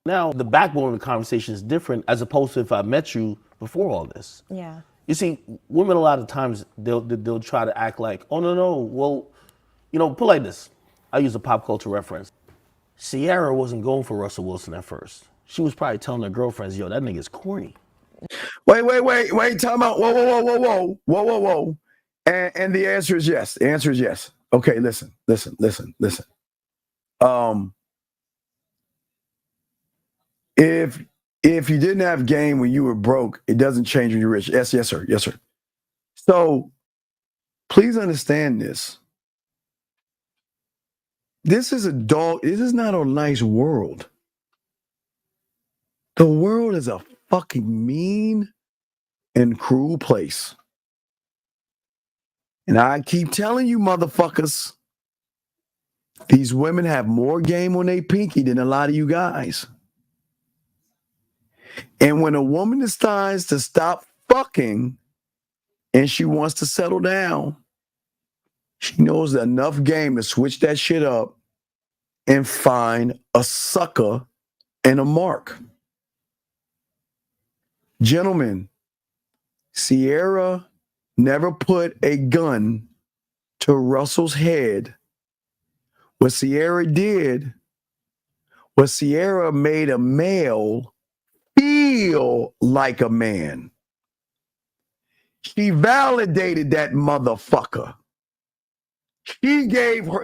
Now, the backbone of the conversation is different as opposed to if I met you before all this. Yeah. You see, women a lot of times, they'll try to act like, oh, no, well, put like this. I use a pop culture reference. Sierra wasn't going for Russell Wilson at first. She was probably telling her girlfriends, yo, that nigga's corny. Wait, time out. Whoa. And the answer is yes. The answer is yes. Okay, listen. If you didn't have game when you were broke, it doesn't change when you're rich. Yes, sir. So please understand this. This is not a nice world. The world is a fucking mean and cruel place. And I keep telling you, motherfuckers, these women have more game on their pinky than a lot of you guys. And when a woman decides to stop fucking and she wants to settle down, she knows enough game to switch that shit up and find a sucker and a mark. Gentlemen, Sierra never put a gun to Russell's head. What Sierra did was Sierra made a male feel like a man. She validated that motherfucker. She gave him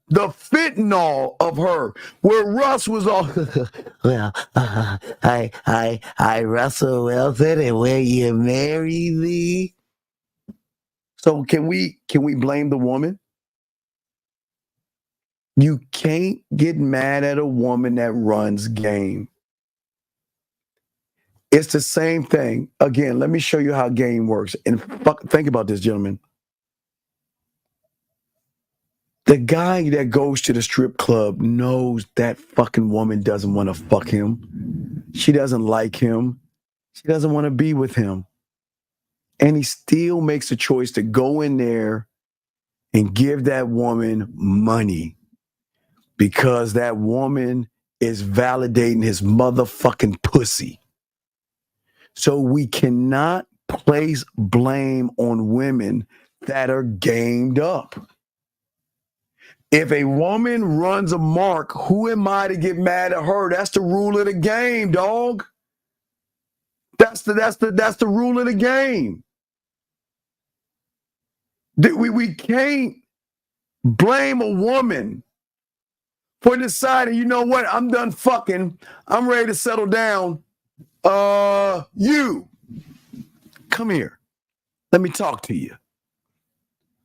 the fentanyl of her, where Russ was all, well, I Russell Wilson, and will you marry me? So can we blame the woman? You can't get mad at a woman that runs game. It's the same thing. Again, let me show you how game works. And think about this, gentlemen. The guy that goes to the strip club knows that fucking woman doesn't want to fuck him. She doesn't like him. She doesn't want to be with him. And he still makes a choice to go in there and give that woman money because that woman is validating his motherfucking pussy. So we cannot place blame on women that are gamed up. If a woman runs a mark, who am I to get mad at her? That's the rule of the game, dog. That's the rule of the game. We can't blame a woman for deciding, you know what, I'm done fucking. I'm ready to settle down. You come here. Let me talk to you.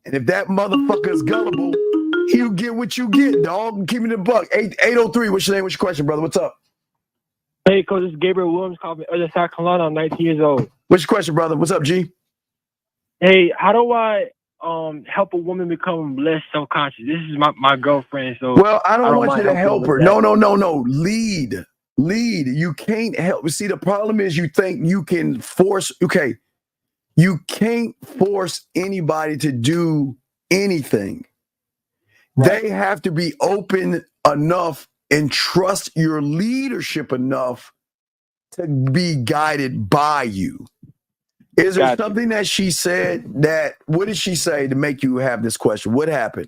And if that motherfucker is gullible, he'll get what you get, dog. Keep me the buck. 803, what's your name? What's your question, brother? What's up? Hey, Coach, this is Gabriel Williams calling from South Carolina. I'm 19 years old. What's your question, brother? What's up, G? Hey, how do I help a woman become less self-conscious? This is my girlfriend, so... Well, I don't want you to help her. No. Lead. You can't help. See, the problem is you think you can force... Okay, you can't force anybody to do anything. Right. They have to be open enough and trust your leadership enough to be guided by you. Is there something that she said that, what did she say to make you have this question? What happened?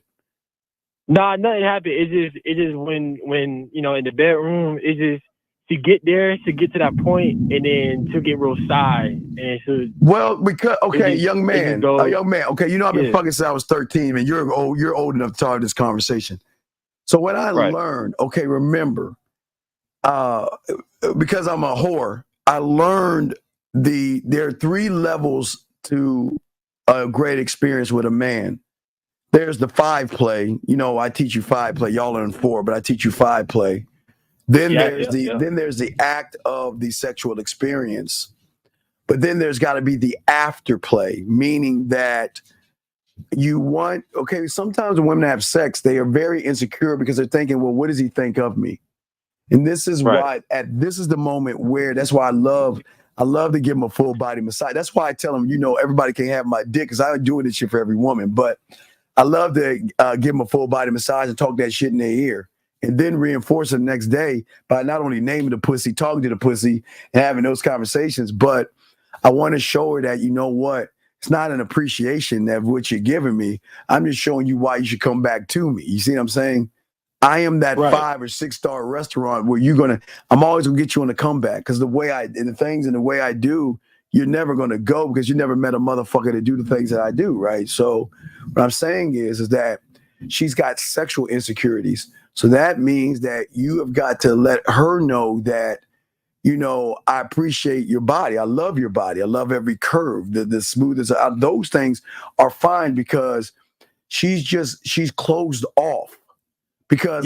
Nah, nothing happened. It's just when you know, in the bedroom, it's just to get there, to get to that point, and then to get real side. And so, well, because young man, okay, you know I've been fucking since I was 13, and you're old enough to talk this conversation. So what I learned, okay, remember, because I'm a whore, I learned there are 3 levels to a great experience with a man. There's the 5 play. You know, I teach you 5 play. Y'all learn 4, but I teach you 5 play. Then there's the act of the sexual experience. But then there's got to be the afterplay, meaning that you want, okay, sometimes when women have sex, they are very insecure because they're thinking, well, what does he think of me? And this is why this is the moment where, that's why I love to give them a full body massage. That's why I tell them, you know, everybody can't have my dick because I do this shit for every woman. But I love to give them a full body massage and talk that shit in their ear. And then reinforce it the next day by not only naming the pussy, talking to the pussy, and having those conversations, but I want to show her that, you know what, it's not an appreciation of what you're giving me. I'm just showing you why you should come back to me. You see what I'm saying? I am that 5 or 6 star restaurant where I'm always gonna get you on the comeback because the way I do, you're never gonna go because you never met a motherfucker to do the things that I do, right? So what I'm saying is that she's got sexual insecurities. So that means that you have got to let her know that, you know, I appreciate your body. I love your body. I love every curve, the smoothest. Those things are fine because she's closed off. Because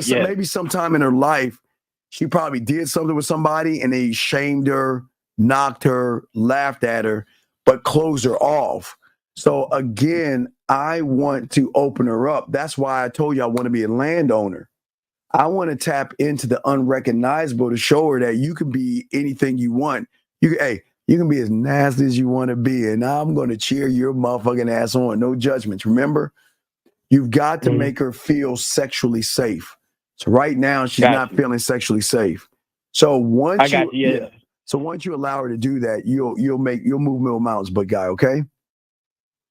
maybe sometime in her life, she probably did something with somebody and they shamed her, knocked her, laughed at her, but closed her off. So again, I want to open her up. That's why I told you I want to be a landowner. I want to tap into the unrecognizable to show her that you can be anything you want. You can be as nasty as you want to be, and I'm going to cheer your motherfucking ass on. No judgments. Remember, you've got to make her feel sexually safe. So right now, she's not feeling sexually safe. So once you allow her to do that, you'll move middle mountains, but guy, okay?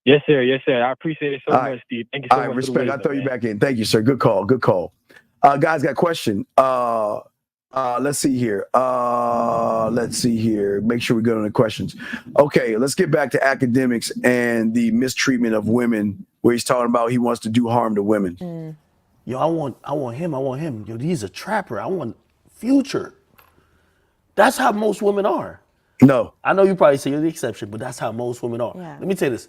Yes, sir. Yes, sir. I appreciate it so much, Steve. Thank you so much. Respect. I'll throw you back in. Thank you, sir. Good call. Good call. Guys, got a question. Let's see here. Make sure we go on the questions. Okay, let's get back to academics and the mistreatment of women, where he's talking about he wants to do harm to women. Yo, I want him. Yo, he's a trapper. I want Future. That's how most women are. No. I know you probably say you're the exception, but that's how most women are. Yeah. Let me tell you this.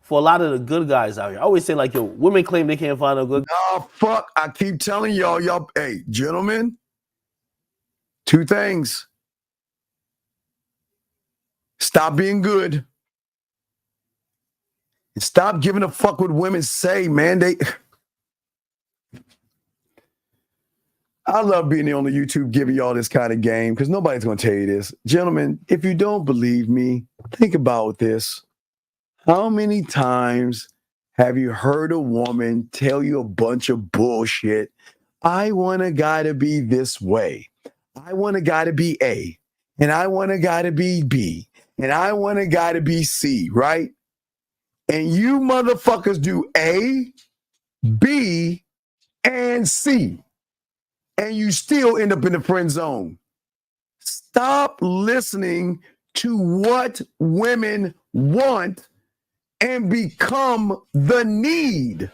for a lot of the good guys out here. I always say, like, yo, women claim they can't find a good. Oh, fuck. I keep telling y'all, hey, gentlemen, two things. Stop being good. And stop giving a fuck what women say, man. I love being on the YouTube giving y'all this kind of game because nobody's going to tell you this. Gentlemen, if you don't believe me, think about this. How many times have you heard a woman tell you a bunch of bullshit? I want a guy to be this way. I want a guy to be A. And I want a guy to be B. And I want a guy to be C, right? And you motherfuckers do A, B, and C. And you still end up in the friend zone. Stop listening to what women want and become the need.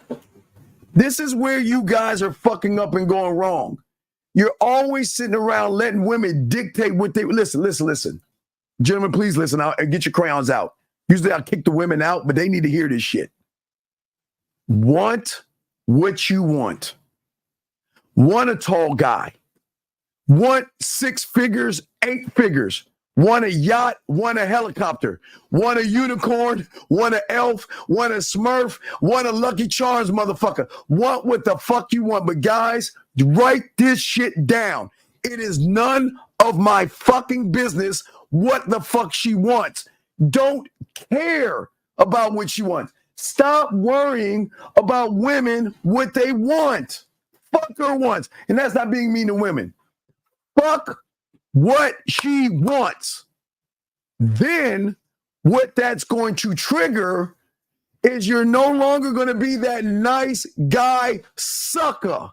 This is where you guys are fucking up and going wrong. You're always sitting around letting women dictate what they... Listen. Gentlemen, please listen. I'll get your crayons out. Usually I'll kick the women out, but they need to hear this shit. Want what you want. Want a tall guy. Want 6 figures, 8 figures. Want a yacht, want a helicopter. Want a unicorn, want an elf, want a smurf, want a Lucky Charms, motherfucker. Want what the fuck you want. But guys, write this shit down. It is none of my fucking business what the fuck she wants. Don't care about what she wants. Stop worrying about women what they want. Fuck her wants. And that's not being mean to women. Fuck what she wants. Then what that's going to trigger is you're no longer going to be that nice guy sucker.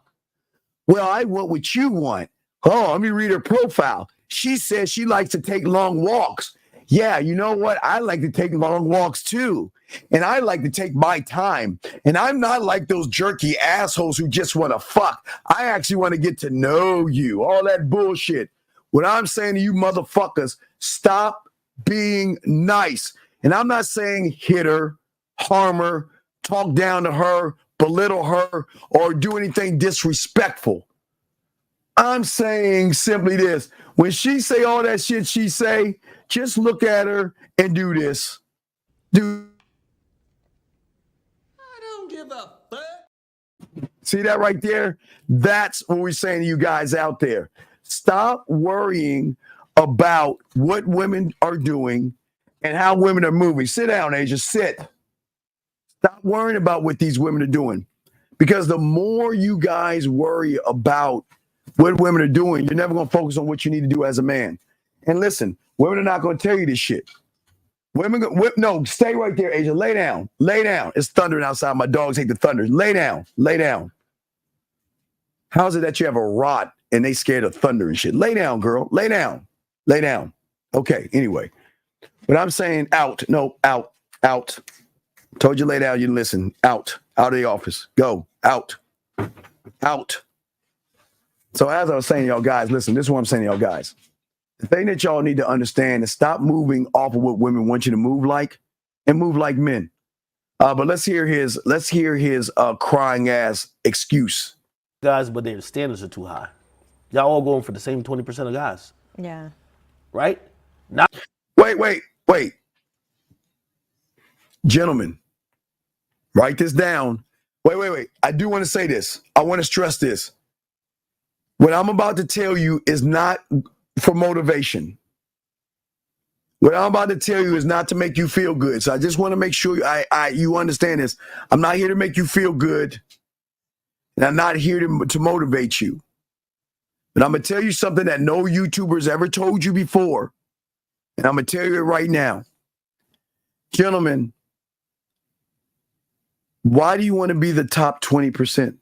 Well, I want what you want. Oh, let me read her profile. She says she likes to take long walks. Yeah, you know what? I like to take long walks too. And I like to take my time. And I'm not like those jerky assholes who just want to fuck. I actually want to get to know you. All that bullshit. What I'm saying to you motherfuckers, stop being nice. And I'm not saying hit her, harm her, talk down to her, belittle her, or do anything disrespectful. I'm saying simply this. When she say all that shit she say, just look at her and do this. I don't give a fuck. See that right there? That's what we're saying to you guys out there. Stop worrying about what women are doing and how women are moving. Sit down, Asia. Sit. Stop worrying about what these women are doing. Because the more you guys worry about what women are doing, you're never going to focus on what you need to do as a man. And listen, women are not going to tell you this shit. No, stay right there, Asia. Lay down. Lay down. It's thundering outside. My dogs hate the thunder. Lay down. Lay down. How is it that you have a rot and they scared of thunder and shit? Lay down, girl. Lay down. Lay down. Okay, anyway. But I'm saying out. No, out. Out. Told you lay down, you listen. Out. Out of the office. Go. Out. Out. So as I was saying to y'all guys, listen, this is what I'm saying to y'all guys. The thing that y'all need to understand is stop moving off of what women want you to move like and move like men. But let's hear his crying ass excuse. Guys, but their standards are too high. Y'all all going for the same 20% of guys. Yeah. Right? Now, Wait. Gentlemen, write this down. Wait. I do want to say this. I want to stress this. What I'm about to tell you is not for motivation. What I'm about to tell you is not to make you feel good. So I just want to make sure you understand this. I'm not here to make you feel good. And I'm not here to motivate you. But I'm going to tell you something that no YouTuber's ever told you before. And I'm going to tell you it right now. Gentlemen, why do you want to be the top 20%?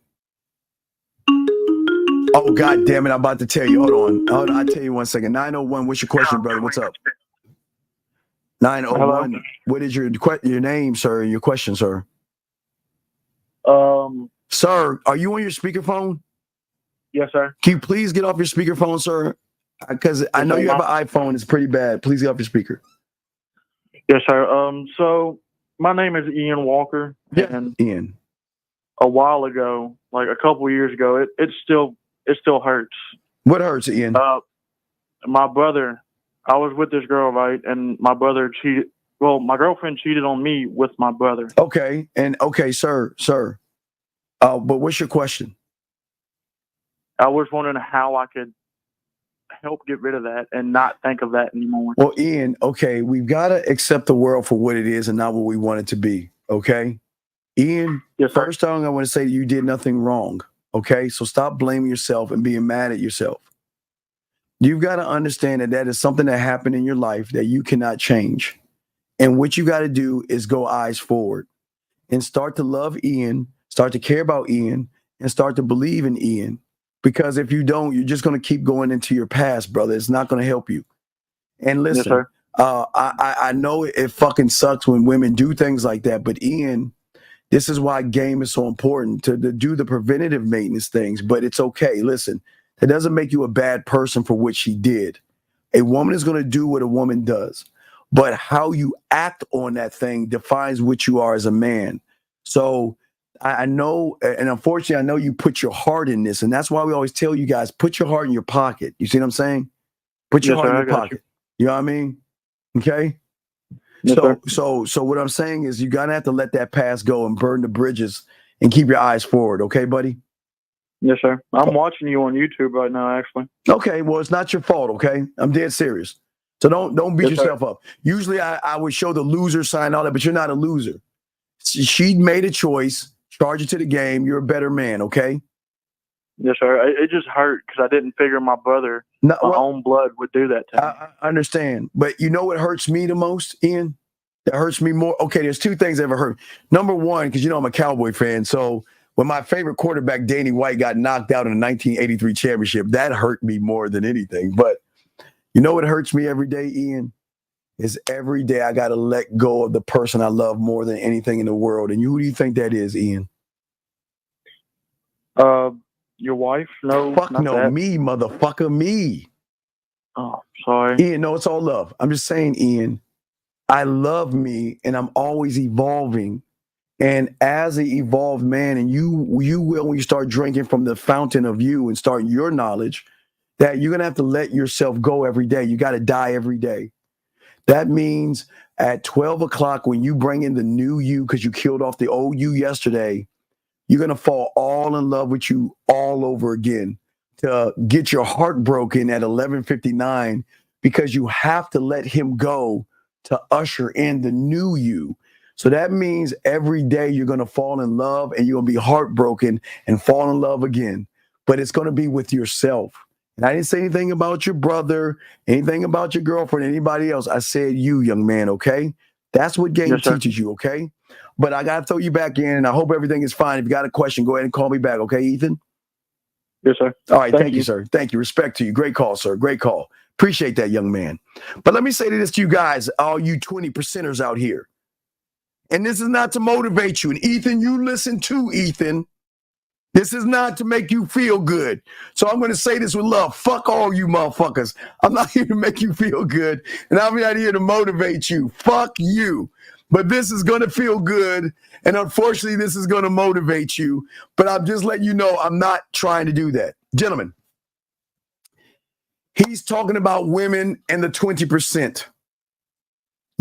Oh, God damn it. I'm about to tell you. Hold on. I'll tell you 1 second. 901, what's your question, brother? What's up? 901. Hello? What is your name, sir, and your question, sir? Sir, are you on your speakerphone? Yes, sir. Can you please get off your speakerphone, sir? Because I know you have an iPhone. It's pretty bad. Please get off your speaker. Yes, sir. So My name is Ian Walker. Yeah, and Ian. A while ago, like a couple years ago, it still hurts. What hurts, Ian? My brother, I was with this girl, right, and my brother cheated. Well, my girlfriend cheated on me with my brother. Okay, sir. But what's your question? I was wondering how I could help get rid of that and not think of that anymore. Well, Ian, okay, we've got to accept the world for what it is and not what we want it to be, okay? Ian, first thing I want to say, you did nothing wrong, okay? So stop blaming yourself and being mad at yourself. You've got to understand that is something that happened in your life that you cannot change. And what you got to do is go eyes forward and start to love Ian, start to care about Ian, and start to believe in Ian. Because if you don't, you're just going to keep going into your past, brother. It's not going to help you. And listen, I know it fucking sucks when women do things like that, but Ian, this is why game is so important, to do the preventative maintenance things. But it's okay. Listen, it doesn't make you a bad person for what she did. A woman is going to do what a woman does, but how you act on that thing defines what you are as a man. So I know, and unfortunately, I know you put your heart in this, and that's why we always tell you guys, put your heart in your pocket. You see what I'm saying? Put your heart in your pocket. You know what I mean? Okay? Yes, so what I'm saying is you're going to have to let that past go and burn the bridges and keep your eyes forward. Okay, buddy? Yes, sir. I'm watching you on YouTube right now, actually. Okay, well, it's not your fault, okay? I'm dead serious. So don't beat yourself up. Usually I would show the loser sign, all that, but you're not a loser. She made a choice. Charge it to the game. You're a better man, okay? Yes, sir. It just hurt because I didn't figure my brother, my own blood, would do that to me. I understand. But you know what hurts me the most, Ian? That hurts me more. Okay, there's two things that ever hurt. Number one, because you know I'm a Cowboy fan, so when my favorite quarterback, Danny White, got knocked out in the 1983 championship, that hurt me more than anything. But you know what hurts me every day, Ian? Is every day I got to let go of the person I love more than anything in the world. And who do you think that is, Ian? Your wife? No. Fuck not no, that. me, motherfucker, me. Oh, sorry. Ian, no, it's all love. I'm just saying, Ian, I love me and I'm always evolving. And as an evolved man, and you will, when you start drinking from the fountain of you and start your knowledge, that you're going to have to let yourself go every day. You got to die every day. That means at 12 o'clock, when you bring in the new you, because you killed off the old you yesterday, you're going to fall all in love with you all over again, to get your heart broken at 11:59, because you have to let him go to usher in the new you. So that means every day you're going to fall in love and you're going to be heartbroken and fall in love again. But it's going to be with yourself. And I didn't say anything about your brother, anything about your girlfriend, anybody else. I said you, young man, okay? That's what game teaches you, okay? But I got to throw you back in, and I hope everything is fine. If you got a question, go ahead and call me back, okay, Ethan? Yes, sir. All right, thank you, sir. Thank you. Respect to you. Great call, sir. Great call. Appreciate that, young man. But let me say this to you guys, all you 20%ers out here. And this is not to motivate you. And Ethan, you listen too, Ethan. This is not to make you feel good. So I'm going to say this with love. Fuck all you motherfuckers. I'm not here to make you feel good. And I'm not here to motivate you. Fuck you. But this is going to feel good. And unfortunately, this is going to motivate you. But I'm just letting you know I'm not trying to do that. Gentlemen, he's talking about women and the 20%.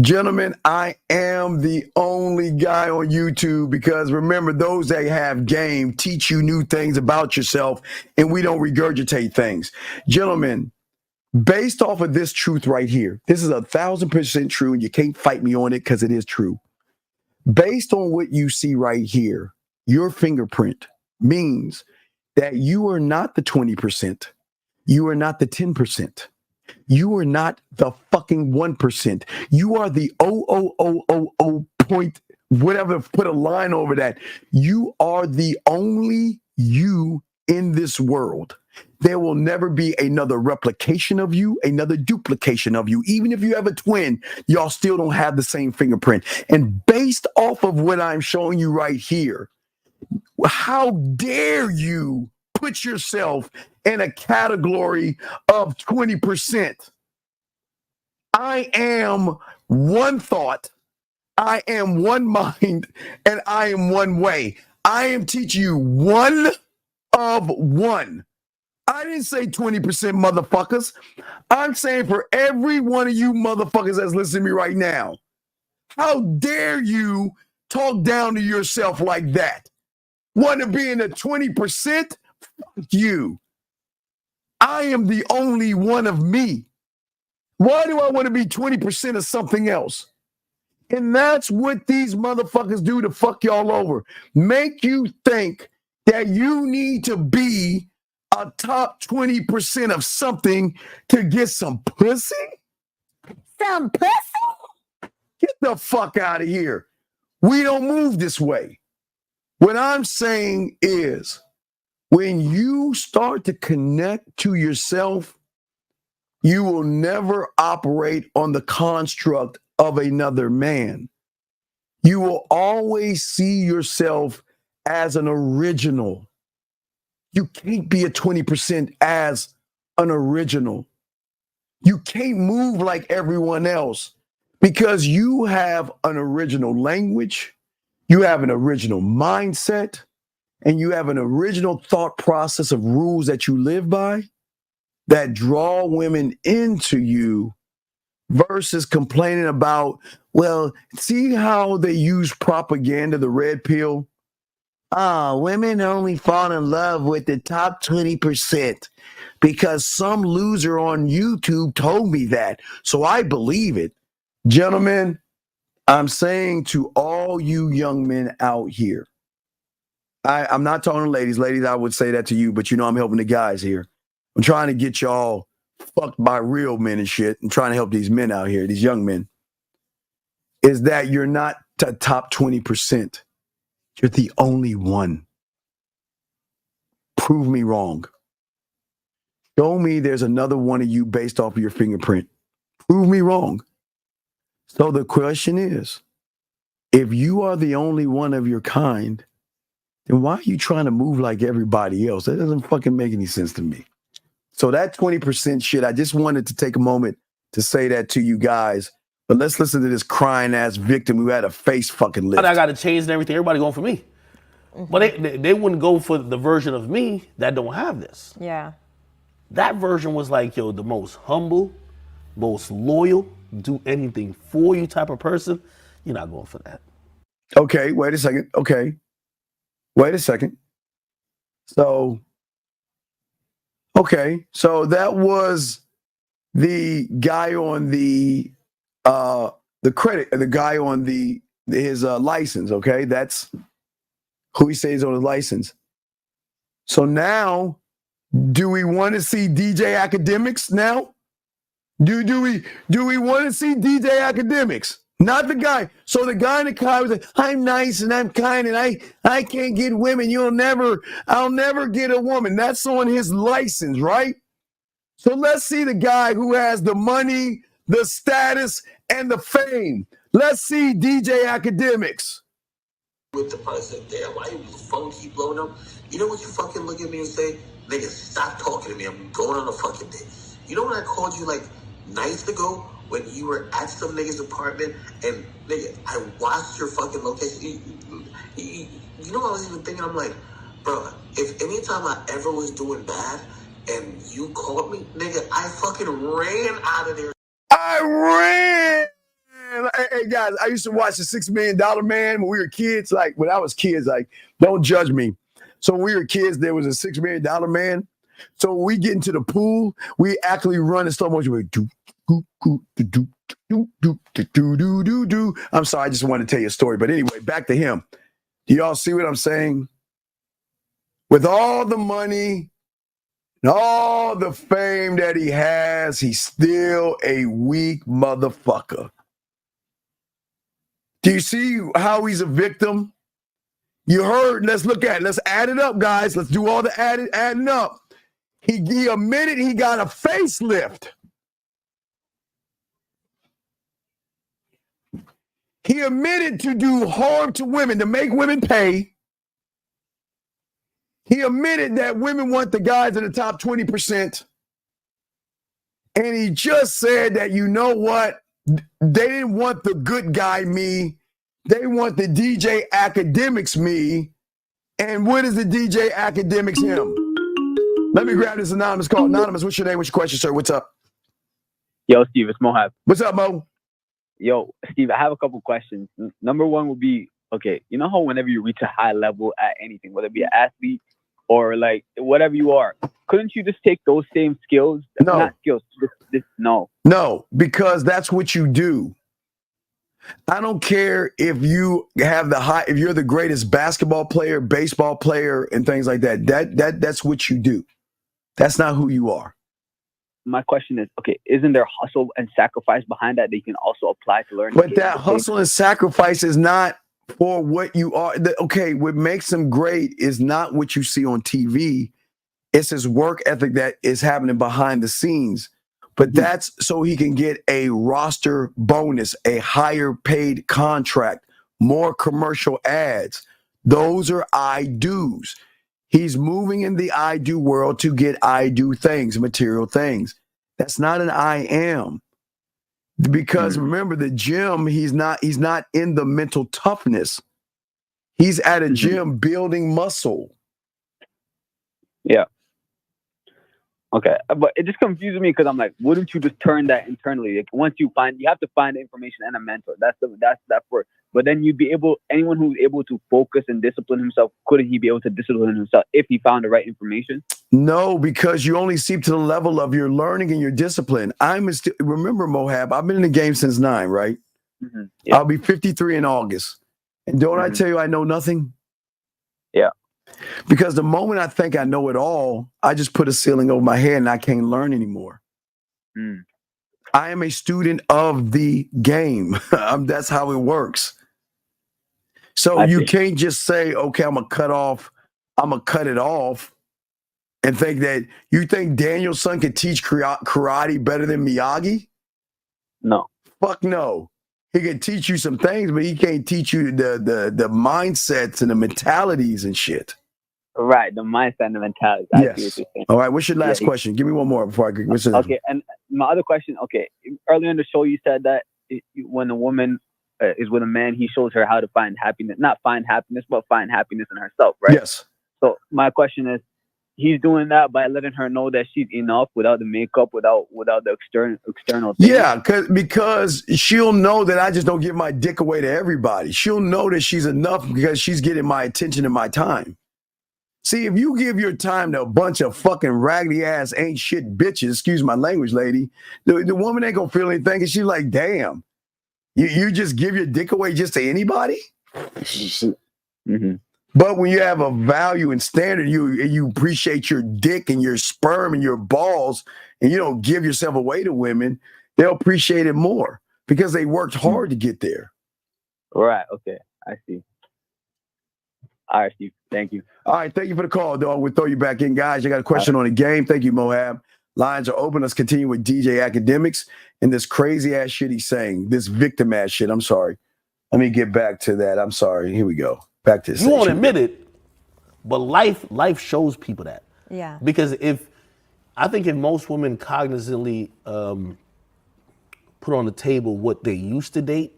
Gentlemen, I am the only guy on YouTube, because remember, those that have game teach you new things about yourself, and we don't regurgitate things. Gentlemen, based off of this truth right here, this is 1,000% true, and you can't fight me on it because it is true. Based on what you see right here, your fingerprint means that you are not the 20%. You are not the 10%. You are not the fucking 1%. You are the 0.000 point, whatever, put a line over that. You are the only you in this world. There will never be another replication of you, another duplication of you. Even if you have a twin, y'all still don't have the same fingerprint. And based off of what I'm showing you right here, how dare you put yourself in a category of 20%. I am one thought, I am one mind and I am one way. I am teaching you one of one. I didn't say 20% motherfuckers. I'm saying for every one of you motherfuckers that's listening to me right now, how dare you talk down to yourself like that? Want to be in the 20%? Fuck you. I am the only one of me. Why do I want to be 20% of something else? And that's what these motherfuckers do to fuck y'all over. Make you think that you need to be a top 20% of something to get some pussy? Some pussy? Get the fuck out of here. We don't move this way. What I'm saying is, when you start to connect to yourself, you will never operate on the construct of another man. You will always see yourself as an original. You can't be a 20% as an original. You can't move like everyone else because you have an original language, you have an original mindset, and you have an original thought process of rules that you live by that draw women into you versus complaining about, well, see how they use propaganda, the red pill? Women only fall in love with the top 20% because some loser on YouTube told me that. So I believe it. Gentlemen, I'm saying to all you young men out here, I'm not talking to ladies. Ladies, I would say that to you, but you know I'm helping the guys here. I'm trying to get y'all fucked by real men and shit and trying to help these men out here, these young men, is that you're not the top 20%. You're the only one. Prove me wrong. Show me there's another one of you based off of your fingerprint. Prove me wrong. So the question is, if you are the only one of your kind, then why are you trying to move like everybody else? That doesn't fucking make any sense to me. So that 20% shit, I just wanted to take a moment to say that to you guys. But let's listen to this crying ass victim who had a face fucking lift. I got to change and everything. Everybody going for me. But they wouldn't go for the version of me that don't have this. Yeah. That version was like, yo, the most humble, most loyal, do anything for you type of person. You're not going for that. Okay, wait a second. Okay. Wait a second. So that was the guy on the credit, the guy on his license. Okay, that's who he says on his license. So now, do we want to see DJ Akademiks now? Do we want to see DJ Akademiks? Not the guy. So the guy in the car was like, I'm nice and I'm kind and I can't get women. I'll never get a woman. That's on his license, right? So let's see the guy who has the money, the status, and the fame. Let's see DJ Akademiks. With the person, damn, why your phone keep blowing up? You know what you fucking look at me and say? Nigga, stop talking to me. I'm going on a fucking date. You know when I called you like nights ago when you were at some nigga's apartment and nigga, I watched your fucking location. You know what I was even thinking? I'm like, bro, if anytime I ever was doing bad and you called me, nigga, I fucking ran out of there. I ran. Hey guys, I used to watch the $6 Million Man when we were kids. Like when I was kids, like don't judge me. So when we were kids, there was a $6 Million Man. So when we get into the pool, we actually run in slow motion. We do. I'm sorry, I just wanted to tell you a story. But anyway, back to him. Do y'all see what I'm saying? With all the money and all the fame that he has, he's still a weak motherfucker. Do you see how he's a victim? You heard, let's look at it. Let's add it up, guys. Let's do all the adding up. He admitted he got a facelift. He admitted to do harm to women, to make women pay. He admitted that women want the guys in the top 20%. And he just said that, you know what? They didn't want the good guy me. They want the DJ Akademiks me. And what is the DJ Akademiks him? Let me grab this anonymous call. Anonymous, what's your name? What's your question, sir? What's up? Yo, Steve, it's Mohab. What's up, Mo? Yo, Steve, I have a couple questions. Number one would be, okay, you know how whenever you reach a high level at anything, whether it be an athlete or like whatever you are, couldn't you just take those same skills? No. Not skills. No. No, because that's what you do. I don't care if you have if you're the greatest basketball player, baseball player, and things like that. That's what you do. That's not who you are. My question is, okay, isn't there hustle and sacrifice behind that you can also apply to learn? But that hustle and sacrifice is not for what you are. Okay, what makes him great is not what you see on TV. It's his work ethic that is happening behind the scenes. But that's so he can get a roster bonus, a higher paid contract, more commercial ads. Those are I do's. He's moving in the I do world to get I do things, material things. That's not an I am. Because remember, the gym, he's not in the mental toughness. He's at a gym building muscle. Yeah. Okay, but it just confuses me because I'm like, wouldn't you just turn that internally? Like once you have to find the information and a mentor. That's that for. But then you'd be anyone who's able to focus and discipline himself, couldn't he be able to discipline himself if he found the right information? No, because you only seep to the level of your learning and your discipline. Remember, Mohab, I've been in the game since 9, right? Mm-hmm. Yeah. I'll be 53 in August. And don't I tell you I know nothing? Yeah. Because the moment I think I know it all, I just put a ceiling over my head and I can't learn anymore. I am a student of the game. That's how it works. So you can't just say, okay, I'm going to cut it off and think that you think Daniel-san could teach karate better than Miyagi? No. Fuck no. He can teach you some things, but he can't teach you the mindsets and the mentalities and shit. Right, the mindset and the mentality. Yes. All right, what's your last question? Give me one more before I get what's okay, and my other question, okay, earlier in the show you said that when a woman is with a man, he shows her how to find happiness, not find happiness, but find happiness in herself, right? Yes. So my question is, he's doing that by letting her know that she's enough without the makeup, without the external things. Yeah, because she'll know that I just don't give my dick away to everybody. She'll know that she's enough because she's getting my attention and my time. See, if you give your time to a bunch of fucking raggedy ass ain't shit bitches, excuse my language, lady, the woman ain't gonna feel anything, and she's like, damn, you just give your dick away just to anybody? But when you have a value and standard, you appreciate your dick and your sperm and your balls, and you don't give yourself away to women, they'll appreciate it more because they worked hard to get there. Right, okay, I see. All right, Steve. Thank you. All right. Thank you for the call, dog. We'll throw you back in, guys. You got a question on the game. Thank you, Mohab. Lines are open. Let's continue with DJ Akademiks and this crazy ass shit he's saying. This victim ass shit. I'm sorry. Let me get back to that. I'm sorry. Here we go. Back to this. You won't admit it, but life shows people that. Yeah. Because I think if most women cognizantly put on the table what they used to date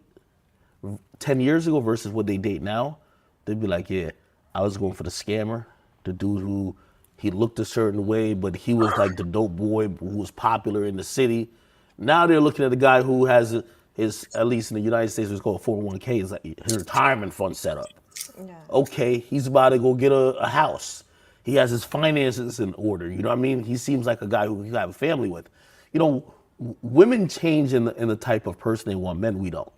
10 years ago versus what they date now, they'd be like, yeah, I was going for the scammer, the dude who he looked a certain way, but he was like the dope boy who was popular in the city. Now they're looking at the guy who has his, at least in the United States, it's called 401k, is like his retirement fund set up. Yeah. Okay, he's about to go get a house. He has his finances in order. You know what I mean? He seems like a guy who you have a family with. You know, women change in the type of person they want. Men, we don't.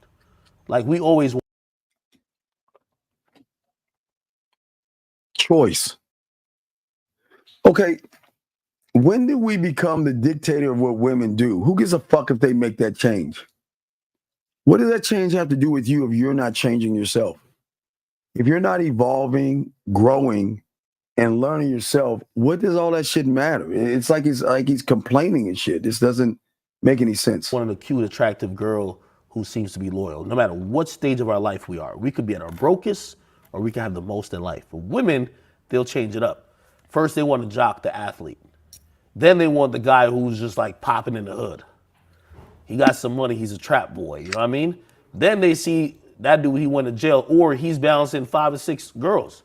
Like we always want choice. Okay, when did we become the dictator of what women do? Who gives a fuck if they make that change? What does that change have to do with you if you're not changing yourself? If you're not evolving, growing, and learning yourself, what does all that shit matter? It's like he's complaining and shit. This doesn't make any sense. Want a cute, attractive girl who seems to be loyal, no matter what stage of our life we are. We could be at our brokest, or we can have the most in life. For women, they'll change it up. First, they want to jock the athlete. Then they want the guy who's just like popping in the hood. He got some money, he's a trap boy, you know what I mean? Then they see that dude, he went to jail, or he's bouncing 5 or 6 girls.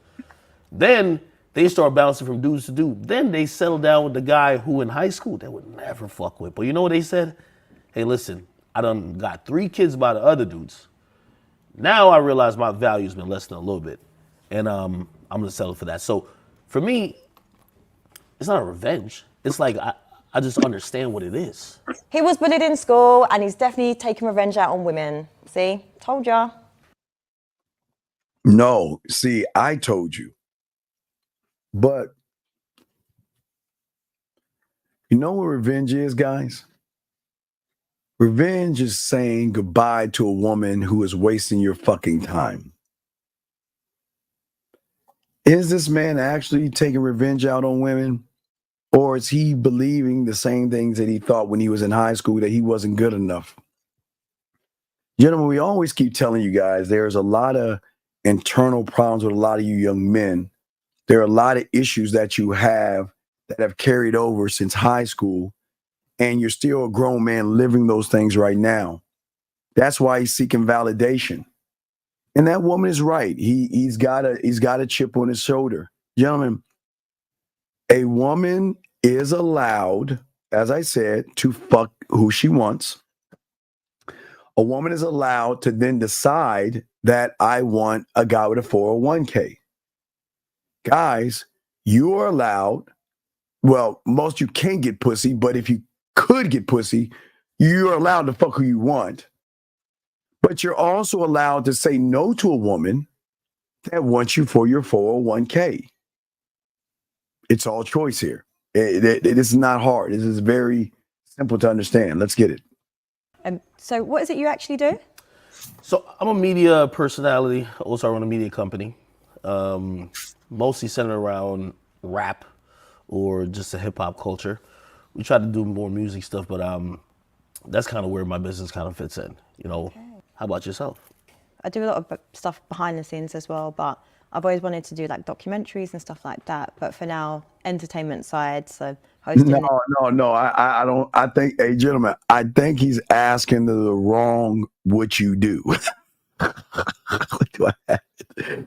Then they start bouncing from dudes to dude. Then they settle down with the guy who in high school they would never fuck with. But you know what they said? Hey, listen, I done got 3 kids by the other dudes. Now I realize my value's been less than a little bit. And I'm gonna settle for that. So for me, it's not a revenge. It's like I just understand what it is. He was bullied in school and he's definitely taking revenge out on women. See? Told ya. No, see, I told you. But you know what revenge is, guys? Revenge is saying goodbye to a woman who is wasting your fucking time. Is this man actually taking revenge out on women? Or is he believing the same things that he thought when he was in high school, that he wasn't good enough? Gentlemen, we always keep telling you guys there's a lot of internal problems with a lot of you young men. There are a lot of issues that you have that have carried over since high school, and you're still a grown man living those things right now. That's why he's seeking validation. And that woman is right. He's got a chip on his shoulder. Gentlemen, a woman is allowed, as I said, to fuck who she wants. A woman is allowed to then decide that I want a guy with a 401k. Guys, you are allowed, well, most you can get pussy, but if you could get pussy, you're allowed to fuck who you want. But you're also allowed to say no to a woman that wants you for your 401k. It's all choice here. It is not hard. This is very simple to understand. Let's get it. So what is it you actually do? So I'm a media personality. Also, I run a media company. Mostly centered around rap or just a hip hop culture. We try to do more music stuff, but that's kind of where my business kind of fits in. You know, okay. How about yourself? I do a lot of stuff behind the scenes as well, but I've always wanted to do like documentaries and stuff like that. But for now, entertainment side, so hosting. No. I don't. I think, hey, gentlemen, I think he's asking the wrong what you do. What do I have?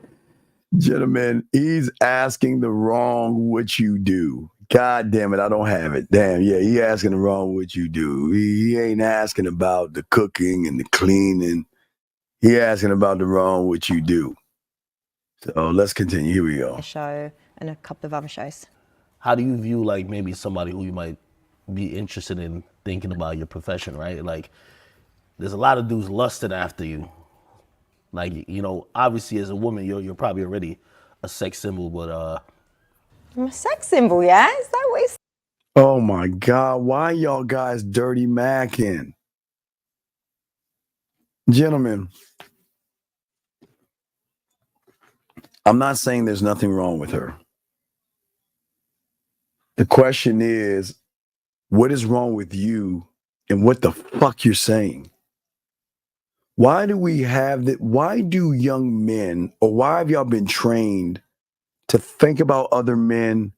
Gentlemen, he's asking the wrong what you do. God damn it, I don't have it. Damn, yeah, he asking the wrong what you do. He ain't asking about the cooking and the cleaning. He asking about the wrong what you do. So let's continue. Here we go. A show and a couple of other shows. How do you view like maybe somebody who you might be interested in thinking about your profession, right? Like there's a lot of dudes lusting after you. Like, you know, obviously as a woman, you're probably already a sex symbol, but I'm a sex symbol, yeah? Is that what it's... Oh my God, why y'all guys dirty macking? Gentlemen, I'm not saying there's nothing wrong with her. The question is, what is wrong with you and what the fuck you're saying? Why do we have that? Why do young men, or why have y'all been trained to think about other men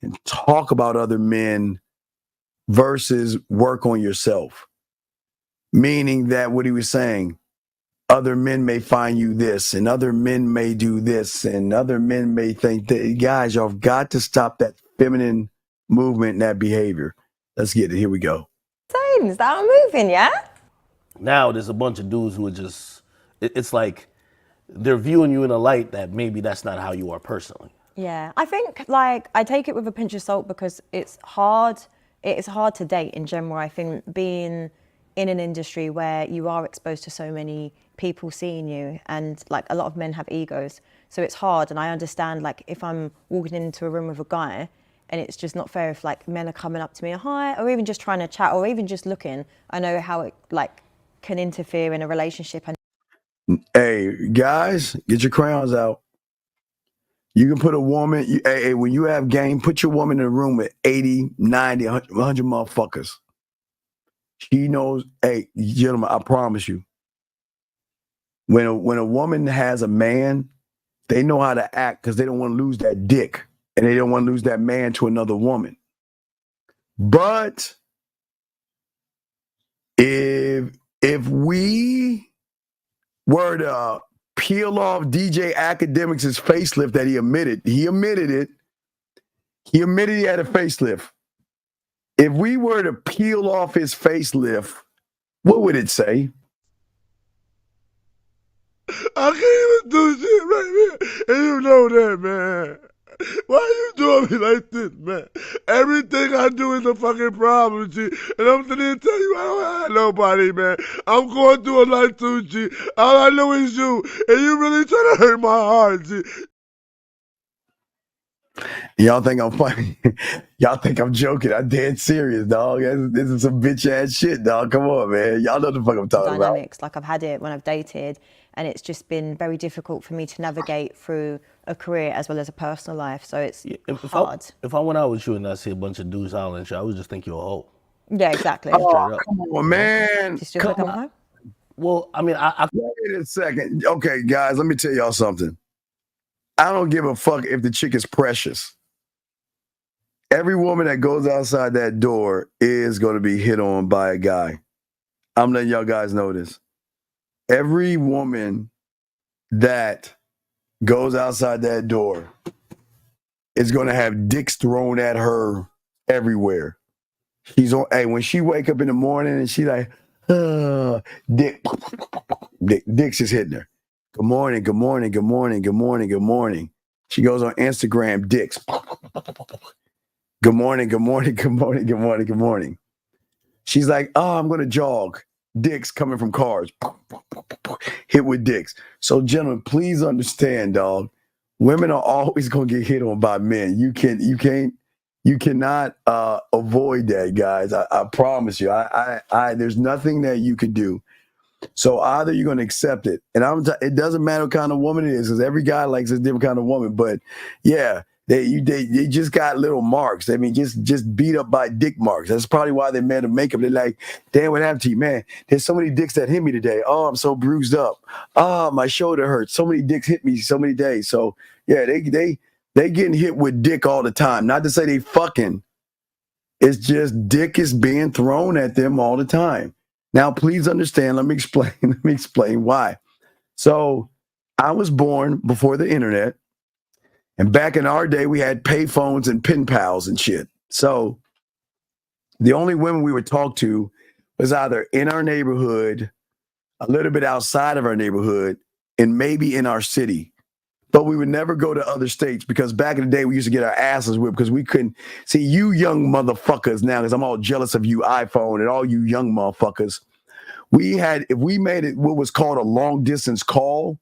and talk about other men versus work on yourself? Meaning that what he was saying, other men may find you this, and other men may do this, and other men may think that. Guys, y'all have got to stop that feminine movement and that behavior. Let's get it. Here we go. Is that moving, yeah? Now there's a bunch of dudes who are just, it's like they're viewing you in a light that maybe that's not how you are personally. Yeah, I think like I take it with a pinch of salt because it's hard. It is hard to date in general. I think being in an industry where you are exposed to so many people seeing you, and like a lot of men have egos, so it's hard. And I understand like if I'm walking into a room with a guy and it's just not fair if like men are coming up to me, hi, or even just trying to chat or even just looking, I know how it like can interfere in a relationship. And hey guys, get your crayons out. You can put a woman, hey, when you have game, put your woman in a room with 80, 90, 100 motherfuckers. She knows, hey, gentlemen, I promise you, when a woman has a man, they know how to act because they don't want to lose that dick and they don't want to lose that man to another woman. But if we were to peel off DJ Akademiks' facelift that he admitted it. He admitted he had a facelift. If we were to peel off his facelift, what would it say? I can't even do shit right here, and you know that, man. Why you doing me like this, man? Everything I do is a fucking problem, G. And I'm sitting here telling you I don't have nobody, man. I'm going through a life too, G. All I know is you, and you really trying to hurt my heart, G. Y'all think I'm funny? Y'all think I'm joking? I'm dead serious, dog. This is some bitch ass shit, dog. Come on, man. Y'all know the fuck I'm talking dynamics. Like I've had it when I've dated, and it's just been very difficult for me to navigate through a career as well as a personal life. So it's hard. If I went out with you and I see a bunch of dudes hollering shit, I would just think you're a hoe. Yeah, exactly. Oh, come on, man. Just like I'm a hoe? Well, I mean, wait a second. Okay, guys, let me tell y'all something. I don't give a fuck if the chick is precious. Every woman that goes outside that door is going to be hit on by a guy. I'm letting y'all guys know this. Every woman that goes outside that door is going to have dicks thrown at her everywhere. She's on. Hey, when she wake up in the morning and she like, dicks is hitting her. Good morning, good morning, good morning, good morning, good morning. She goes on Instagram, dicks. Good morning, good morning, good morning, good morning, good morning. She's like, oh, I'm going to jog. Dicks coming from cars. Hit with dicks. So, gentlemen, please understand, dog. Women are always going to get hit on by men. You cannot avoid that, guys. I promise you. There's nothing that you can do. So either you're going to accept it, and it doesn't matter what kind of woman it is, because every guy likes a different kind of woman. But yeah, they just got little marks. I mean, just beat up by dick marks. That's probably why they made a makeup. They're like, damn, what happened to you, man? There's so many dicks that hit me today. Oh, I'm so bruised up. Oh, my shoulder hurts. So many dicks hit me so many days. So yeah, they getting hit with dick all the time. Not to say they fucking. It's just dick is being thrown at them all the time. Now, please understand. Let me explain why. So I was born before the internet. And back in our day, we had pay phones and pen pals and shit. So the only women we would talk to was either in our neighborhood, a little bit outside of our neighborhood, and maybe in our city. But we would never go to other states because back in the day, we used to get our asses whipped because we couldn't see you young motherfuckers now, because I'm all jealous of you iPhone and all you young motherfuckers. If we made it what was called a long distance call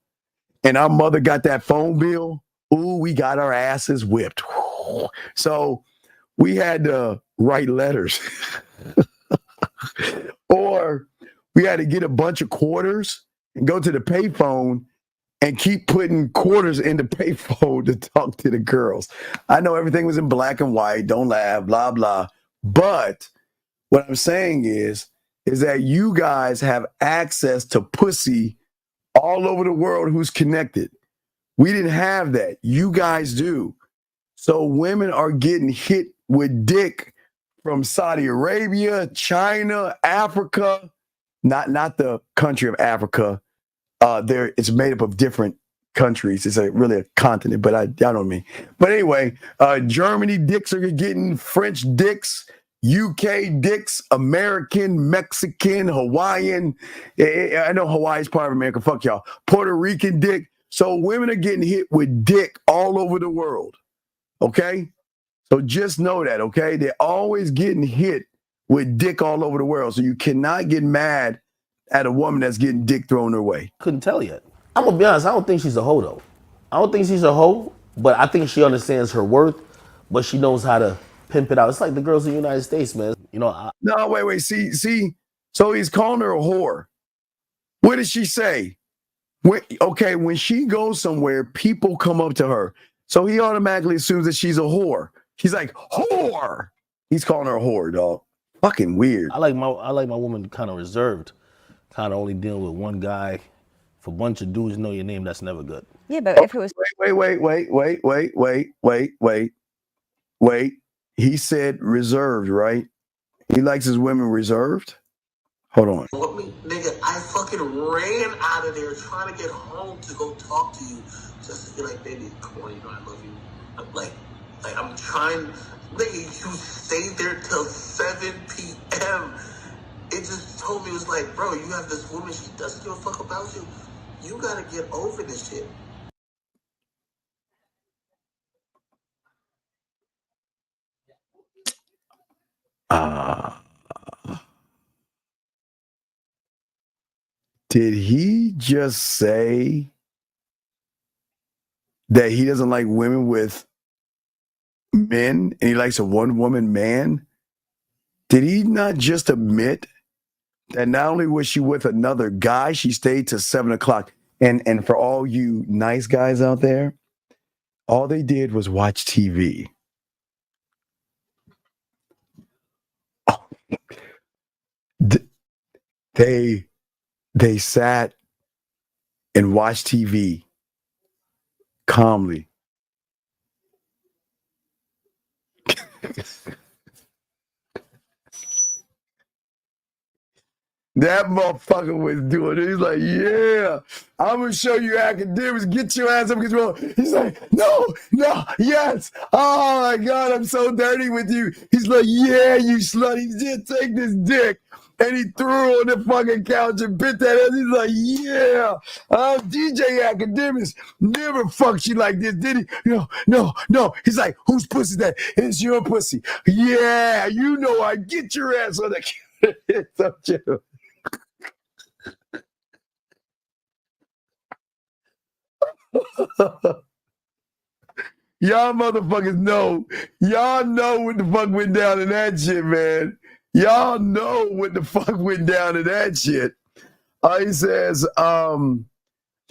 and our mother got that phone bill, ooh, we got our asses whipped. So we had to write letters or we had to get a bunch of quarters and go to the payphone and keep putting quarters in the payphone to talk to the girls. I know everything was in black and white. Don't laugh, blah, blah. But what I'm saying is that you guys have access to pussy all over the world who's connected. We didn't have that. You guys do. So women are getting hit with dick from Saudi Arabia, China, Africa, not the country of Africa. It's made up of different countries. It's really a continent, but I don't mean. But anyway, Germany dicks are getting French dicks, UK dicks, American, Mexican, Hawaiian. I know Hawaii is part of America. Fuck y'all. Puerto Rican dick. So women are getting hit with dick all over the world. Okay? So just know that, okay? They're always getting hit with dick all over the world. So you cannot get mad at a woman that's getting dick thrown her way. Couldn't tell yet. I'm gonna be honest, I don't think she's a hoe though. I don't think she's a hoe, but I think she understands her worth, but she knows how to pimp it out. It's like the girls in the United States, man. You know, No, wait. See. So he's calling her a whore. What did she say? When she goes somewhere, people come up to her. So he automatically assumes that she's a whore. He's like, whore. He's calling her a whore, dog. Fucking weird. I like my woman kind of reserved, kind of only dealing with one guy. If a bunch of dudes know your name, that's never good. Yeah, but if it was Wait. He said reserved, right? He likes his women reserved. Hold on. What me, nigga? I fucking ran out of there trying to get home to go talk to you, just to be like, baby, come on, you know I love you. I'm like I'm trying. Nigga, you stayed there till 7 p.m. It just told me, it was like, bro, you have this woman, she doesn't give a fuck about you. You gotta get over this shit. Did he just say that he doesn't like women with men and he likes a one-woman man? Did he not just admit that not only was she with another guy, she stayed till 7 o'clock? And for all you nice guys out there, all they did was watch TV. They sat and watched TV calmly. That motherfucker was doing it. He's like, yeah, I'm going to show you academics. Get your ass up. He's like, no, yes. Oh, my God, I'm so dirty with you. He's like, yeah, you slut. He did take this dick. And he threw on the fucking couch and bit that ass. He's like, yeah, DJ Academics never fucked you like this, did he? No. He's like, whose pussy is that? It's your pussy. Yeah, you know I get your ass on the couch. It's up to you. Y'all motherfuckers know. Y'all know what the fuck went down in that shit, man. Y'all know what the fuck went down in that shit. He says, should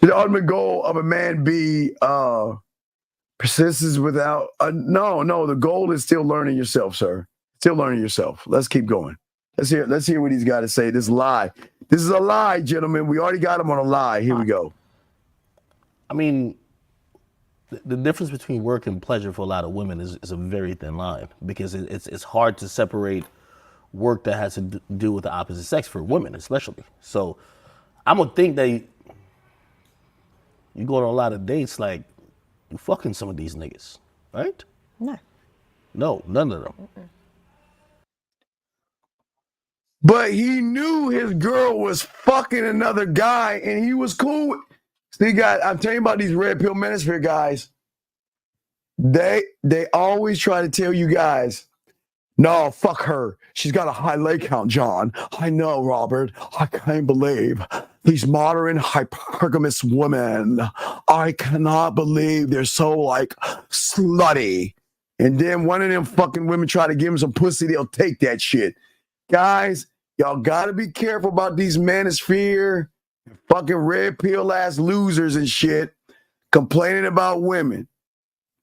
the ultimate goal of a man be persistence without... No, the goal is still learning yourself, sir. Still learning yourself. Let's keep going. Let's hear what he's got to say. This lie. This is a lie, gentlemen. We already got him on a lie. Here we go. I mean, the difference between work and pleasure for a lot of women is a very thin line, because it's hard to separate work that has to do with the opposite sex for women, especially. So I'm gonna think that you go on a lot of dates, like you fucking some of these niggas, right? No, none of them. But he knew his girl was fucking another guy, and he was cool with... See, guys, I'm telling you about these red pill manosphere guys. They always try to tell you guys, no, fuck her. She's got a high leg count, John. I know, Robert. I can't believe these modern hypergamous women. I cannot believe they're so, like, slutty. And then one of them fucking women try to give him some pussy, they'll take that shit. Guys, y'all gotta be careful about these manosphere, fucking red pill ass losers and shit complaining about women.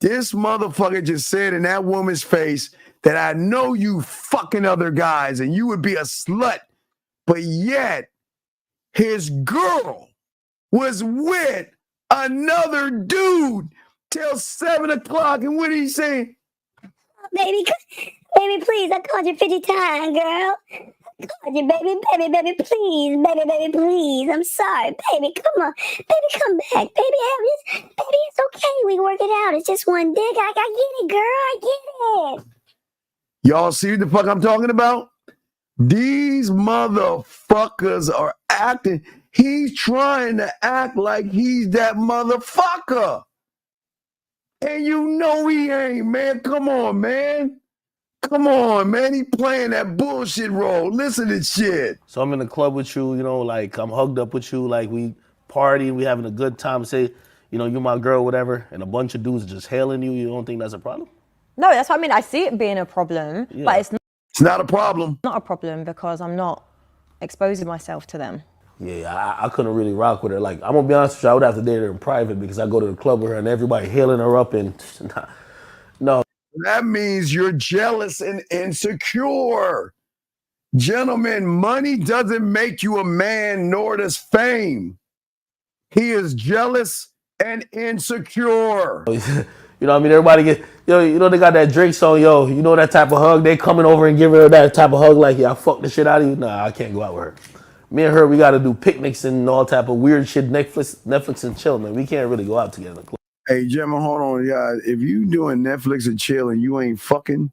This motherfucker just said in that woman's face that I know you fucking other guys and you would be a slut, but yet his girl was with another dude till 7 o'clock. And what did he say? Baby, please, I called you 50 times, girl. I called you, baby, please, baby, please. I'm sorry, baby, come on. Baby, come back. Baby, it's okay. We can work it out. It's just one dick. I get it, girl. I get it. Y'all see what the fuck I'm talking about? These motherfuckers are acting. He's trying to act like he's that motherfucker. And you know he ain't, man. Come on, man. Come on, man. He playing that bullshit role. Listen to shit. So I'm in the club with you, like I'm hugged up with you, like we party, we having a good time. Say, you're my girl, whatever, and a bunch of dudes just hailing you. You don't think that's a problem? No, that's what I mean. I see it being a problem, but it's not a problem. Not a problem because I'm not exposing myself to them. Yeah, I couldn't really rock with her. Like, I'm gonna be honest with you, I would have to date her in private because I go to the club with her and everybody hailing her up and no. That means you're jealous and insecure. Gentlemen, money doesn't make you a man, nor does fame. He is jealous and insecure. You know what I mean? Everybody get, yo, you know they got that Drake song, yo, you know that type of hug? They coming over and giving her that type of hug like, yeah, I fuck the shit out of you. Nah, I can't go out with her. Me and her, we got to do picnics and all type of weird shit, Netflix and chill, man. We can't really go out together. Hey, gentlemen, hold on, guys. If you doing Netflix and chill and you ain't fucking,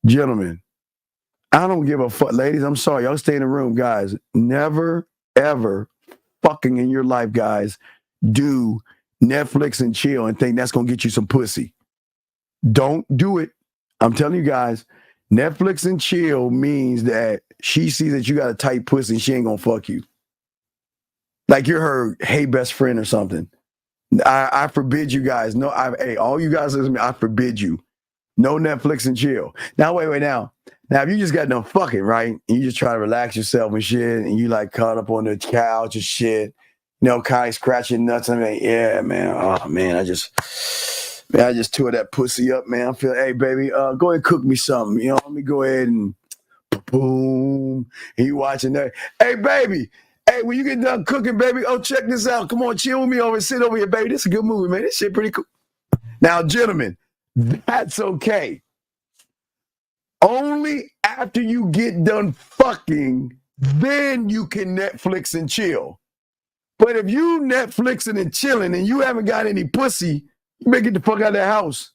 gentlemen, I don't give a fuck. Ladies, I'm sorry. Y'all stay in the room, guys. Never, ever fucking in your life, guys, do Netflix and chill and think that's going to get you some pussy. Don't do it. I'm telling you guys, Netflix and chill means that she sees that you got a tight pussy and she ain't going to fuck you. Like you're her, hey, best friend or something. I forbid you guys. No, hey, all you guys listen to me, I forbid you. No Netflix and chill. Now, wait, now. Now, if you just got done fucking, right, and you just try to relax yourself and shit, and you like caught up on the couch and shit, you know, kind of scratching nuts. I mean, yeah, man. Oh, man, I just tore that pussy up, man. I feel, hey, baby, go ahead and cook me something. You know, let me go ahead and boom. And you watching that. Hey, baby. Hey, when you get done cooking, baby, oh, check this out. Come on, chill with me over and sit over here, baby. This is a good movie, man. This shit pretty cool. Now, gentlemen, that's okay. Only after you get done fucking, then you can Netflix and chill. But if you Netflixing and chilling and you haven't got any pussy, you better get the fuck out of that house.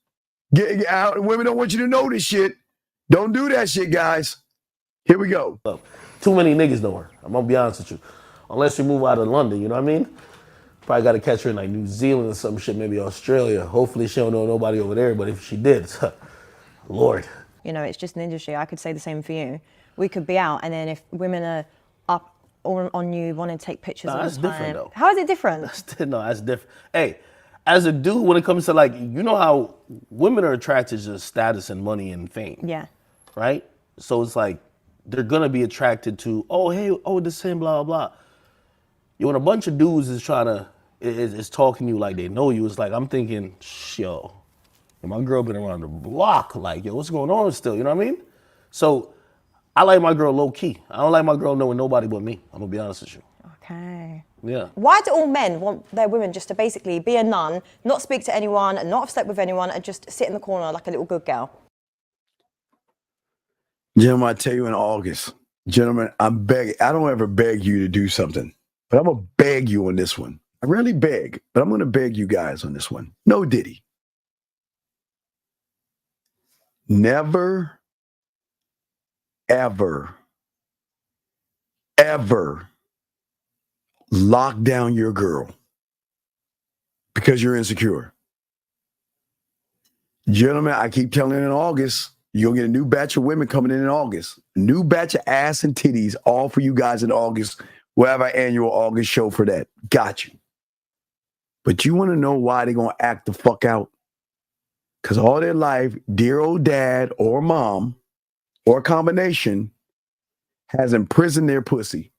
Get out. Women don't want you to know this shit. Don't do that shit, guys. Here we go. Too many niggas know her. I'm going to be honest with you. Unless you move out of London, you know what I mean? Probably got to catch her in like New Zealand or some shit, maybe Australia. Hopefully she don't know nobody over there, but if she did, Lord. You know, it's just an industry. I could say the same for you. We could be out, and then if women are up on you, want to take pictures all the time. That's different, though. How is it different? That's different. Hey, as a dude, when it comes to like, you know how women are attracted to status and money and fame. Yeah. Right? So it's like, they're going to be attracted to, oh, hey, oh, this same blah, blah, blah. When a bunch of dudes is trying to, is talking to you like they know you, it's like, I'm thinking, yo, my girl been around the block, like, yo, what's going on still, you know what I mean? So, I like my girl low key. I don't like my girl knowing nobody but me. I'm gonna be honest with you. Okay. Yeah. Why do all men want their women just to basically be a nun, not speak to anyone, and not have slept with anyone, and just sit in the corner like a little good girl? Gentlemen, I tell you in August, gentlemen, I'm begging. I don't ever beg you to do something, but I'm gonna beg you on this one. I rarely beg, but I'm gonna beg you guys on this one. No Diddy. Never, ever, ever lock down your girl because you're insecure. Gentlemen, I keep telling you in August, you'll get a new batch of women coming in August. A new batch of ass and titties, all for you guys in August. We'll have our annual August show for that. Got you. But you want to know why they're going to act the fuck out? Because all their life, dear old dad or mom or a combination has imprisoned their pussy.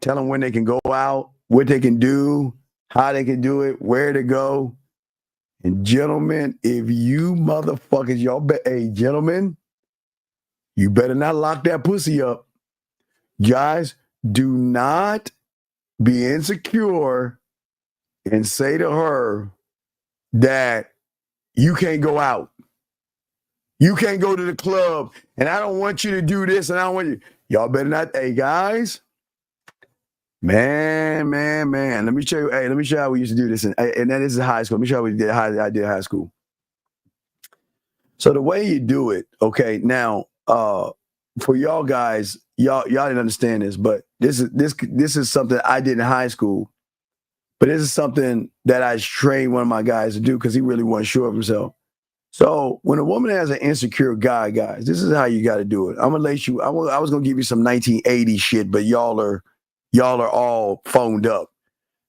Tell them when they can go out, what they can do, how they can do it, where to go. And gentlemen, if you motherfuckers, hey, gentlemen, you better not lock that pussy up. Guys, do not be insecure and say to her that you can't go out. You can't go to the club, and I don't want you to do this, and I don't want you. Y'all better not. Hey, guys. Man. Let me show you. Hey, let me show you how we used to do this. And that is high school. Let me show you how I did high school. So the way you do it, okay, now, for y'all guys, y'all didn't understand this, but this is something I did in high school. But this is something that I trained one of my guys to do because he really wasn't sure of himself. So when a woman has an insecure guy, guys, this is how you got to do it. I'm gonna let you. I was gonna give you some 1980 shit, but y'all are all phoned up.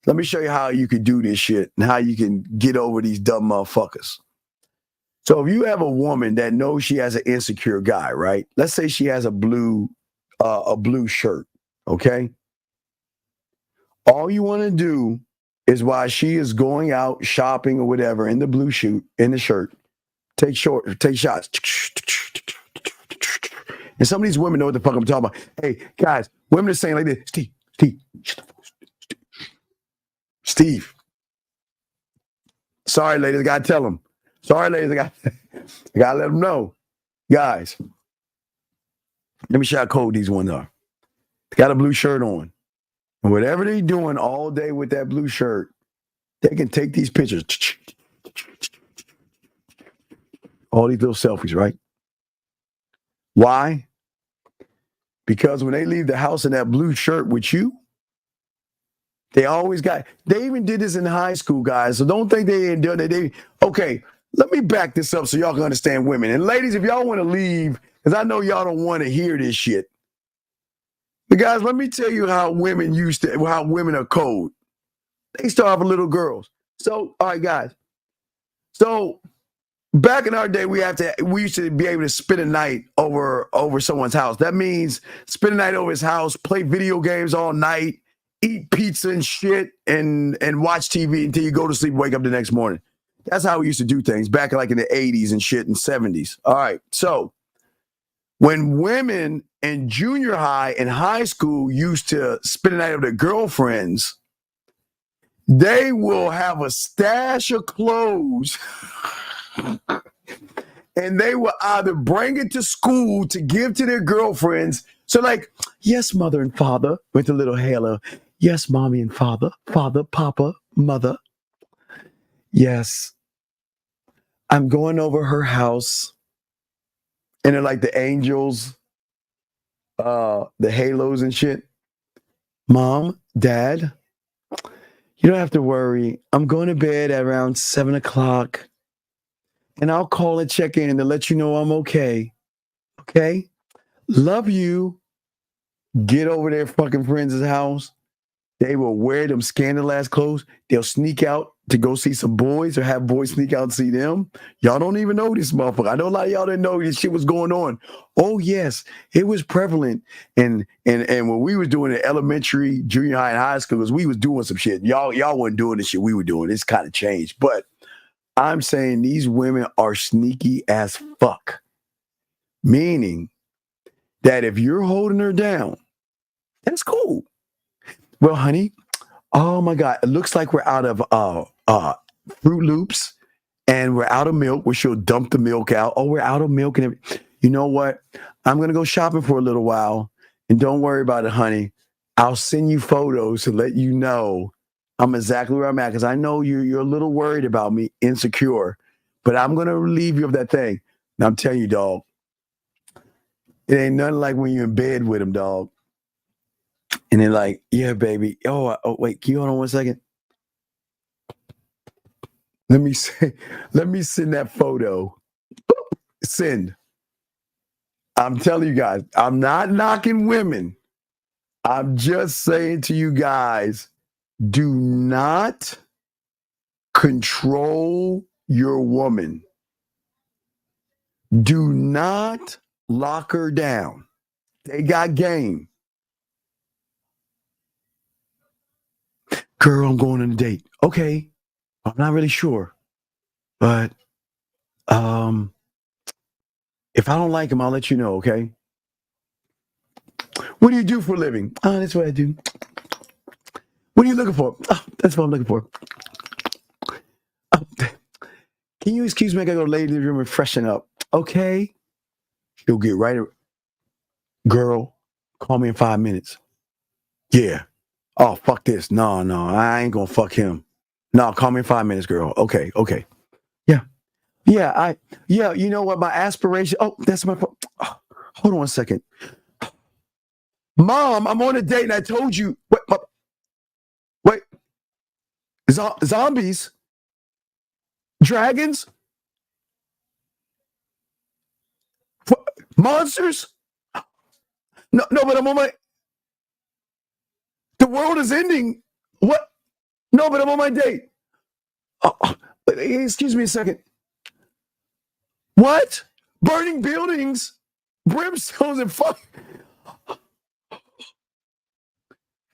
Let me show you how you could do this shit and how you can get over these dumb motherfuckers. So if you have a woman that knows she has an insecure guy, right? Let's say she has a blue shirt, okay? All you want to do is while she is going out shopping or whatever in the blue shirt, take shots. And some of these women know what the fuck I'm talking about. Hey, guys, women are saying like this, Steve, Sorry, ladies, I gotta tell them. Sorry, ladies, I gotta let them know. Guys, let me show you how cold these ones are. They got a blue shirt on. And whatever they're doing all day with that blue shirt, they can take these pictures. All these little selfies, right? Why? Because when they leave the house in that blue shirt with you, they even did this in high school, guys. So don't think they ain't done it. Okay, let me back this up so y'all can understand women. And ladies, if y'all want to leave, because I know y'all don't want to hear this shit. But guys, let me tell you how women are cold. They start off with little girls. So, all right, guys. So back in our day, we used to be able to spend a night over someone's house. That means spend a night over his house, play video games all night, eat pizza and shit, and watch TV until you go to sleep, wake up the next morning. That's how we used to do things back in the 80s and shit and 70s. All right. So when women in junior high and high school used to spend a night with their girlfriends, they will have a stash of clothes and they will either bring it to school to give to their girlfriends. So like, yes, mother and father, with a little halo. Yes, mommy and father, papa, mother. Yes, I'm going over her house. And they're like the angels, the halos and shit. Mom, dad, you don't have to worry. I'm going to bed at around 7 o'clock. And I'll call and check in to let you know I'm okay. Okay? Love you. Get over their fucking friends' house. They will wear them scandalous clothes. They'll sneak out to go see some boys or have boys sneak out and see them. Y'all don't even know this motherfucker. I know a lot of y'all didn't know this shit was going on. Oh, yes, it was prevalent. And when we was doing it elementary, junior high, and high school, because we was doing some shit. Y'all weren't doing the shit we were doing. It's kind of changed. But I'm saying these women are sneaky as fuck. Meaning that if you're holding her down, that's cool. Well, honey, oh my God, it looks like we're out of Fruit Loops and we're out of milk, where she'll dump the milk out. Oh, we're out of milk and everything. You know what? I'm going to go shopping for a little while and don't worry about it, honey. I'll send you photos to let you know I'm exactly where I'm at, because I know you're a little worried about me, insecure, but I'm going to relieve you of that thing. Now, I'm telling you, dog, it ain't nothing like when you're in bed with him, dog. And they're like, yeah, baby. Oh, wait, can you hold on 1 second? Let me send that photo. Send. I'm telling you guys, I'm not knocking women. I'm just saying to you guys, do not control your woman. Do not lock her down. They got game. Girl, I'm going on a date. Okay. I'm not really sure. But if I don't like him, I'll let you know, okay? What do you do for a living? Oh, that's what I do. What are you looking for? Oh, that's what I'm looking for. Oh, can you excuse me? I gotta go to the ladies' room and freshen up. Okay. She'll get right. Girl, call me in 5 minutes. Yeah. Oh, fuck this. No, I ain't gonna fuck him. No, call me in 5 minutes, girl. Okay. Yeah, you know what? My aspiration. Oh, that's my. Oh, hold on 1 second. Mom, I'm on a date and I told you. Wait. Zombies? Dragons? Monsters? No, but I'm on my. The world is ending. What? No, but I'm on my date. Excuse me a second. What? Burning buildings? Brimstones and fuck.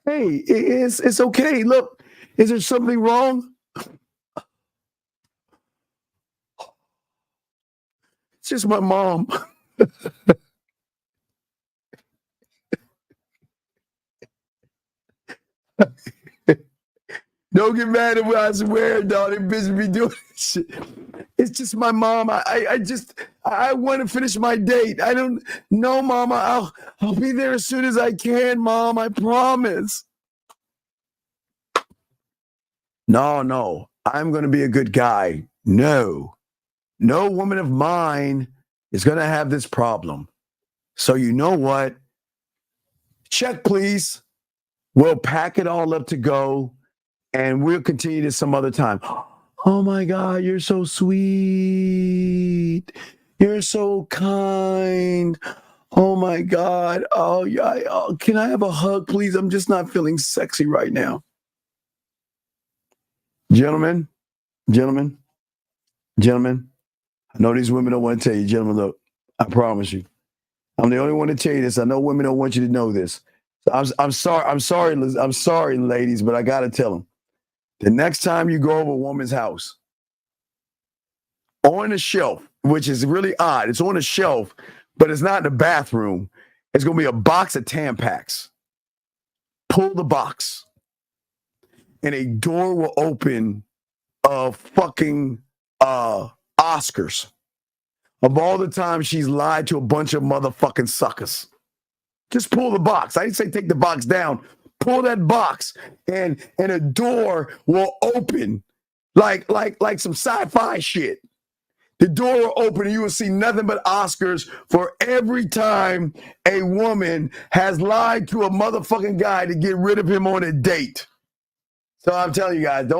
Hey, it's okay. Look, is there something wrong? It's just my mom. Don't get mad at what I swear, dog. Them bitches be doing this shit. It's just my mom. I want to finish my date. I don't know, Mama. I'll be there as soon as I can, Mom. I promise. No. I'm going to be a good guy. No woman of mine is going to have this problem. So you know what? Check, please. We'll pack it all up to go, and we'll continue this some other time. Oh, my God, you're so sweet. You're so kind. Oh, my God. Oh, yeah. Oh, can I have a hug, please? I'm just not feeling sexy right now. Gentlemen, I know these women don't want to tell you, gentlemen, look, I promise you. I'm the only one to tell you this. I know women don't want you to know this. So I'm sorry, ladies, but I got to tell them. The next time you go over a woman's house, on the shelf, which is really odd, it's on a shelf, but it's not in the bathroom. It's going to be a box of Tampax. Pull the box, and a door will open of fucking Oscars. Of all the time she's lied to a bunch of motherfucking suckers. Just pull the box. I didn't say take the box down. Pull that box, and a door will open like some sci-fi shit. The door will open, and you will see nothing but Oscars for every time a woman has lied to a motherfucking guy to get rid of him on a date. So I'm telling you guys,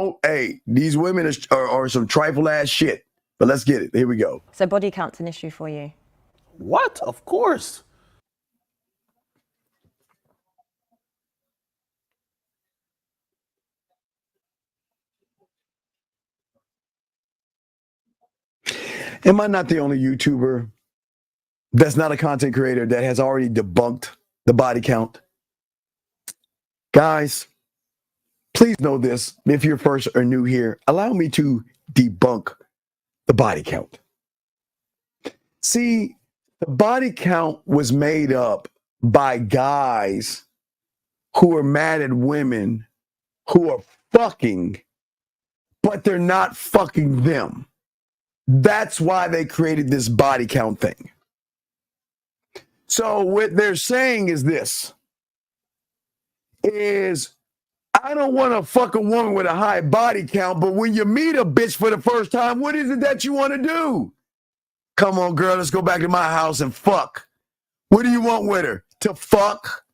these women are some trifle ass shit. But let's get it. Here we go. So body count's an issue for you? What? Of course. Am I not the only YouTuber that's not a content creator that has already debunked the body count? Guys, please know this. If you're first or new here, allow me to debunk the body count. See, the body count was made up by guys who are mad at women who are fucking, but they're not fucking them. That's why they created this body count thing. So what they're saying is this, is I don't want to fuck a woman with a high body count, but when you meet a bitch for the first time, what is it that you want to do? Come on, girl, let's go back to my house and fuck. What do you want with her? To fuck?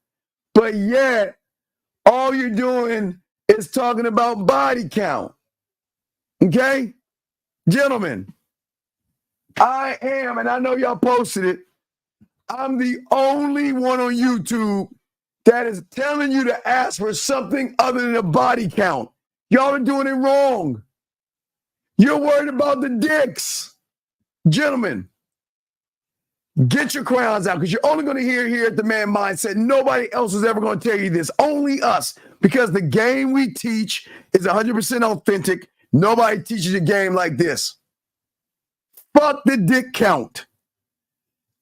But yet, all you're doing is talking about body count. Okay? Gentlemen, I am, and I know y'all posted it, I'm the only one on YouTube that is telling you to ask for something other than a body count. Y'all are doing it wrong. You're worried about the dicks. Gentlemen, get your crowns out, because you're only going to hear here at the Man Mindset. Nobody else is ever going to tell you this. Only us, because the game we teach is 100% authentic. Nobody teaches a game like this. Fuck the dick count.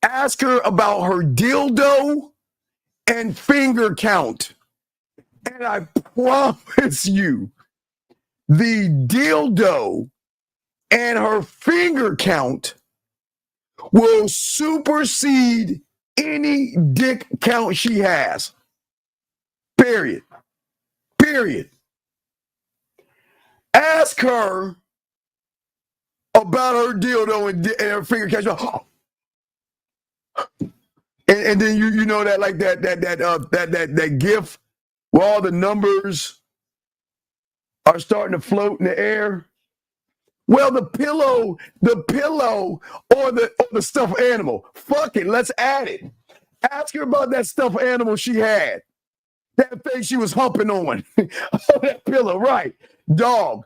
Ask her about her dildo and finger count. And I promise you, the dildo and her finger count will supersede any dick count she has. Period. Ask her about her dildo and her finger count. And then you know that, like that GIF where all the numbers are starting to float in the air. Well, the pillow or the stuffed animal. Fuck it, let's add it. Ask her about that stuffed animal she had. That thing she was humping on. Oh, that pillow, right. Dog,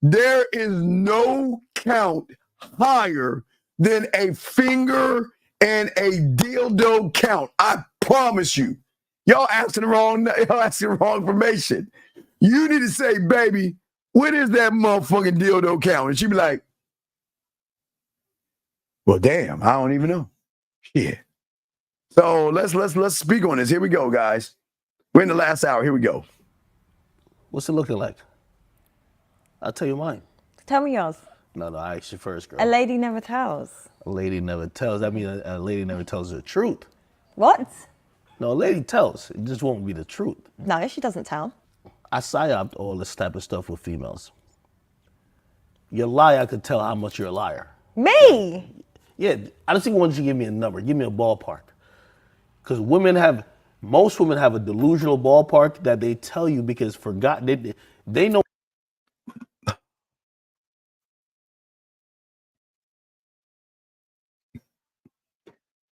there is no count higher than a finger and a dildo count. I promise you. Y'all asking the wrong information. You need to say, baby, what is that motherfucking dildo count? And she be like, well, damn, I don't even know. Shit. So let's speak on this. Here we go, guys. We're in the last hour. Here we go. What's it looking like? I'll tell you mine. Tell me yours. No, I asked you first, girl. A lady never tells. A lady never tells. That means a lady never tells the truth. What? No, a lady tells. It just won't be the truth. No, she doesn't tell. I psyoped all this type of stuff with females. You lie, I could tell how much you're a liar. Me? Yeah, I just want you to give me a number. Give me a ballpark. Because most women have a delusional ballpark that they tell you because they know.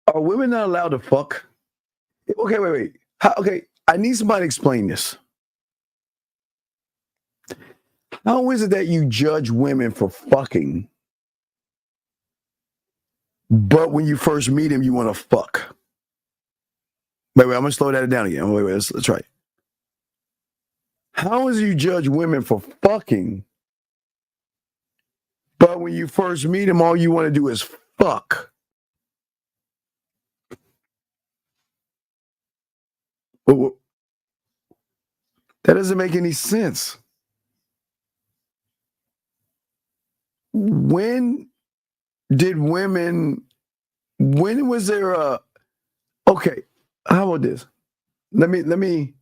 Are women not allowed to fuck? Okay, wait. Okay, I need somebody to explain this. How is it that you judge women for fucking, but when you first meet them, you want to fuck? Wait, I'm going to slow that down again. Wait, let's try it. How is it you judge women for fucking, but when you first meet them, all you want to do is fuck? That doesn't make any sense. When was there okay, how about this? Let me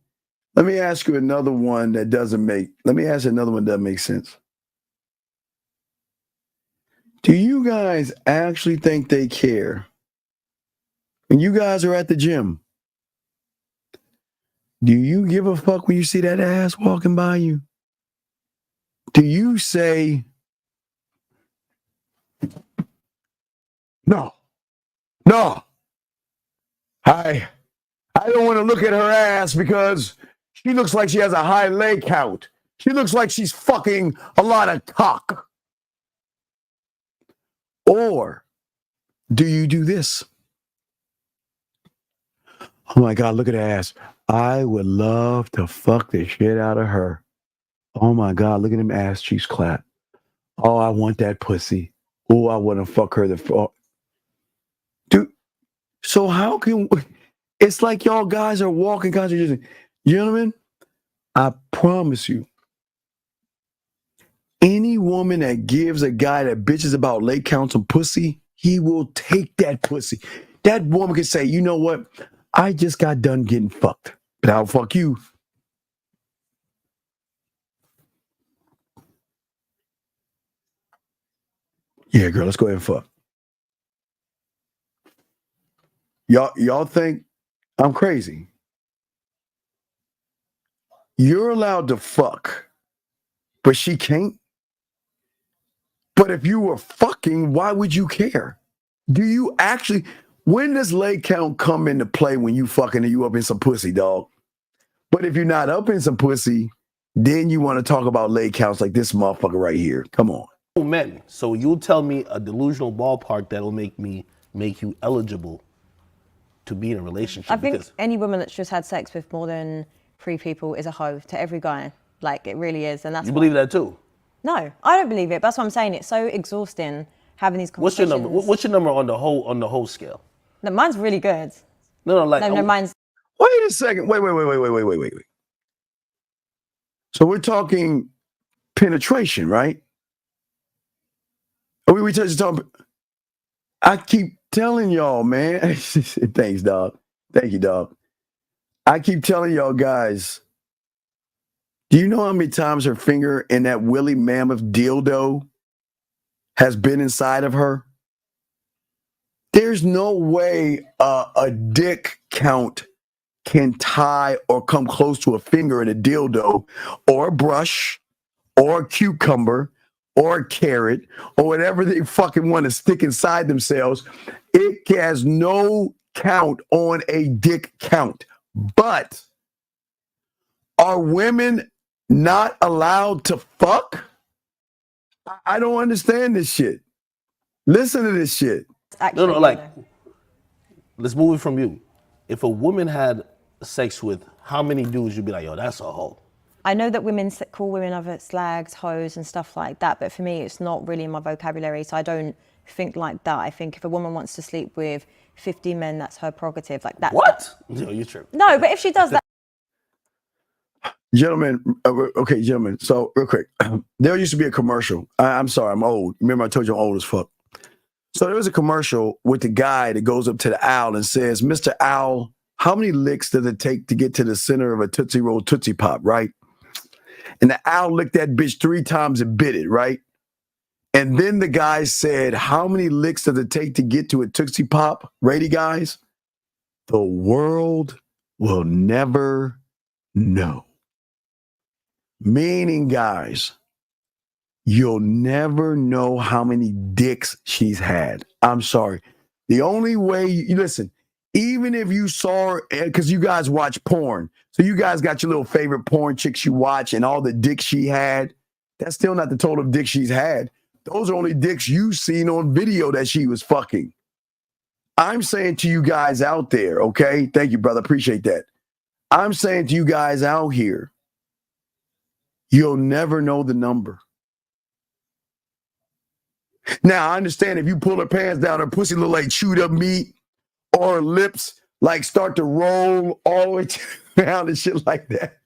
ask you another one that doesn't make sense. Do you guys actually think they care? When you guys are at the gym, do you give a fuck when you see that ass walking by you? Do you say, no, I don't want to look at her ass because she looks like she has a high leg count. She looks like she's fucking a lot of cock. Or do you do this? Oh my God, look at her ass. I would love to fuck the shit out of her. Oh my God, look at them ass cheeks clap. Oh, I want that pussy. Oh, I want to fuck her. Dude, so how can... It's like y'all guys are walking contradicting. Gentlemen, I promise you, any woman that gives a guy that bitches about leg counts and pussy, he will take that pussy. That woman can say, you know what? I just got done getting fucked, but I'll fuck you. Yeah, girl, let's go ahead and fuck. Y'all think I'm crazy? You're allowed to fuck, but she can't? But if you were fucking, why would you care? Do you actually... When does leg count come into play when you fucking and you up in some pussy, dog? But if you're not up in some pussy, then you want to talk about leg counts like this motherfucker right here. Come on. Men, so you'll tell me a delusional ballpark that'll make you eligible to be in a relationship. I think any woman that's just had sex with more than 3 people is a hoe to every guy. Like, it really is. And that's you believe that too? No, I don't believe it. That's what I'm saying. It's so exhausting having these conversations. What's your number? What's your number on the whole scale? No, mine's really good. No, mine's... Wait a second. Wait. So we're talking penetration, right? We just talking... I keep telling y'all, man. Thanks, dog. Thank you, dog. I keep telling y'all guys, do you know how many times her finger in that woolly mammoth dildo has been inside of her? There's no way a dick count can tie or come close to a finger in a dildo or a brush or a cucumber or a carrot or whatever they fucking want to stick inside themselves. It has no count on a dick count. But are women not allowed to fuck? I don't understand this shit. Listen to this shit. No, like, let's move it from you. If a woman had sex with how many dudes, you'd be like, yo, that's a hoe. I know that women call women other slags, hoes and stuff like that, but for me, it's not really in my vocabulary, so I don't think like that. I think if a woman wants to sleep with 50 men, that's her prerogative. Like that. What? No, you're true. No, but if she does that. Gentlemen, okay, gentlemen. So real quick, there used to be a commercial. I'm sorry, I'm old. Remember I told you I'm old as fuck. So there was a commercial with the guy that goes up to the owl and says, Mr. Owl, how many licks does it take to get to the center of a Tootsie Roll Tootsie Pop, right? And the owl licked that bitch 3 times and bit it, right? And then the guy said, how many licks does it take to get to a Tootsie Pop? Ready, guys? The world will never know. Meaning, guys, you'll never know how many dicks she's had. I'm sorry. The only way you listen, even if you saw her, because you guys watch porn, so you guys got your little favorite porn chicks you watch and all the dicks she had, that's still not the total of dicks she's had. Those are only dicks you've seen on video that she was fucking. I'm saying to you guys out there, okay? Thank you, brother. Appreciate that. I'm saying to you guys out here, you'll never know the number. Now, I understand if you pull her pants down, her pussy look like chewed up meat, or her lips like start to roll all the way down and shit like that.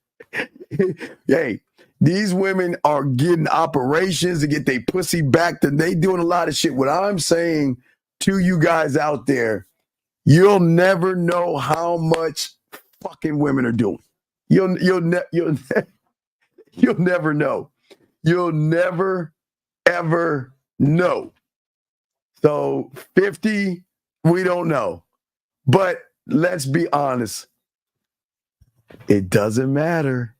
Hey, these women are getting operations to get their pussy back. And they doing a lot of shit. What I'm saying to you guys out there, you'll never know how much fucking women are doing. You'll never know. You'll never, ever know. So 50, we don't know. But let's be honest. It doesn't matter.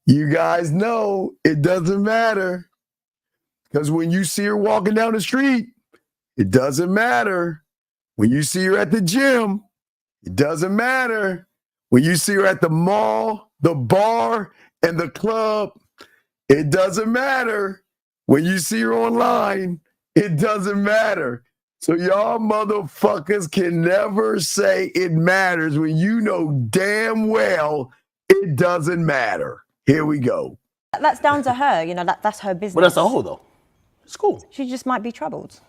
You guys know it doesn't matter. Because when you see her walking down the street, it doesn't matter. When you see her at the gym, it doesn't matter. When you see her at the mall, the bar, and the club, it doesn't matter. When you see her online, it doesn't matter. So y'all motherfuckers can never say it matters when you know damn well it doesn't matter. Here we go. That's down to her, you know, that's her business. But that's a whole though. It's cool. She just might be troubled.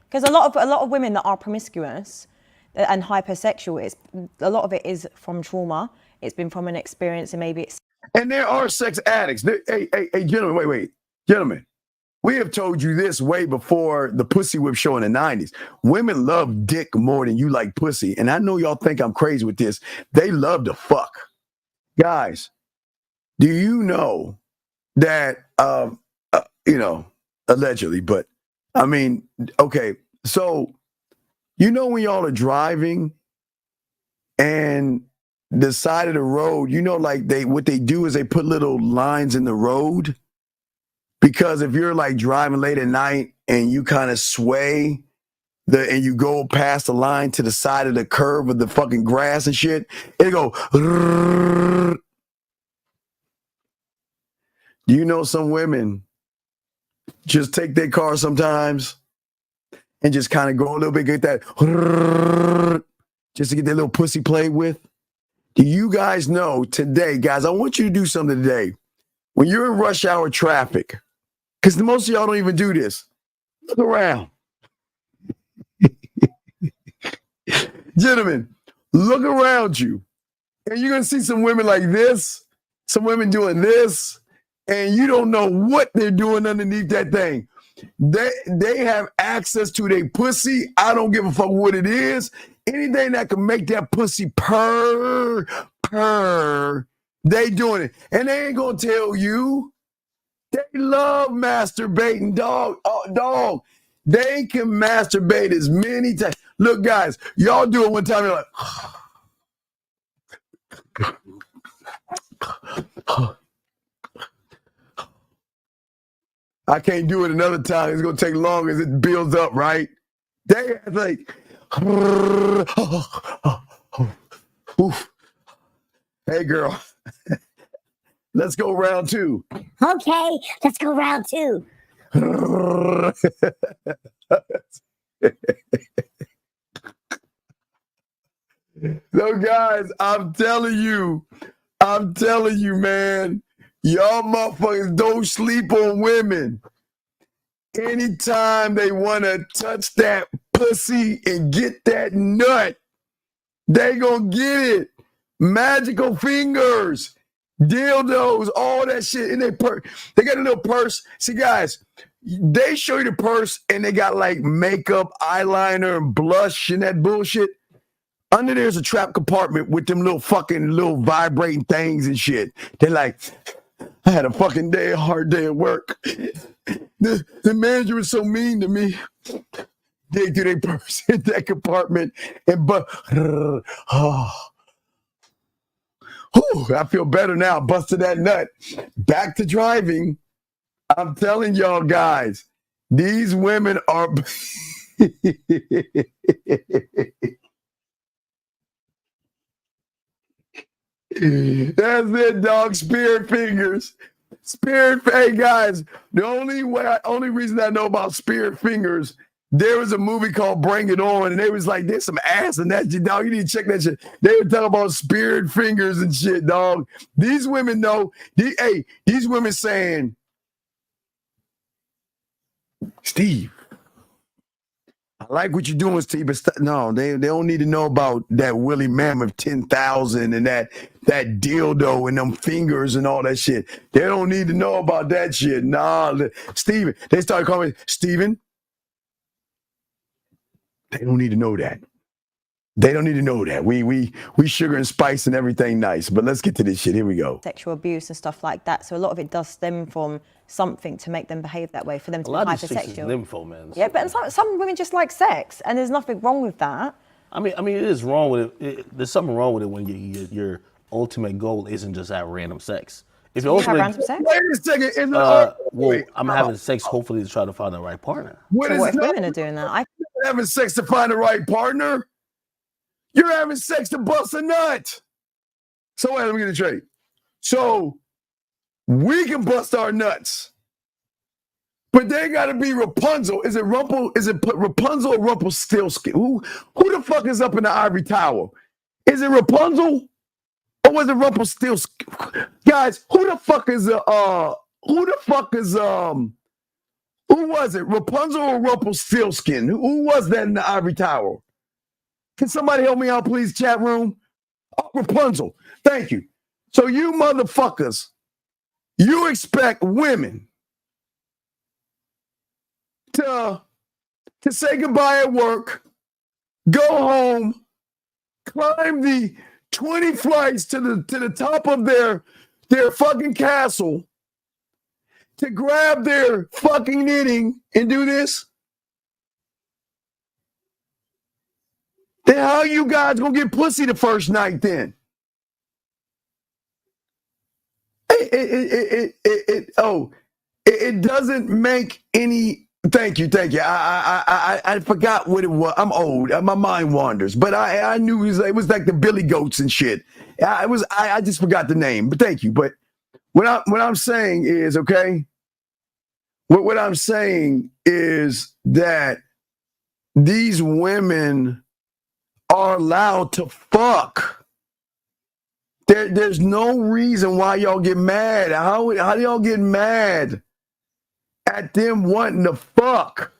Because a lot of women that are promiscuous and hypersexual, a lot of it is from trauma. It's been from an experience, and maybe it's... And there are sex addicts. Hey, gentlemen, wait. Gentlemen, we have told you this way before the pussy whip show in the 90s. Women love dick more than you like pussy. And I know y'all think I'm crazy with this. They love to fuck. Guys, do you know that, allegedly, but I mean, okay, so you know when y'all are driving and the side of the road, you know, like what they do is they put little lines in the road, because if you're like driving late at night and you kind of sway and you go past the line to the side of the curve of the fucking grass and shit, it go. Do you know some women just take their car sometimes and just kind of go a little bit, get that, just to get their little pussy played with? Do you guys know today, guys, I want you to do something today. When you're in rush hour traffic, because most of y'all don't even do this, look around. Gentlemen, look around you. And you're going to see some women like this, some women doing this, and you don't know what they're doing underneath that thing. They have access to their pussy. I don't give a fuck what it is. Anything that can make that pussy purr, they doing it. And they ain't gonna tell you. They love masturbating, dog. Dog. They can masturbate as many times. Look, guys, y'all do it one time, you're like, I can't do it another time. It's going to take long as it builds up, right? They like, hey, girl, let's go round 2. Okay, let's go round 2. So, guys, I'm telling you, man, y'all motherfuckers don't sleep on women. Anytime they want to touch that pussy and get that nut, they gonna get it. Magical fingers. dildos, all that shit in their purse. They got a little purse. See, guys, they show you the purse and they got like makeup, eyeliner, and blush and that bullshit. Under there's a trap compartment with them little vibrating things and shit. They're like, I had a fucking hard day at work. The manager was so mean to me. They do their purse in that compartment and I feel better now. Busted that nut. Back to driving. I'm telling y'all guys, these women are. That's it, dog. Spirit fingers. Hey guys, the only reason I know about spirit fingers, there was a movie called Bring It On, and they was like, there's some ass in that shit, dog. You need to check that shit. They were talking about spirit fingers and shit, dog. These women know. These women saying, Steve, I like what you're doing, Steve, but no, they don't need to know about that Willie Mammoth 10,000 and that dildo and them fingers and all that shit. They don't need to know about that shit. Nah, Steven. They started calling me Steven. They don't need to know that. They don't need to know that. We sugar and spice and everything nice. But let's get to this shit. Here we go. Sexual abuse and stuff like that. So a lot of it does stem from something to make them behave that way, for them to be hypersexual. A lot of these is nympho, man. Yeah, but some women just like sex, and there's nothing wrong with that. I mean, it is wrong with it. There's something wrong with it when your ultimate goal isn't just have random sex. If your ultimate, random sex? Wait a second. I'm having sex hopefully to try to find the right partner. What if women are doing that? I'm having sex to find the right partner. You're having sex to bust a nut. So wait, let me get it straight. So we can bust our nuts, but they got to be Rapunzel. Is it Rapunzel or Rumpelstiltskin? Who the fuck is up in the ivory tower? Is it Rapunzel or was it Rumpelstiltskin? Guys, who was it? Rapunzel or Rumpelstiltskin? Who was that in the ivory tower? Can somebody help me out, please, chat room? Oh, Rapunzel. Thank you. So you motherfuckers, you expect women to say goodbye at work, go home, climb the 20 flights to the top of their fucking castle, to grab their fucking knitting and do this? Then how you guys gonna get pussy the first night then? It doesn't make any. Thank you. I forgot what it was. I'm old. My mind wanders. But I knew it was like the Billy Goats and shit. I just forgot the name. But thank you. But what I'm saying is, okay. What I'm saying is that these women are allowed to fuck. There's no reason why y'all get mad. How do y'all get mad at them wanting to fuck?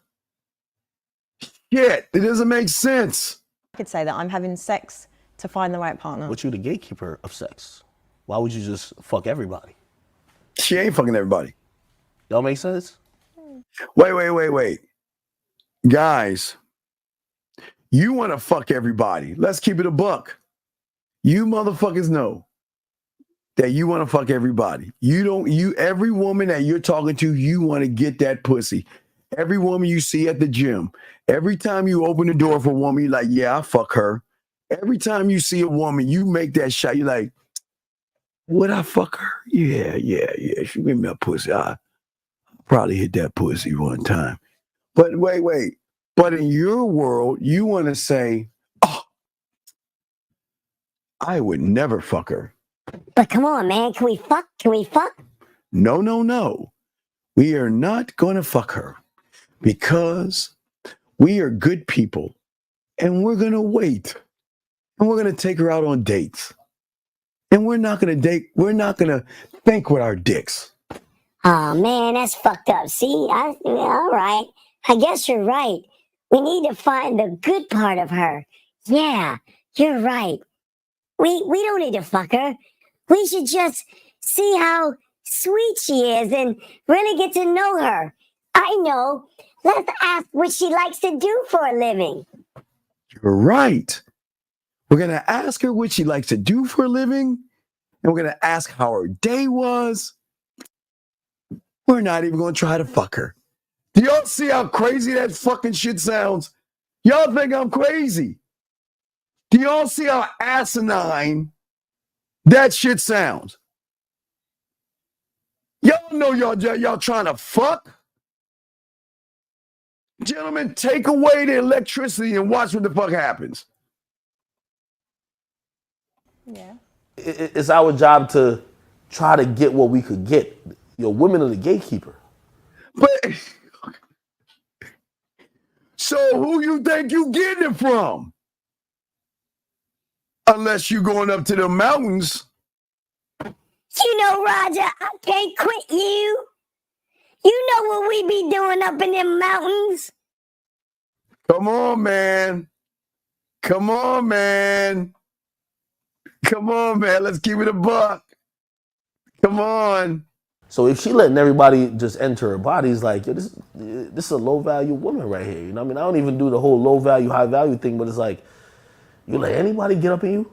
Shit, it doesn't make sense. I could say that I'm having sex to find the right partner. But you're the gatekeeper of sex. Why would you just fuck everybody? She ain't fucking everybody. Y'all make sense? Wait. Guys, you want to fuck everybody. Let's keep it a buck. You motherfuckers know that you want to fuck everybody. Every woman that you're talking to, you want to get that pussy. Every woman you see at the gym, every time you open the door for a woman, you're like, yeah, I'll fuck her. Every time you see a woman, you make that shot. You're like, would I fuck her? Yeah. She give me a pussy. I'll probably hit that pussy one time. But wait. But in your world, you want to say, oh, I would never fuck her. But come on, man. Can we fuck? No. We are not going to fuck her because we are good people and we're going to wait and we're going to take her out on dates. And we're not going to date. We're not going to think with our dicks. Oh, man, that's fucked up. See, all right. I guess you're right. We need to find the good part of her. Yeah, you're right. We don't need to fuck her. We should just see how sweet she is and really get to know her. I know. Let's ask what she likes to do for a living. You're right. We're going to ask her what she likes to do for a living, and we're going to ask how her day was. We're not even going to try to fuck her. Do y'all see how crazy that fucking shit sounds? Y'all think I'm crazy. Do y'all see how asinine that shit sounds? Y'all know y'all trying to fuck? Gentlemen, take away the electricity and watch what the fuck happens. Yeah. It's our job to try to get what we could get. Women are the gatekeeper. But so who you think you getting it from? Unless you going up to the mountains. You know, Roger, I can't quit you. You know what we be doing up in them mountains. Come on, man. Come on, man. Come on, man. Let's keep it a buck. Come on. So if she letting everybody just enter her body, it's like, yo, this is a low value woman right here. You know what I mean? I don't even do the whole low value, high value thing, but it's like, you let anybody get up in you?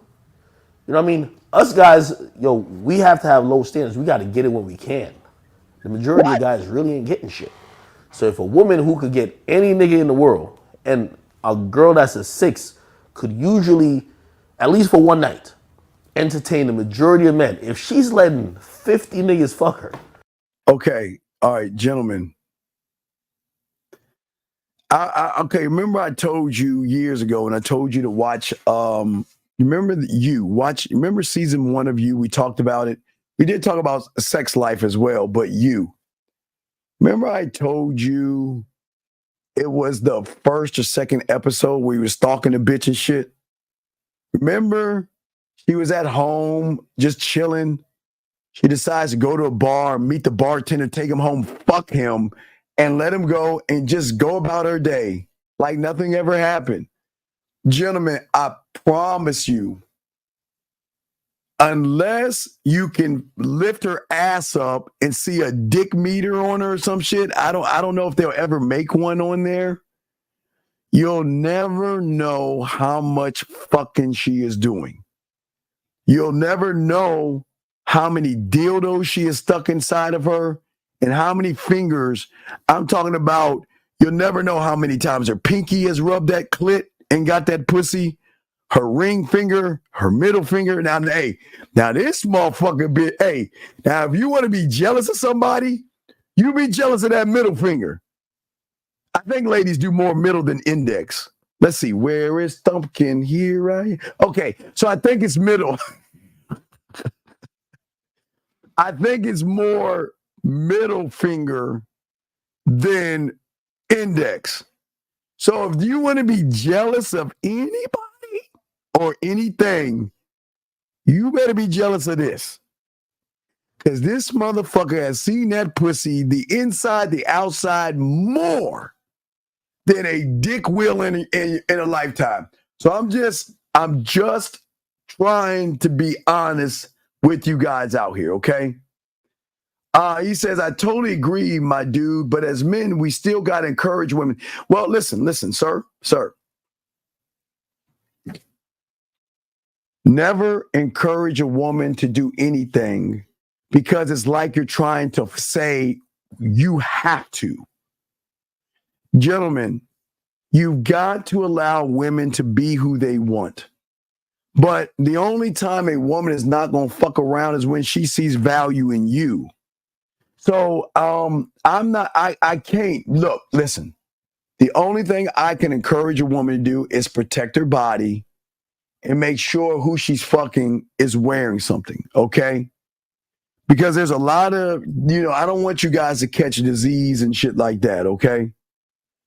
You know what I mean? Us guys, we have to have low standards. We got to get it when we can. The majority of guys really ain't getting shit. So if a woman who could get any nigga in the world, and a girl that's a 6 could usually, at least for one night, entertain the majority of men, if she's letting 50 niggas fuck her. Okay. All right, gentlemen. Okay, remember I told you years ago, and I told you to watch, remember season 1 of You? We talked about it. We did talk about sex life as well, but You. Remember I told you it was the first or second episode where he was stalking the bitch and shit? Remember? He was at home, just chilling. She decides to go to a bar, meet the bartender, take him home, fuck him, and let him go and just go about her day like nothing ever happened. Gentlemen, I promise you, unless you can lift her ass up and see a dick meter on her or some shit, I don't know if they'll ever make one on there. You'll never know how much fucking she is doing. You'll never know how many dildos she is stuck inside of her and how many fingers. I'm talking about, you'll never know how many times her pinky has rubbed that clit and got that pussy, her ring finger, her middle finger. Now this motherfucker bit, now if you want to be jealous of somebody, you be jealous of that middle finger. I think ladies do more middle than index. Let's see, where is Thumpkin? Here I am. Okay, so I think it's middle. I think it's more middle finger than index. So if you want to be jealous of anybody or anything, you better be jealous of this. Because this motherfucker has seen that pussy, the inside, the outside, more than a dick will in a lifetime. So I'm just trying to be honest with you guys out here, okay? He says, I totally agree, my dude, but as men, we still got to encourage women. Well, listen, sir. Never encourage a woman to do anything because it's like you're trying to say you have to. Gentlemen, you've got to allow women to be who they want. But the only time a woman is not going to fuck around is when she sees value in you. So I can't, look, listen, the only thing I can encourage a woman to do is protect her body and make sure who she's fucking is wearing something, okay? Because there's a lot of, I don't want you guys to catch a disease and shit like that, okay?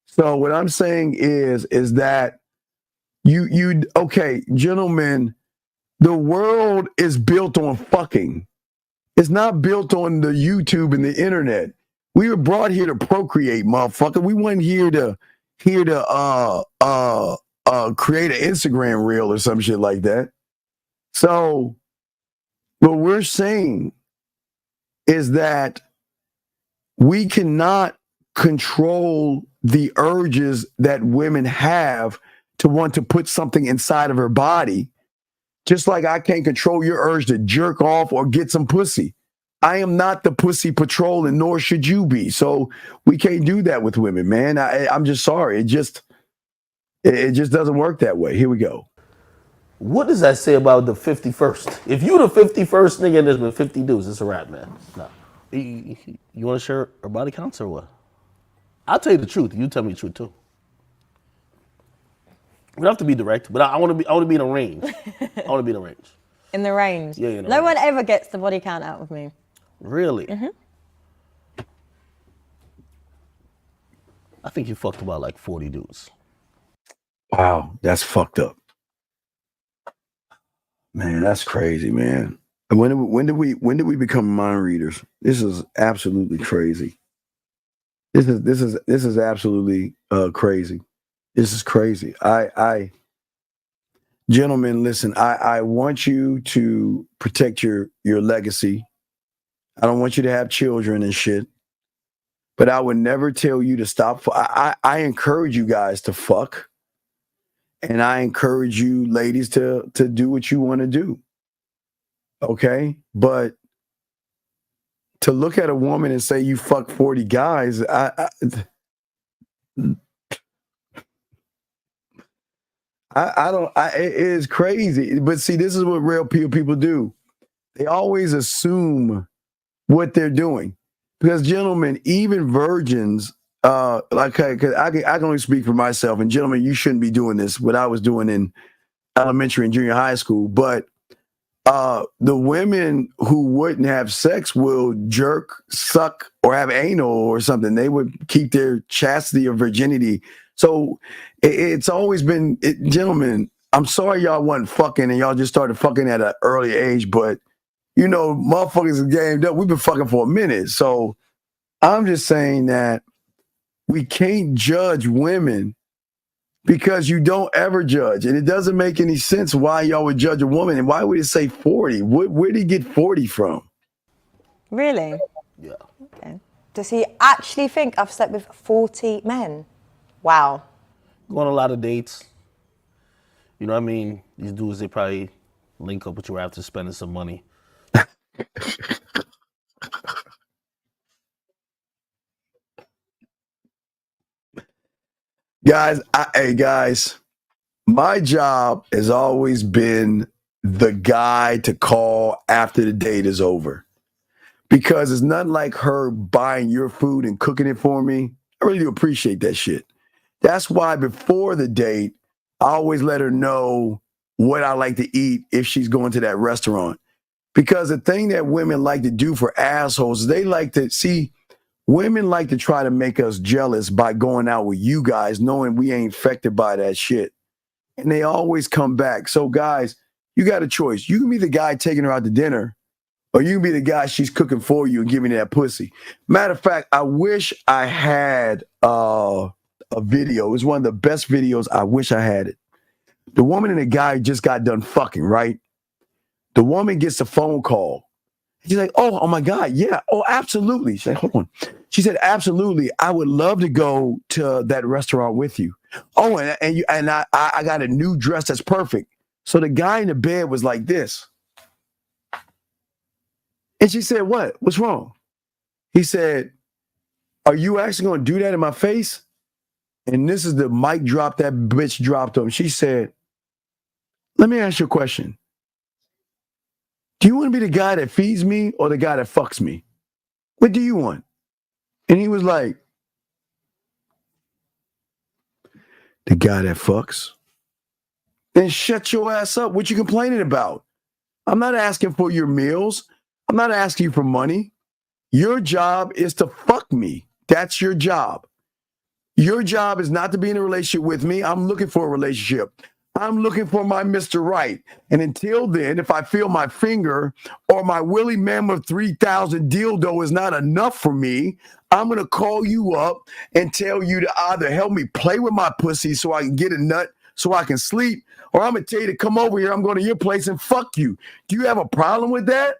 So what I'm saying is that okay, gentlemen, the world is built on fucking. It's not built on the YouTube and the internet. We were brought here to procreate, motherfucker. We weren't here to create an Instagram reel or some shit like that. So what we're saying is that we cannot control the urges that women have to want to put something inside of her body, just like I can't control your urge to jerk off or get some pussy. I am not the pussy patrol, and nor should you be. So we can't do that with women, man. I'm just sorry. It just doesn't work that way. Here we go. What does that say about the 51st? If you the 51st nigga and there's been 50 dudes, it's a wrap, man. No. You want to share our body counts or what? I'll tell you the truth. You tell me the truth too. We don't have to be direct, but I want to be in a range. I want to be in a range. In the range? Yeah, in the no range. one ever gets the body count out of me. Really? Mm-hmm. I think you fucked about like 40 dudes. Wow, that's fucked up. Man, that's crazy, man. When did we become mind readers? This is absolutely crazy. This is absolutely crazy. This is crazy. Gentlemen, listen, I want you to protect your legacy. I don't want you to have children and shit. But I would never tell you to stop. I encourage you guys to fuck. And I encourage you ladies to do what you want to do. Okay? But to look at a woman and say you fuck 40 guys, it is crazy. But see, this is what real people do. They always assume what they're doing. Because gentlemen, even virgins, cause I can only speak for myself, and gentlemen, you shouldn't be doing this, what I was doing in elementary and junior high school, but the women who wouldn't have sex will jerk, suck, or have anal or something. They would keep their chastity or virginity. So it's always been, gentlemen, I'm sorry y'all wasn't fucking and y'all just started fucking at an early age, but you know, motherfuckers are gamed up. We've been fucking for a minute. So I'm just saying that we can't judge women because you don't ever judge. And it doesn't make any sense why y'all would judge a woman. And why would it say 40? Where did he get 40 from? Really? Yeah. Okay. Does he actually think I've slept with 40 men? Wow. Go on a lot of dates. You know what I mean? These dudes, they probably link up with you after spending some money. Guys, my job has always been the guy to call after the date is over. Because it's nothing like her buying your food and cooking it for me. I really do appreciate that shit. That's why before the date, I always let her know what I like to eat if she's going to that restaurant. Because the thing that women like to do for assholes, they like to see, women like to try to make us jealous by going out with you guys, knowing we ain't affected by that shit. And they always come back. So guys, you got a choice. You can be the guy taking her out to dinner, or you can be the guy she's cooking for you and giving that pussy. Matter of fact, I wish I had a video. It was one of the best videos. I wish I had it. The woman and the guy just got done fucking, right? The woman gets a phone call. She's like, oh my God, yeah. Oh, absolutely. She's like, hold on. She said, absolutely. I would love to go to that restaurant with you. Oh, and I got a new dress that's perfect. So the guy in the bed was like this. And she said, what? What's wrong? He said, are you actually going to do that in my face? And this is the mic drop that bitch dropped on. She said, let me ask you a question. Do you want to be the guy that feeds me or the guy that fucks me? What do you want? And he was like, the guy that fucks. Then shut your ass up. What you complaining about? I'm not asking for your meals. I'm not asking you for money. Your job is to fuck me. That's your job. Your job is not to be in a relationship with me. I'm looking for a relationship. I'm looking for my Mr. Right. And until then, if I feel my finger or my Willie Mammoth 3000 dildo is not enough for me, I'm going to call you up and tell you to either help me play with my pussy so I can get a nut so I can sleep, or I'm going to tell you to come over here. I'm going to your place and fuck you. Do you have a problem with that?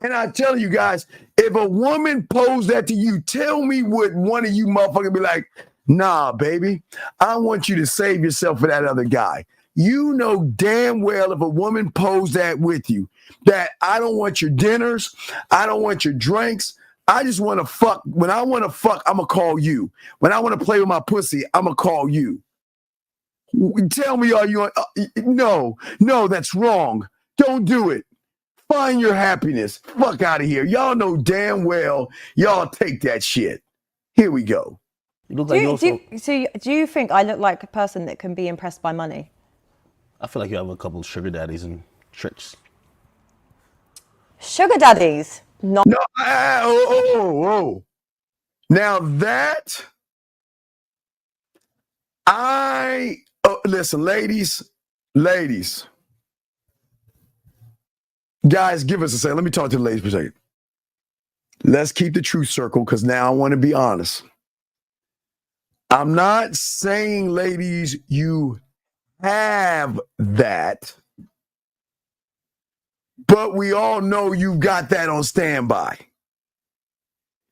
And I tell you guys, If a woman posed that to you, tell me what one of you motherfuckers be like, nah, baby, I want you to save yourself for that other guy. You know damn well if a woman posed that with you, that I don't want your dinners, I don't want your drinks, I just want to fuck. When I want to fuck, I'm going to call you. When I want to play with my pussy, I'm going to call you. Tell me, are you on? No, that's wrong. Don't do it. Find your happiness. Fuck out of here. Y'all know damn well y'all take that shit. Here we go. You look like do you think I look like a person that can be impressed by money? I feel like you have a couple of sugar daddies and tricks. Sugar daddies? No. Oh. Now that listen, ladies, guys, give us a second. Let me talk to the ladies for a second. Let's keep the truth circle because now I want to be honest. I'm not saying, ladies, you have that, but we all know you got that on standby.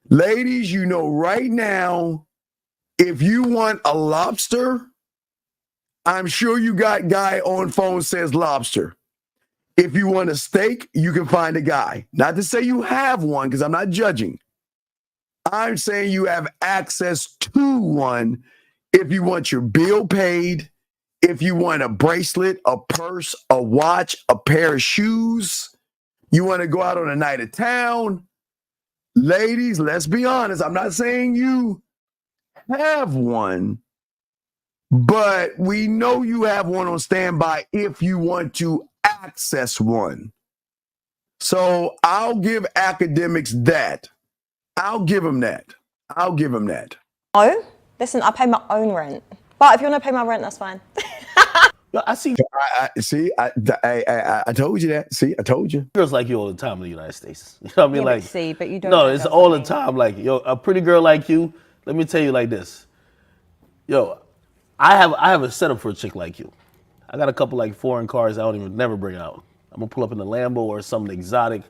Ladies, you know right now, if you want a lobster, I'm sure you got guy on phone says lobster. If you want a steak, you can find a guy. Not to say you have one, because I'm not judging. I'm saying you have access to one if you want your bill paid, if you want a bracelet, a purse, a watch, a pair of shoes, you want to go out on a night of town. Ladies, let's be honest. I'm not saying you have one, but we know you have one on standby if you want to access one. So I'll give academics that. I'll give them that. Oh, listen, I pay my own rent. But if you want to pay my rent, that's fine. I see. I told you that. See, I told you. Girls like you all the time in the United States. You know what I mean? Yeah, like, see, but you don't. No, it's all the time. Like, yo, a pretty girl like you. Let me tell you like this. Yo, I have a setup for a chick like you. I got a couple like foreign cars I don't even never bring out. I'm gonna pull up in the Lambo or something exotic.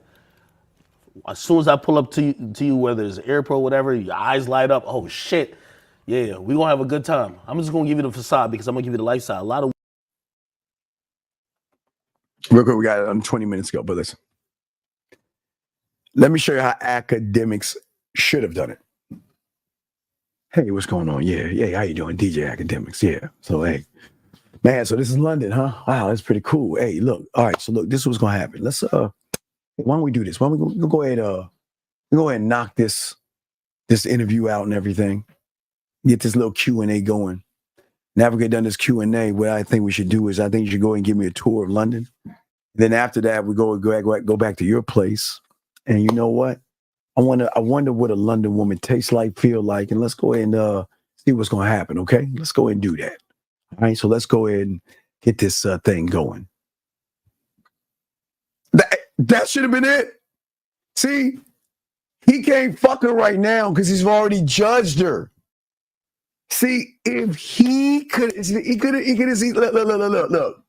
As soon as I pull up to you, whether it's an airport, whatever, your eyes light up. Oh shit, yeah, we gonna have a good time. I'm just gonna give you the facade because I'm gonna give you the lifestyle. A lot of real quick, we got it 20 minutes ago, but listen. Let me show you how academics should have done it. Hey, what's going on? Yeah, how you doing? DJ Academics, yeah. So, hey, man, so this is London, huh? Wow, that's pretty cool. Hey, look, all right, so look, this is what's gonna happen. Let's, why don't we do this? Why don't we go ahead and knock this interview out and everything. Get this little Q&A going. Now we get done this Q&A, what I think we should do is I think you should go and give me a tour of London. Then after that, we go back to your place. And you know what? I wonder what a London woman tastes like, feel like, and let's go ahead and see what's going to happen, okay? Let's go ahead and do that. All right, so let's go ahead and get this thing going. That should have been it. See, he can't fuck her right now because he's already judged her. See, if he could have seen, look.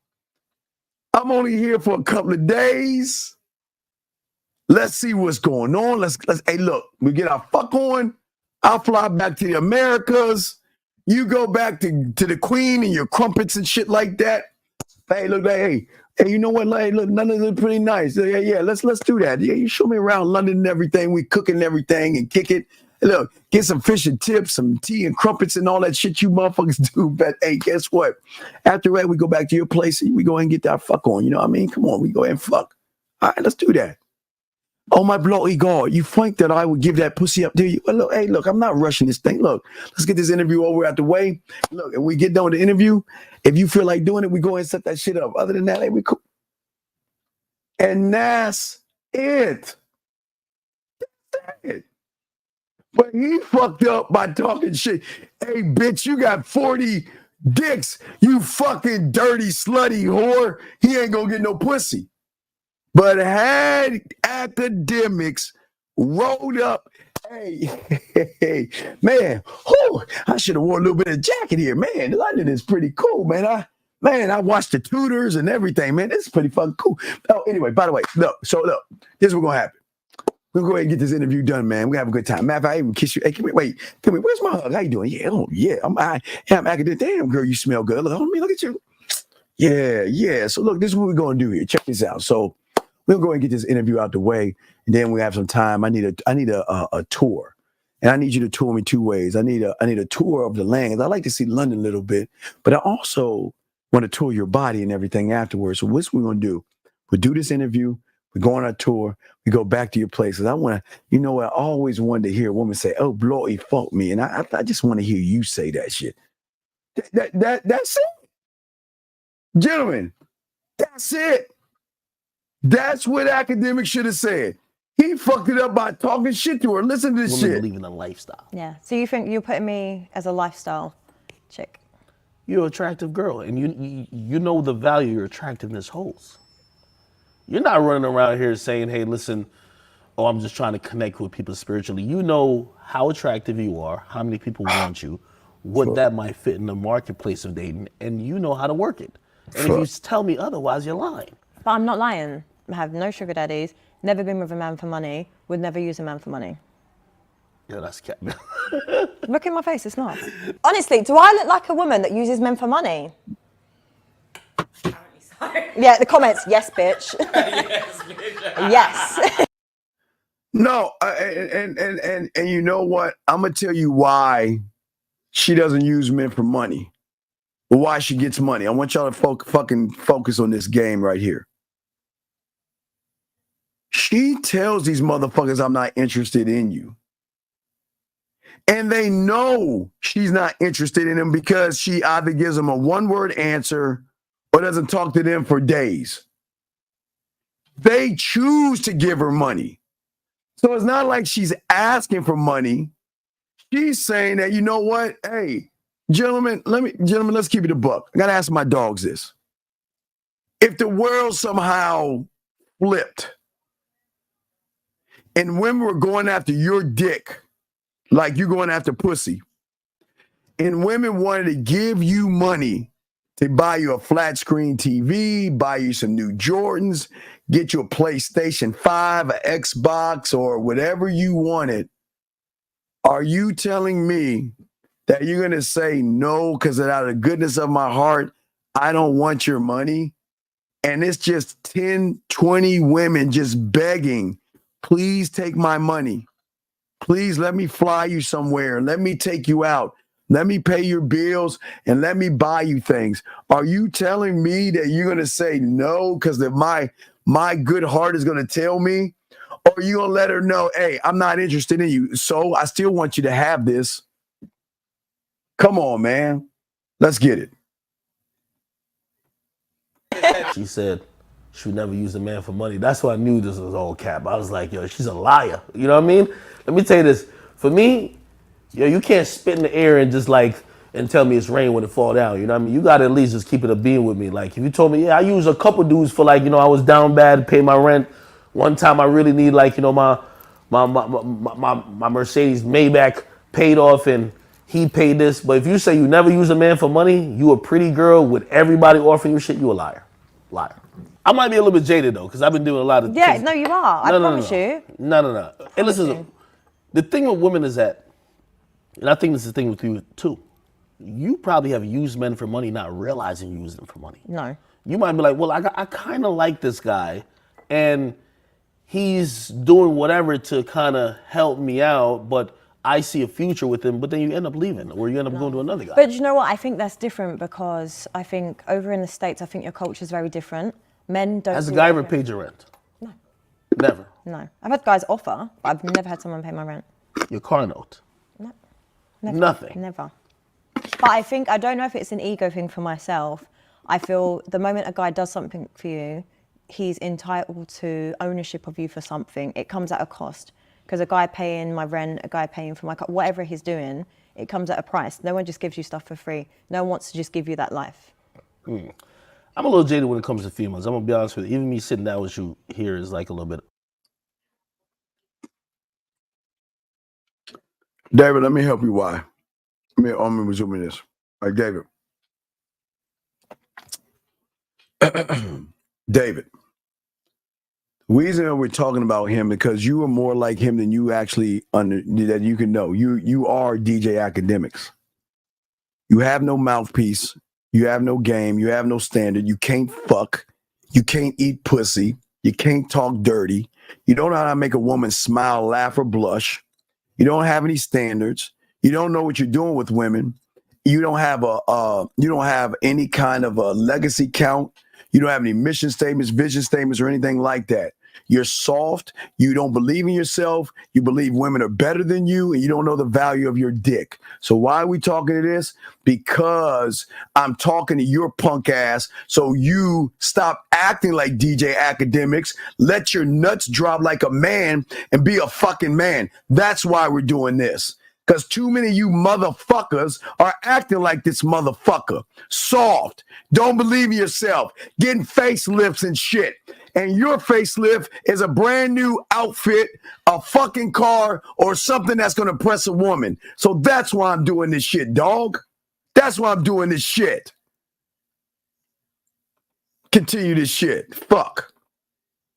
I'm only here for a couple of days. Let's see what's going on. Hey, look, we get our fuck on. I'll fly back to the Americas. You go back to the Queen and your crumpets and shit like that. Hey, look, hey, you know what? Hey, look, London's look pretty nice. Yeah, let's do that. Yeah, you show me around London and everything. We cooking everything and kick it. Look, get some fish and tips, some tea and crumpets and all that shit you motherfuckers do. But hey, guess what? After that, we go back to your place and we go ahead and get that fuck on. You know what I mean? Come on, we go ahead and fuck. All right, let's do that. Oh my bloody God, you think that I would give that pussy up to you? Well, look, hey, look, I'm not rushing this thing. Look, let's get this interview over out the way. Look, and we get done with the interview. If you feel like doing it, we go ahead and set that shit up. Other than that, hey, we cool. And that's it. That's it. But he fucked up by talking shit. Hey, bitch, you got 40 dicks. You fucking dirty, slutty whore. He ain't gonna get no pussy. But had academics rolled up, hey, man, I should have worn a little bit of jacket here. Man, London is pretty cool, man. I watched the Tudors and everything, man. This is pretty fucking cool. Oh, anyway, by the way, look, this is what's gonna happen. We'll go ahead and get this interview done, man. We have a good time. Matter of fact, I even kiss you. Hey, come here. Wait, come here. Where's my hug? How you doing? Yeah, I'm academic. Damn, girl, you smell good. Look at you. Yeah. So look, this is what we're gonna do here. Check this out. So we'll go and get this interview out the way, and then we have some time. I need a tour, and I need you to tour me 2 ways. I need a tour of the land. I like to see London a little bit, but I also want to tour your body and everything afterwards. So what's we gonna do? We'll do this interview. We go on our tour. We go back to your places. I want to, I always wanted to hear a woman say, "Oh, bloody fuck me," and I just want to hear you say that shit. That's it, gentlemen. That's it. That's what Akademiks should have said. He fucked it up by talking shit to her. Listen to this shit. Believe in a lifestyle. Yeah. So you think you're putting me as a lifestyle chick? You're an attractive girl, and you know the value your attractiveness holds. You're not running around here saying, "Hey, listen, I'm just trying to connect with people spiritually." You know how attractive you are, how many people want you, what that might fit in the marketplace of dating, and you know how to work it. And if you tell me otherwise, you're lying. But I'm not lying. I have no sugar daddies, never been with a man for money, would never use a man for money. Yeah, that's cat. Look in my face, it's not. Honestly, do I look like a woman that uses men for money? Yeah, the comments, yes, bitch. Yes, bitch. Yes. No, and you know what? I'm gonna tell you why she doesn't use men for money, or why she gets money. I want y'all to fucking focus on this game right here. She tells these motherfuckers, "I'm not interested in you," and they know she's not interested in them because she either gives them a one-word answer or doesn't talk to them for days. They choose to give her money. So it's not like she's asking for money. She's saying that, you know what? Hey, gentlemen, let's keep it a buck. I gotta ask my dogs this. If the world somehow flipped and women were going after your dick like you're going after pussy, and women wanted to give you money to buy you a flat screen TV, buy you some new Jordans, get you a PlayStation 5, an Xbox, or whatever you wanted, are you telling me that you're going to say no because out of the goodness of my heart, I don't want your money? And it's just 10, 20 women just begging, "Please take my money. Please let me fly you somewhere. Let me take you out. Let me pay your bills and let me buy you things." Are you telling me that you're going to say no because my good heart is going to tell me? Or are you going to let her know, "Hey, I'm not interested in you, so I still want you to have this"? Come on, man. Let's get it. She said she would never use a man for money. That's why I knew this was all cap. I was like, yo, she's a liar. You know what I mean? Let me tell you this. For me, you can't spit in the air and just and tell me it's rain when it fall down. You know what I mean? You got to at least just keep it a being with me. Like if you told me, yeah, I use a couple dudes for I was down bad to pay my rent. One time I really need my Mercedes Maybach paid off and he paid this. But if you say you never use a man for money, you a pretty girl with everybody offering you shit, you a liar. Liar. I might be a little bit jaded though, because I've been doing a lot of Yeah, no, you are. I promise you. No. Hey, listen, the thing with women is that, and I think this is the thing with you too, you probably have used men for money not realizing you use them for money. No. You might be like, well, I kind of like this guy, and he's doing whatever to kind of help me out, but I see a future with him, but then you end up leaving, or you end up going to another guy. But you know what? I think that's different because I think over in the States, I think your culture is very different. Men don't. Has a guy ever paid your rent? No. Never. No. I've had guys offer, but I've never had someone pay my rent. Your car note? No. Never. Nothing? Never. But I don't know if it's an ego thing for myself. I feel the moment a guy does something for you, he's entitled to ownership of you for something. It comes at a cost. Because a guy paying my rent, a guy paying for my car, whatever he's doing, it comes at a price. No one just gives you stuff for free. No one wants to just give you that life. I'm a little jaded when it comes to females. I'm going to be honest with you. Even me sitting down with you here is like a little bit. David, let me help you why. Let me resume this. All right, David. David, The reason we're talking about him because you are more like him than you actually that you can know. You are DJ Akademiks. You have no mouthpiece. You have no game. You have no standard. You can't fuck. You can't eat pussy. You can't talk dirty. You don't know how to make a woman smile, laugh, or blush. You don't have any standards. You don't know what you're doing with women. You don't have any kind of a legacy count. You don't have any mission statements, vision statements, or anything like that. You're soft. You don't believe in yourself. You believe women are better than you, and you don't know the value of your dick. So why are we talking to this? Because I'm talking to your punk ass. So you stop acting like DJ Akademiks. Let your nuts drop like a man and be a fucking man. That's why we're doing this. Because too many of you motherfuckers are acting like this motherfucker. Soft. Don't believe in yourself. Getting facelifts and shit. And your facelift is a brand new outfit, a fucking car, or something that's going to impress a woman. So that's why I'm doing this shit, dog. That's why I'm doing this shit. Continue this shit. Fuck.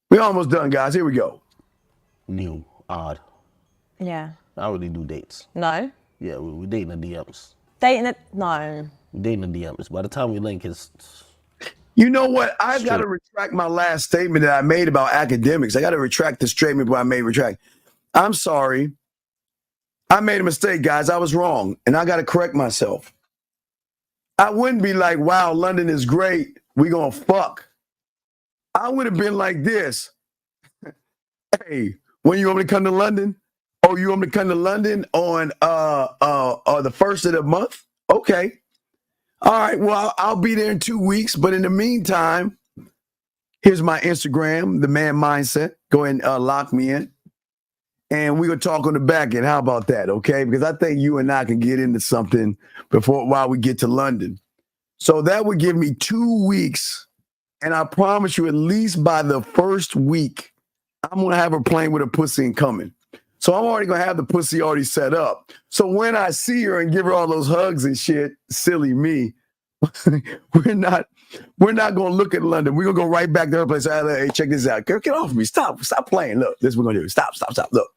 We almost done, guys. Here we go. New, odd. Yeah. I already do dates. No. Yeah, we dating the DMs. No. We dating the DMs. By the time we link, it's... You know what? I've got to retract my last statement that I made about Akademiks. I got to retract the statement I made. I'm sorry. I made a mistake, guys. I was wrong, and I got to correct myself. I wouldn't be like, wow, London is great. We gonna fuck. I would have been like this. Hey, when you want me to come to London? Oh, you want me to come to London on the first of the month? Okay. All right, well, I'll be there in 2 weeks. But in the meantime, here's my Instagram, The Man Mindset. Go ahead and lock me in. And we're going to talk on the back end. How about that, okay? Because I think you and I can get into something while we get to London. So that would give me 2 weeks. And I promise you, at least by the first week, I'm going to have her playing with a pussy and coming. So I'm already going to have the pussy already set up. So when I see her and give her all those hugs and shit, silly me, we're not going to look at London. We're going to go right back to her place. Hey, check this out. Girl, get off me. Stop playing. Look, this is what we're going to do. Stop. Look,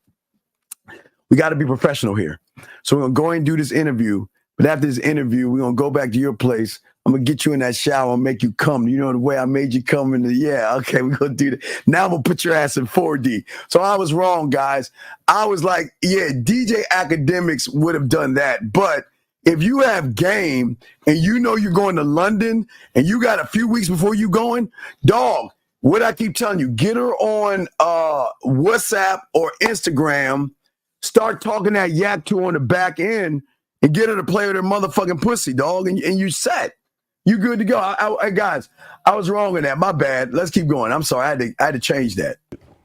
we got to be professional here. So we're going to go and do this interview. But after this interview, we're going to go back to your place. I'm going to get you in that shower and make you come. You know the way I made you come yeah, okay, we're going to do that. Now I'm going to put your ass in 4D. So I was wrong, guys. I was like, yeah, DJ Akademiks would have done that. But if you have game and you know you're going to London and you got a few weeks before you going, dog, what I keep telling you, get her on WhatsApp or Instagram, start talking that yak to her on the back end and get her to play with her motherfucking pussy, dog, and you set. You good to go. Guys, I was wrong in that. My bad. Let's keep going. I'm sorry. I had to change that.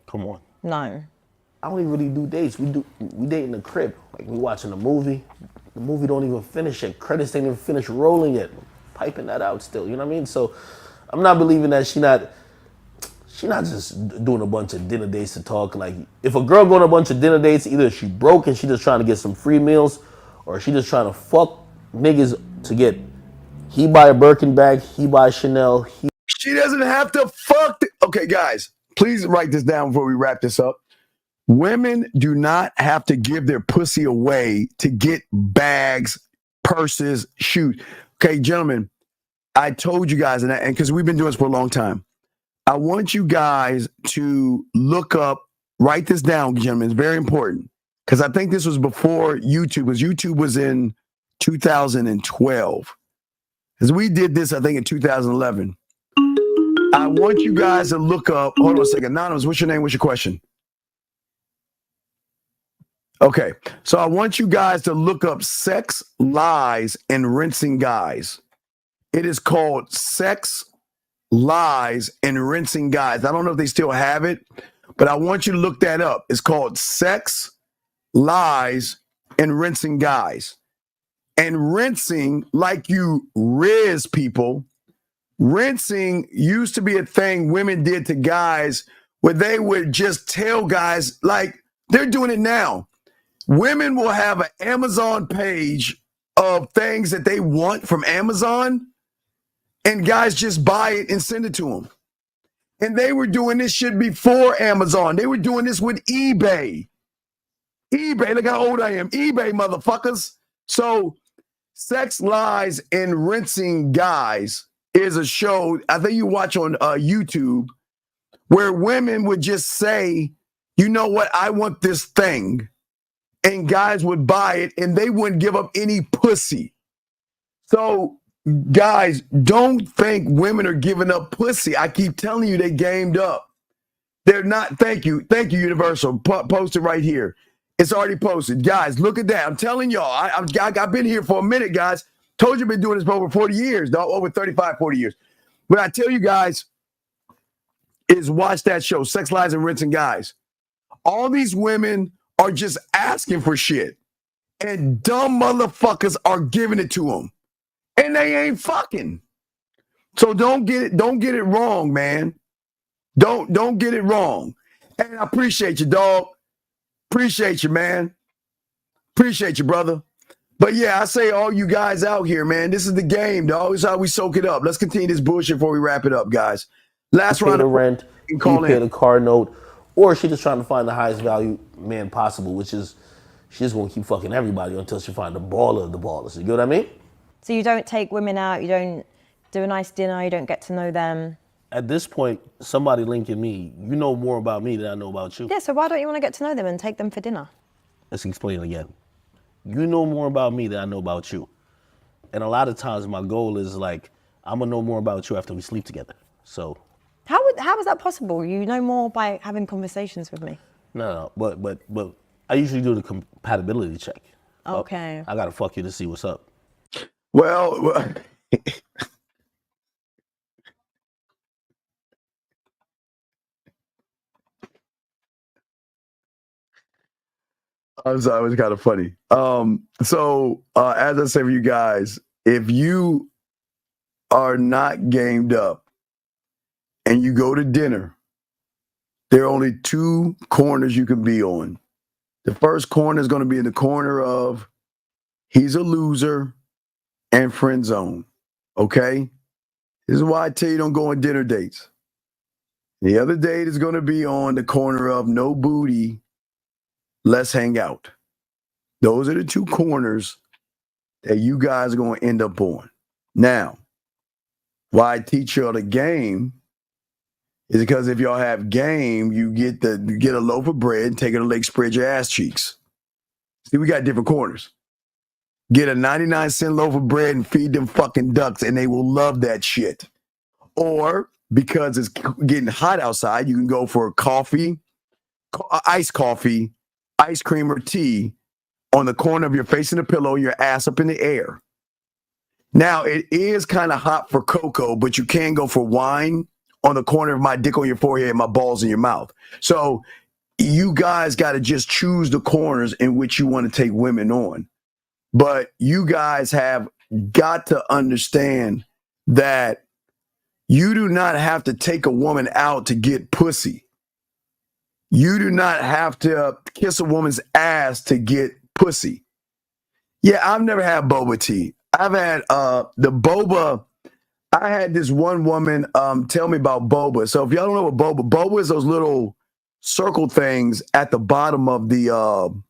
Come on. No. I don't even really do dates. We date in the crib. Like we watching a movie. The movie don't even finish yet. Credits ain't even finished rolling yet. Piping that out still. You know what I mean? So I'm not believing that she not just doing a bunch of dinner dates to talk. Like if a girl going on a bunch of dinner dates, either she broke and she just trying to get some free meals, or she just trying to fuck niggas to get. He buy a Birkin bag, he buy Chanel. She doesn't have to fuck. Okay, guys, please write this down before we wrap this up. Women do not have to give their pussy away to get bags, purses, shoes. Okay, gentlemen, I told you guys, and because we've been doing this for a long time, I want you guys to look up, write this down, gentlemen. It's very important because I think this was before YouTube, because YouTube was in 2012. Because we did this, I think, in 2011. I want you guys to look up. Hold on a second. Anonymous, what's your name? What's your question? Okay. So I want you guys to look up Sex, Lies, and Rinsing Guys. It is called Sex, Lies, and Rinsing Guys. I don't know if they still have it, but I want you to look that up. It's called Sex, Lies, and Rinsing Guys. And rinsing, like you riz people, rinsing used to be a thing women did to guys where they would just tell guys, like they're doing it now. Women will have an Amazon page of things that they want from Amazon, and guys just buy it and send it to them. And they were doing this shit before Amazon. They were doing this with eBay. eBay, look how old I am. eBay, motherfuckers. So Sex, Lies, and Rinsing Guys is a show I think you watch on YouTube where women would just say, you know what, I want this thing. And guys would buy it and they wouldn't give up any pussy. So guys, don't think women are giving up pussy. I keep telling you they gamed up. They're not. Thank you, Universal. Post it right here. It's already posted. Guys, look at that. I'm telling y'all, I've been here for a minute, guys. Told you I've been doing this for over 40 years, no, over 35, 40 years. What I tell you guys is watch that show, Sex, Lies, and Rinsing Guys. All these women are just asking for shit. And dumb motherfuckers are giving it to them. And they ain't fucking. So don't get it wrong, man. Don't get it wrong. And I appreciate you, dog. Appreciate you, man. Appreciate you, brother. But yeah, I say all you guys out here, man, this is the game, dog. This is how we soak it up. Let's continue this bullshit before we wrap it up, guys. Last round of rent, you pay the car note, or she just trying to find the highest value man possible, which is she just won't keep fucking everybody until she find the baller of the ballers. You get what I mean? So you don't take women out, you don't do a nice dinner, you don't get to know them. At this point, somebody linking me, you know more about me than I know about you. Yeah, so why don't you want to get to know them and take them for dinner? Let's explain it again. You know more about me than I know about you. And a lot of times my goal is like, I'm gonna know more about you after we sleep together. So. How is that possible? You know more by having conversations with me. No, but I usually do the compatibility check. Okay. I gotta fuck you to see what's up. Well, I'm sorry, it was kind of funny. So as I say for you guys, if you are not gamed up and you go to dinner, there are only two corners you can be on. The first corner is going to be in the corner of he's a loser and friend zone. Okay? This is why I tell you don't go on dinner dates. The other date is going to be on the corner of no booty, let's hang out. Those are the two corners that you guys are going to end up on. Now, why I teach y'all the game is because if y'all have game, you get a loaf of bread and take it to the lake, spread your ass cheeks. See, we got different corners. Get a 99-cent loaf of bread and feed them fucking ducks, and they will love that shit. Or because it's getting hot outside, you can go for coffee, iced coffee, ice cream, or tea on the corner of your face in the pillow, your ass up in the air. Now, it is kind of hot for cocoa, but you can go for wine on the corner of my dick on your forehead and my balls in your mouth. So you guys got to just choose the corners in which you want to take women on. But you guys have got to understand that you do not have to take a woman out to get pussy. You do not have to kiss a woman's ass to get pussy. Yeah, I've never had boba tea. I've had the boba. I had this one woman tell me about boba. So if y'all don't know what boba is those little circle things at the bottom of the.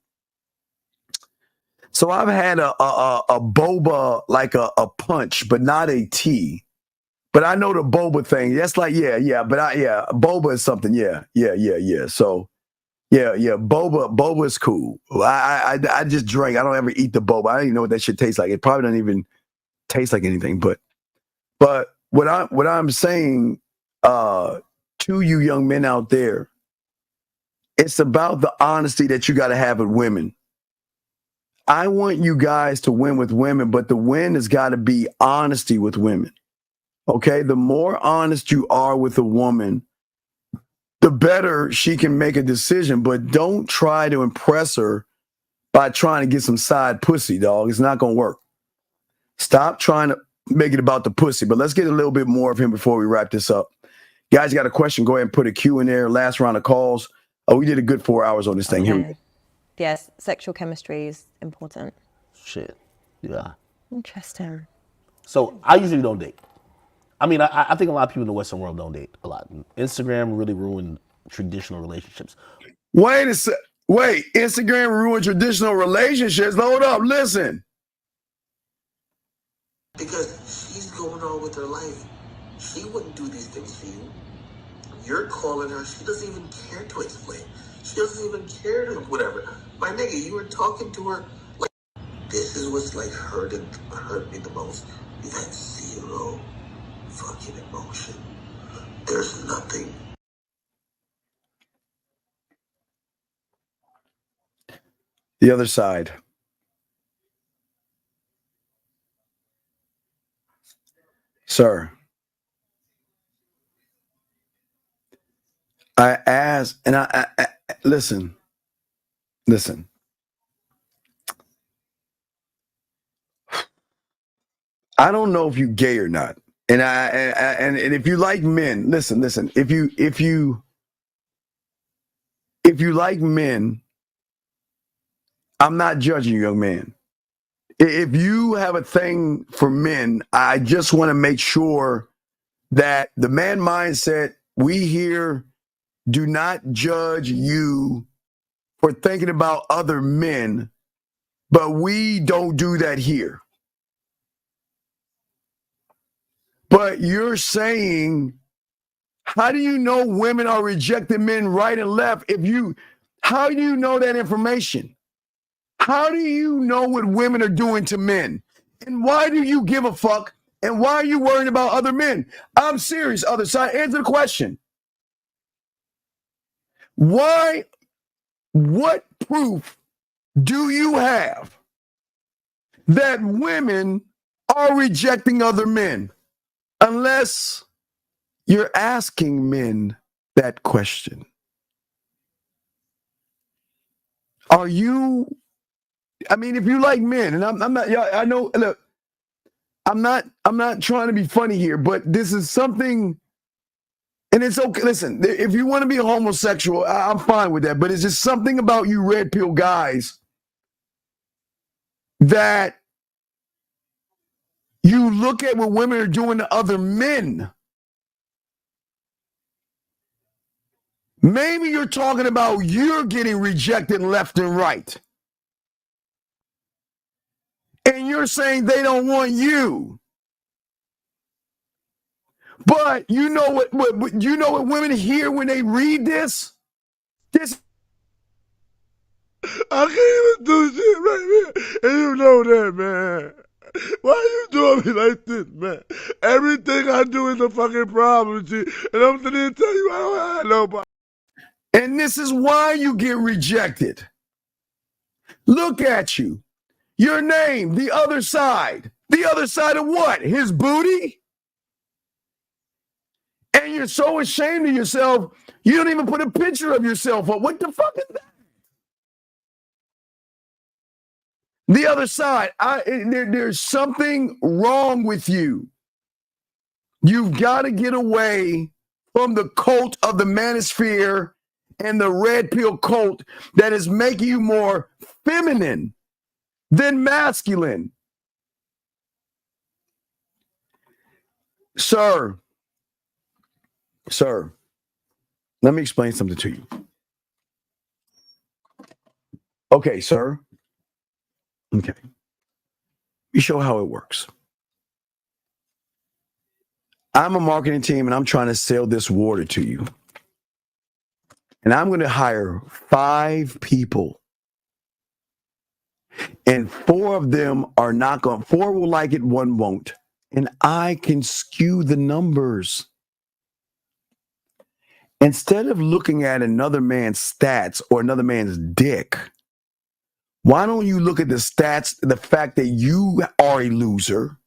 So I've had a boba, like a punch, but not a tea. But I know the boba thing. That's like, boba is something. Yeah. So, boba is cool. I just drink. I don't ever eat the boba. I don't even know what that shit tastes like. It probably doesn't even taste like anything. But what I'm saying to you young men out there, it's about the honesty that you got to have with women. I want you guys to win with women, but the win has got to be honesty with women. Okay, the more honest you are with a woman, the better she can make a decision. But don't try to impress her by trying to get some side pussy, dog. It's not going to work. Stop trying to make it about the pussy. But let's get a little bit more of him before we wrap this up. Guys, you got a question? Go ahead and put a Q in there. Last round of calls. We did a good 4 hours on this thing. Here we go. Yes, sexual chemistry is important. Shit. Yeah. Interesting. So I usually don't date. I mean, I think a lot of people in the Western world don't date a lot. Instagram really ruined traditional relationships. Wait a sec. Wait, Instagram ruined traditional relationships. Hold up, listen. Because she's going on with her life. She wouldn't do these things for you. You're calling her. She doesn't even care to explain. She doesn't even care to whatever. My nigga, you were talking to her like, this is what's like hurt me the most. You've had zero fucking emotion. There's nothing. The other side. Sir, I asked, and I listen. I don't know if you gay or not, and and if you like men, listen. If you like men, I'm not judging you, young man. If you have a thing for men, I just want to make sure that the man mindset we here do not judge you for thinking about other men, but we don't do that here. But you're saying, how do you know women are rejecting men right and left? How do you know that information? How do you know what women are doing to men? And why do you give a fuck? And why are you worrying about other men? I'm serious, other side. Answer the question. Why? What proof do you have that women are rejecting other men? Unless you're asking men that question. Are you? I mean, if you like men, and I'm not. I know. Look, I'm not trying to be funny here, but this is something, and it's okay. Listen, if you want to be a homosexual, I'm fine with that. But it's just something about you red pill guys that you look at what women are doing to other men. Maybe you're talking about you're getting rejected left and right. And you're saying they don't want you. But you know what women hear when they read this? I can't even do shit right here. And you know that, man. Why you doing me like this, man? Everything I do is a fucking problem, G. And I'm sitting here tell you I don't have nobody. And this is why you get rejected. Look at you. Your name, the other side. The other side of what? His booty? And you're so ashamed of yourself, you don't even put a picture of yourself up. What the fuck is that? The other side, there's something wrong with you. You've got to get away from the cult of the manosphere and the red pill cult that is making you more feminine than masculine. Sir, let me explain something to you. Okay, sir. Okay. Let me show how it works. I'm a marketing team and I'm trying to sell this water to you. And I'm going to hire 5 people. And 4 of them are not going, 4 will like it, 1 won't. And I can skew the numbers. Instead of looking at another man's stats or another man's dick, why don't you look at the stats, the fact that you are a loser,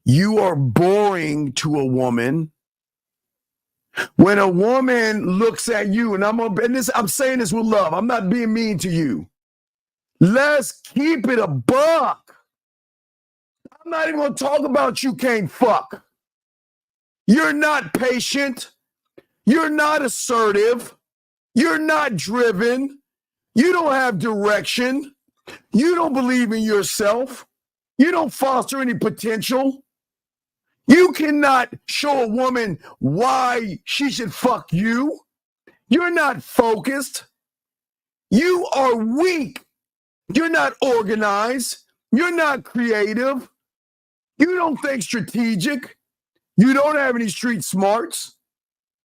you are boring to a woman. When a woman looks at you, and I'm saying this with love, I'm not being mean to you. Let's keep it a buck. I'm not even going to talk about you can't fuck. You're not patient. You're not assertive. You're not driven. You don't have direction. You don't believe in yourself. You don't foster any potential. You cannot show a woman why she should fuck you. You're not focused. You are weak. You're not organized. You're not creative. You don't think strategic. You don't have any street smarts.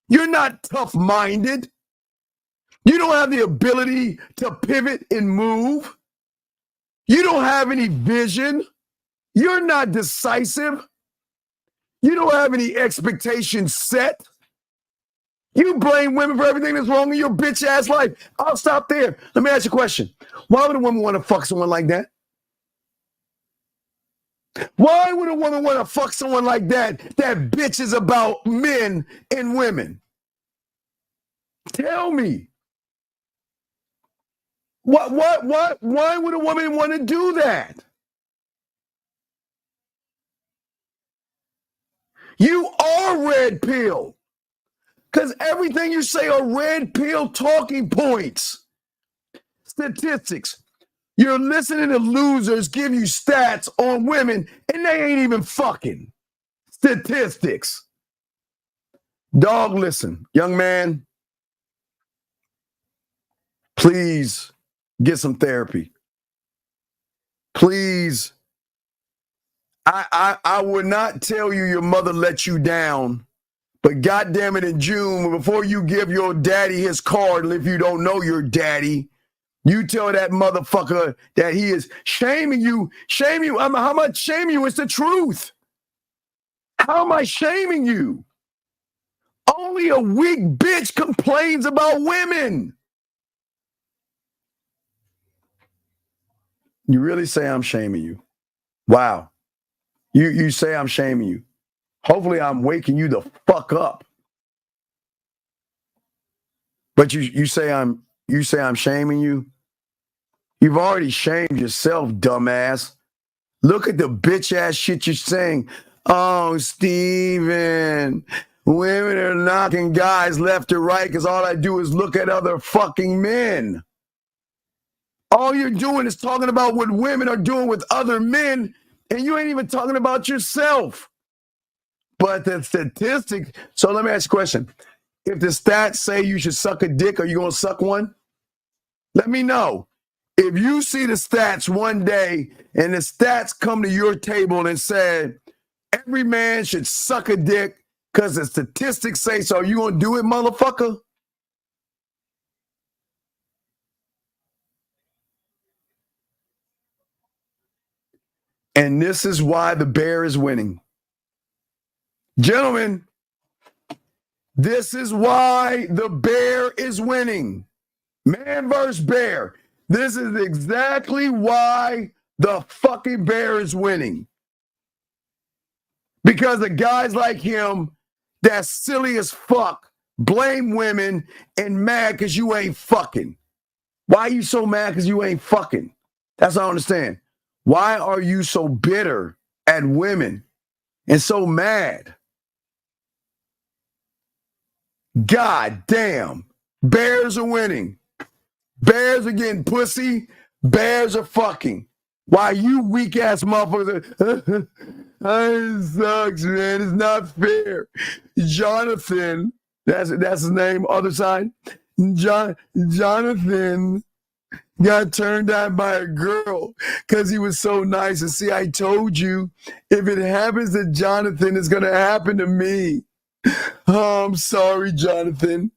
You're not tough-minded. You don't have the ability to pivot and move. You don't have any vision. You're not decisive. You don't have any expectations set. You blame women for everything that's wrong in your bitch-ass life. I'll stop there. Let me ask you a question. Why would a woman want to fuck someone like that? Why would a woman want to fuck someone like that that bitches about men and women? Tell me. Why would a woman want to do that? You are red pill. Because everything you say are red pill talking points. Statistics. You're listening to losers give you stats on women, and they ain't even fucking. Statistics. Dog, listen. Young man, please get some therapy. Please. I would not tell you your mother let you down, but goddamn it, in June, before you give your daddy his card, if you don't know your daddy, you tell that motherfucker that he is shaming you. Shame you. How much shame you? It's the truth. How am I shaming you? Only a weak bitch complains about women. You really say I'm shaming you? Wow. You say I'm shaming you. Hopefully I'm waking you the fuck up. But you say I'm shaming you? You've already shamed yourself, dumbass. Look at the bitch ass shit you're saying. Oh, Steven, women are knocking guys left or right because all I do is look at other fucking men. All you're doing is talking about what women are doing with other men, and you ain't even talking about yourself. But the statistics, so let me ask you a question. If the stats say you should suck a dick, are you going to suck one? Let me know. If you see the stats one day and the stats come to your table and say, every man should suck a dick because the statistics say so, you going to do it, motherfucker? And this is why the bear is winning. Gentlemen, this is why the bear is winning. Man versus bear. This is exactly why the fucking bear is winning. Because of guys like him that's silly as fuck, blame women and mad because you ain't fucking. Why are you so mad because you ain't fucking? That's what I don't understand. Why are you so bitter at women and so mad? God damn. Bears are winning. Bears are getting pussy. Bears are fucking. Why you weak ass motherfuckers? It sucks, man. It's not fair. Jonathan, that's his name, other side. Jonathan got turned on by a girl because he was so nice. And see, I told you, if it happens to Jonathan, it's going to happen to me. Oh, I'm sorry, Jonathan.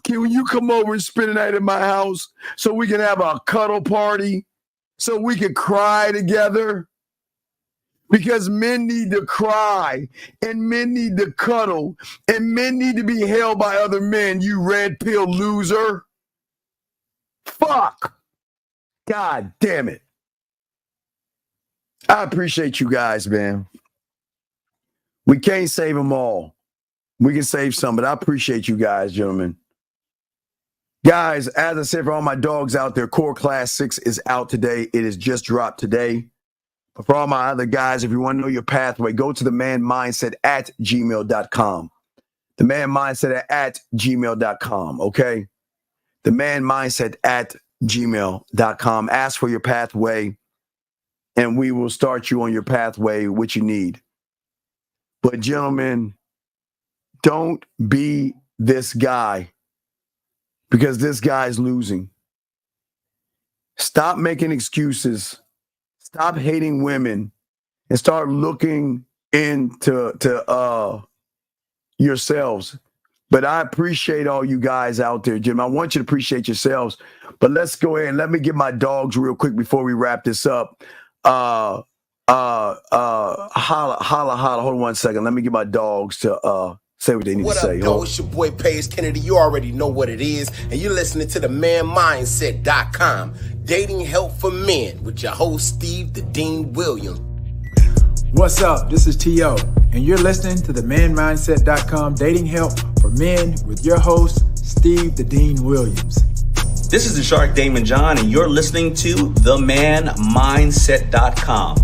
Can you come over and spend the night at my house so we can have a cuddle party? So we can cry together? Because men need to cry, and men need to cuddle, and men need to be held by other men, you red pill loser. Fuck. God damn it. I appreciate you guys, man. We can't save them all. We can save some, but I appreciate you guys, gentlemen. Guys, as I said, for all my dogs out there, Core Class 6 is out today. It is just dropped today. But for all my other guys, if you want to know your pathway, go to themanmindset@gmail.com. Themanmindset@gmail.com, okay? Themanmindset@gmail.com. Ask for your pathway, and we will start you on your pathway, which you need. But gentlemen, don't be this guy, because this guy's losing. Stop making excuses. Stop hating women and start looking into yourselves. But I appreciate all you guys out there, Jim. I want you to appreciate yourselves. But let's go ahead and let me get my dogs real quick before we wrap this up. Holla. Hold on 1 second. Let me get my dogs to say what they need to say. What up, though? It's your boy Paige Kennedy. You already know what it is. And you're listening to the manmindset.com. Dating help for men with your host, Steve the Dean Williams. What's up? This is T.O. and you're listening to the manmindset.com dating help for men with your host, Steve the Dean Williams. This is the Shark Damon John, and you're listening to themanmindset.com.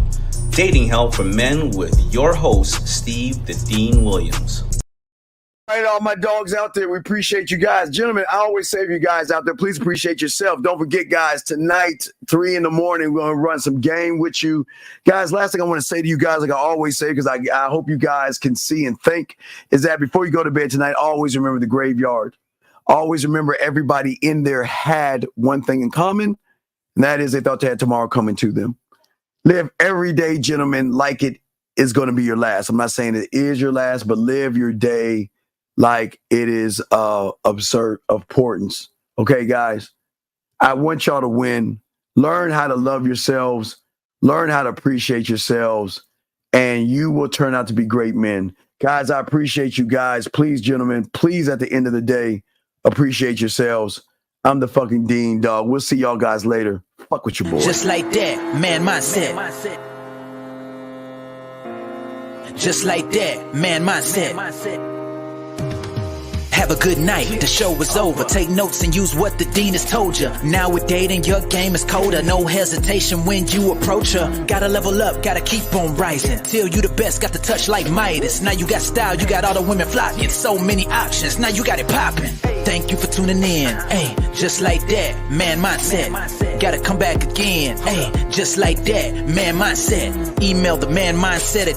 Dating help for men with your host, Steve the Dean Williams. All right, all my dogs out there, we appreciate you guys. Gentlemen, I always say to you guys out there, please appreciate yourself. Don't forget, guys, tonight, 3 a.m, we're going to run some game with you. Guys, last thing I want to say to you guys, like I always say, because I hope you guys can see and think, is that before you go to bed tonight, always remember the graveyard. Always remember everybody in there had one thing in common, and that is they thought they had tomorrow coming to them. Live every day, gentlemen, like it is going to be your last. I'm not saying it is your last, but live your day like it is absurd importance. Okay, guys, I want y'all to win. Learn how to love yourselves. Learn how to appreciate yourselves, and you will turn out to be great men. Guys, I appreciate you guys. Please, gentlemen, please, at the end of the day, appreciate yourselves. I'm the fucking Dean, dog. We'll see y'all guys later. Fuck with your boy. Just like that, man mindset. Just like that, man mindset. Have a good night, the show is over. Take notes and use what the dean has told you. Now with dating, your game is colder. No hesitation when you approach her. Gotta level up, gotta keep on rising. Till you the best, got the touch like Midas. Now you got style, you got all the women flocking. So many options, now you got it popping. Thank you for tuning in. Hey, just like that, man mindset. Gotta come back again. Hey, just like that, man mindset. Email the man mindset at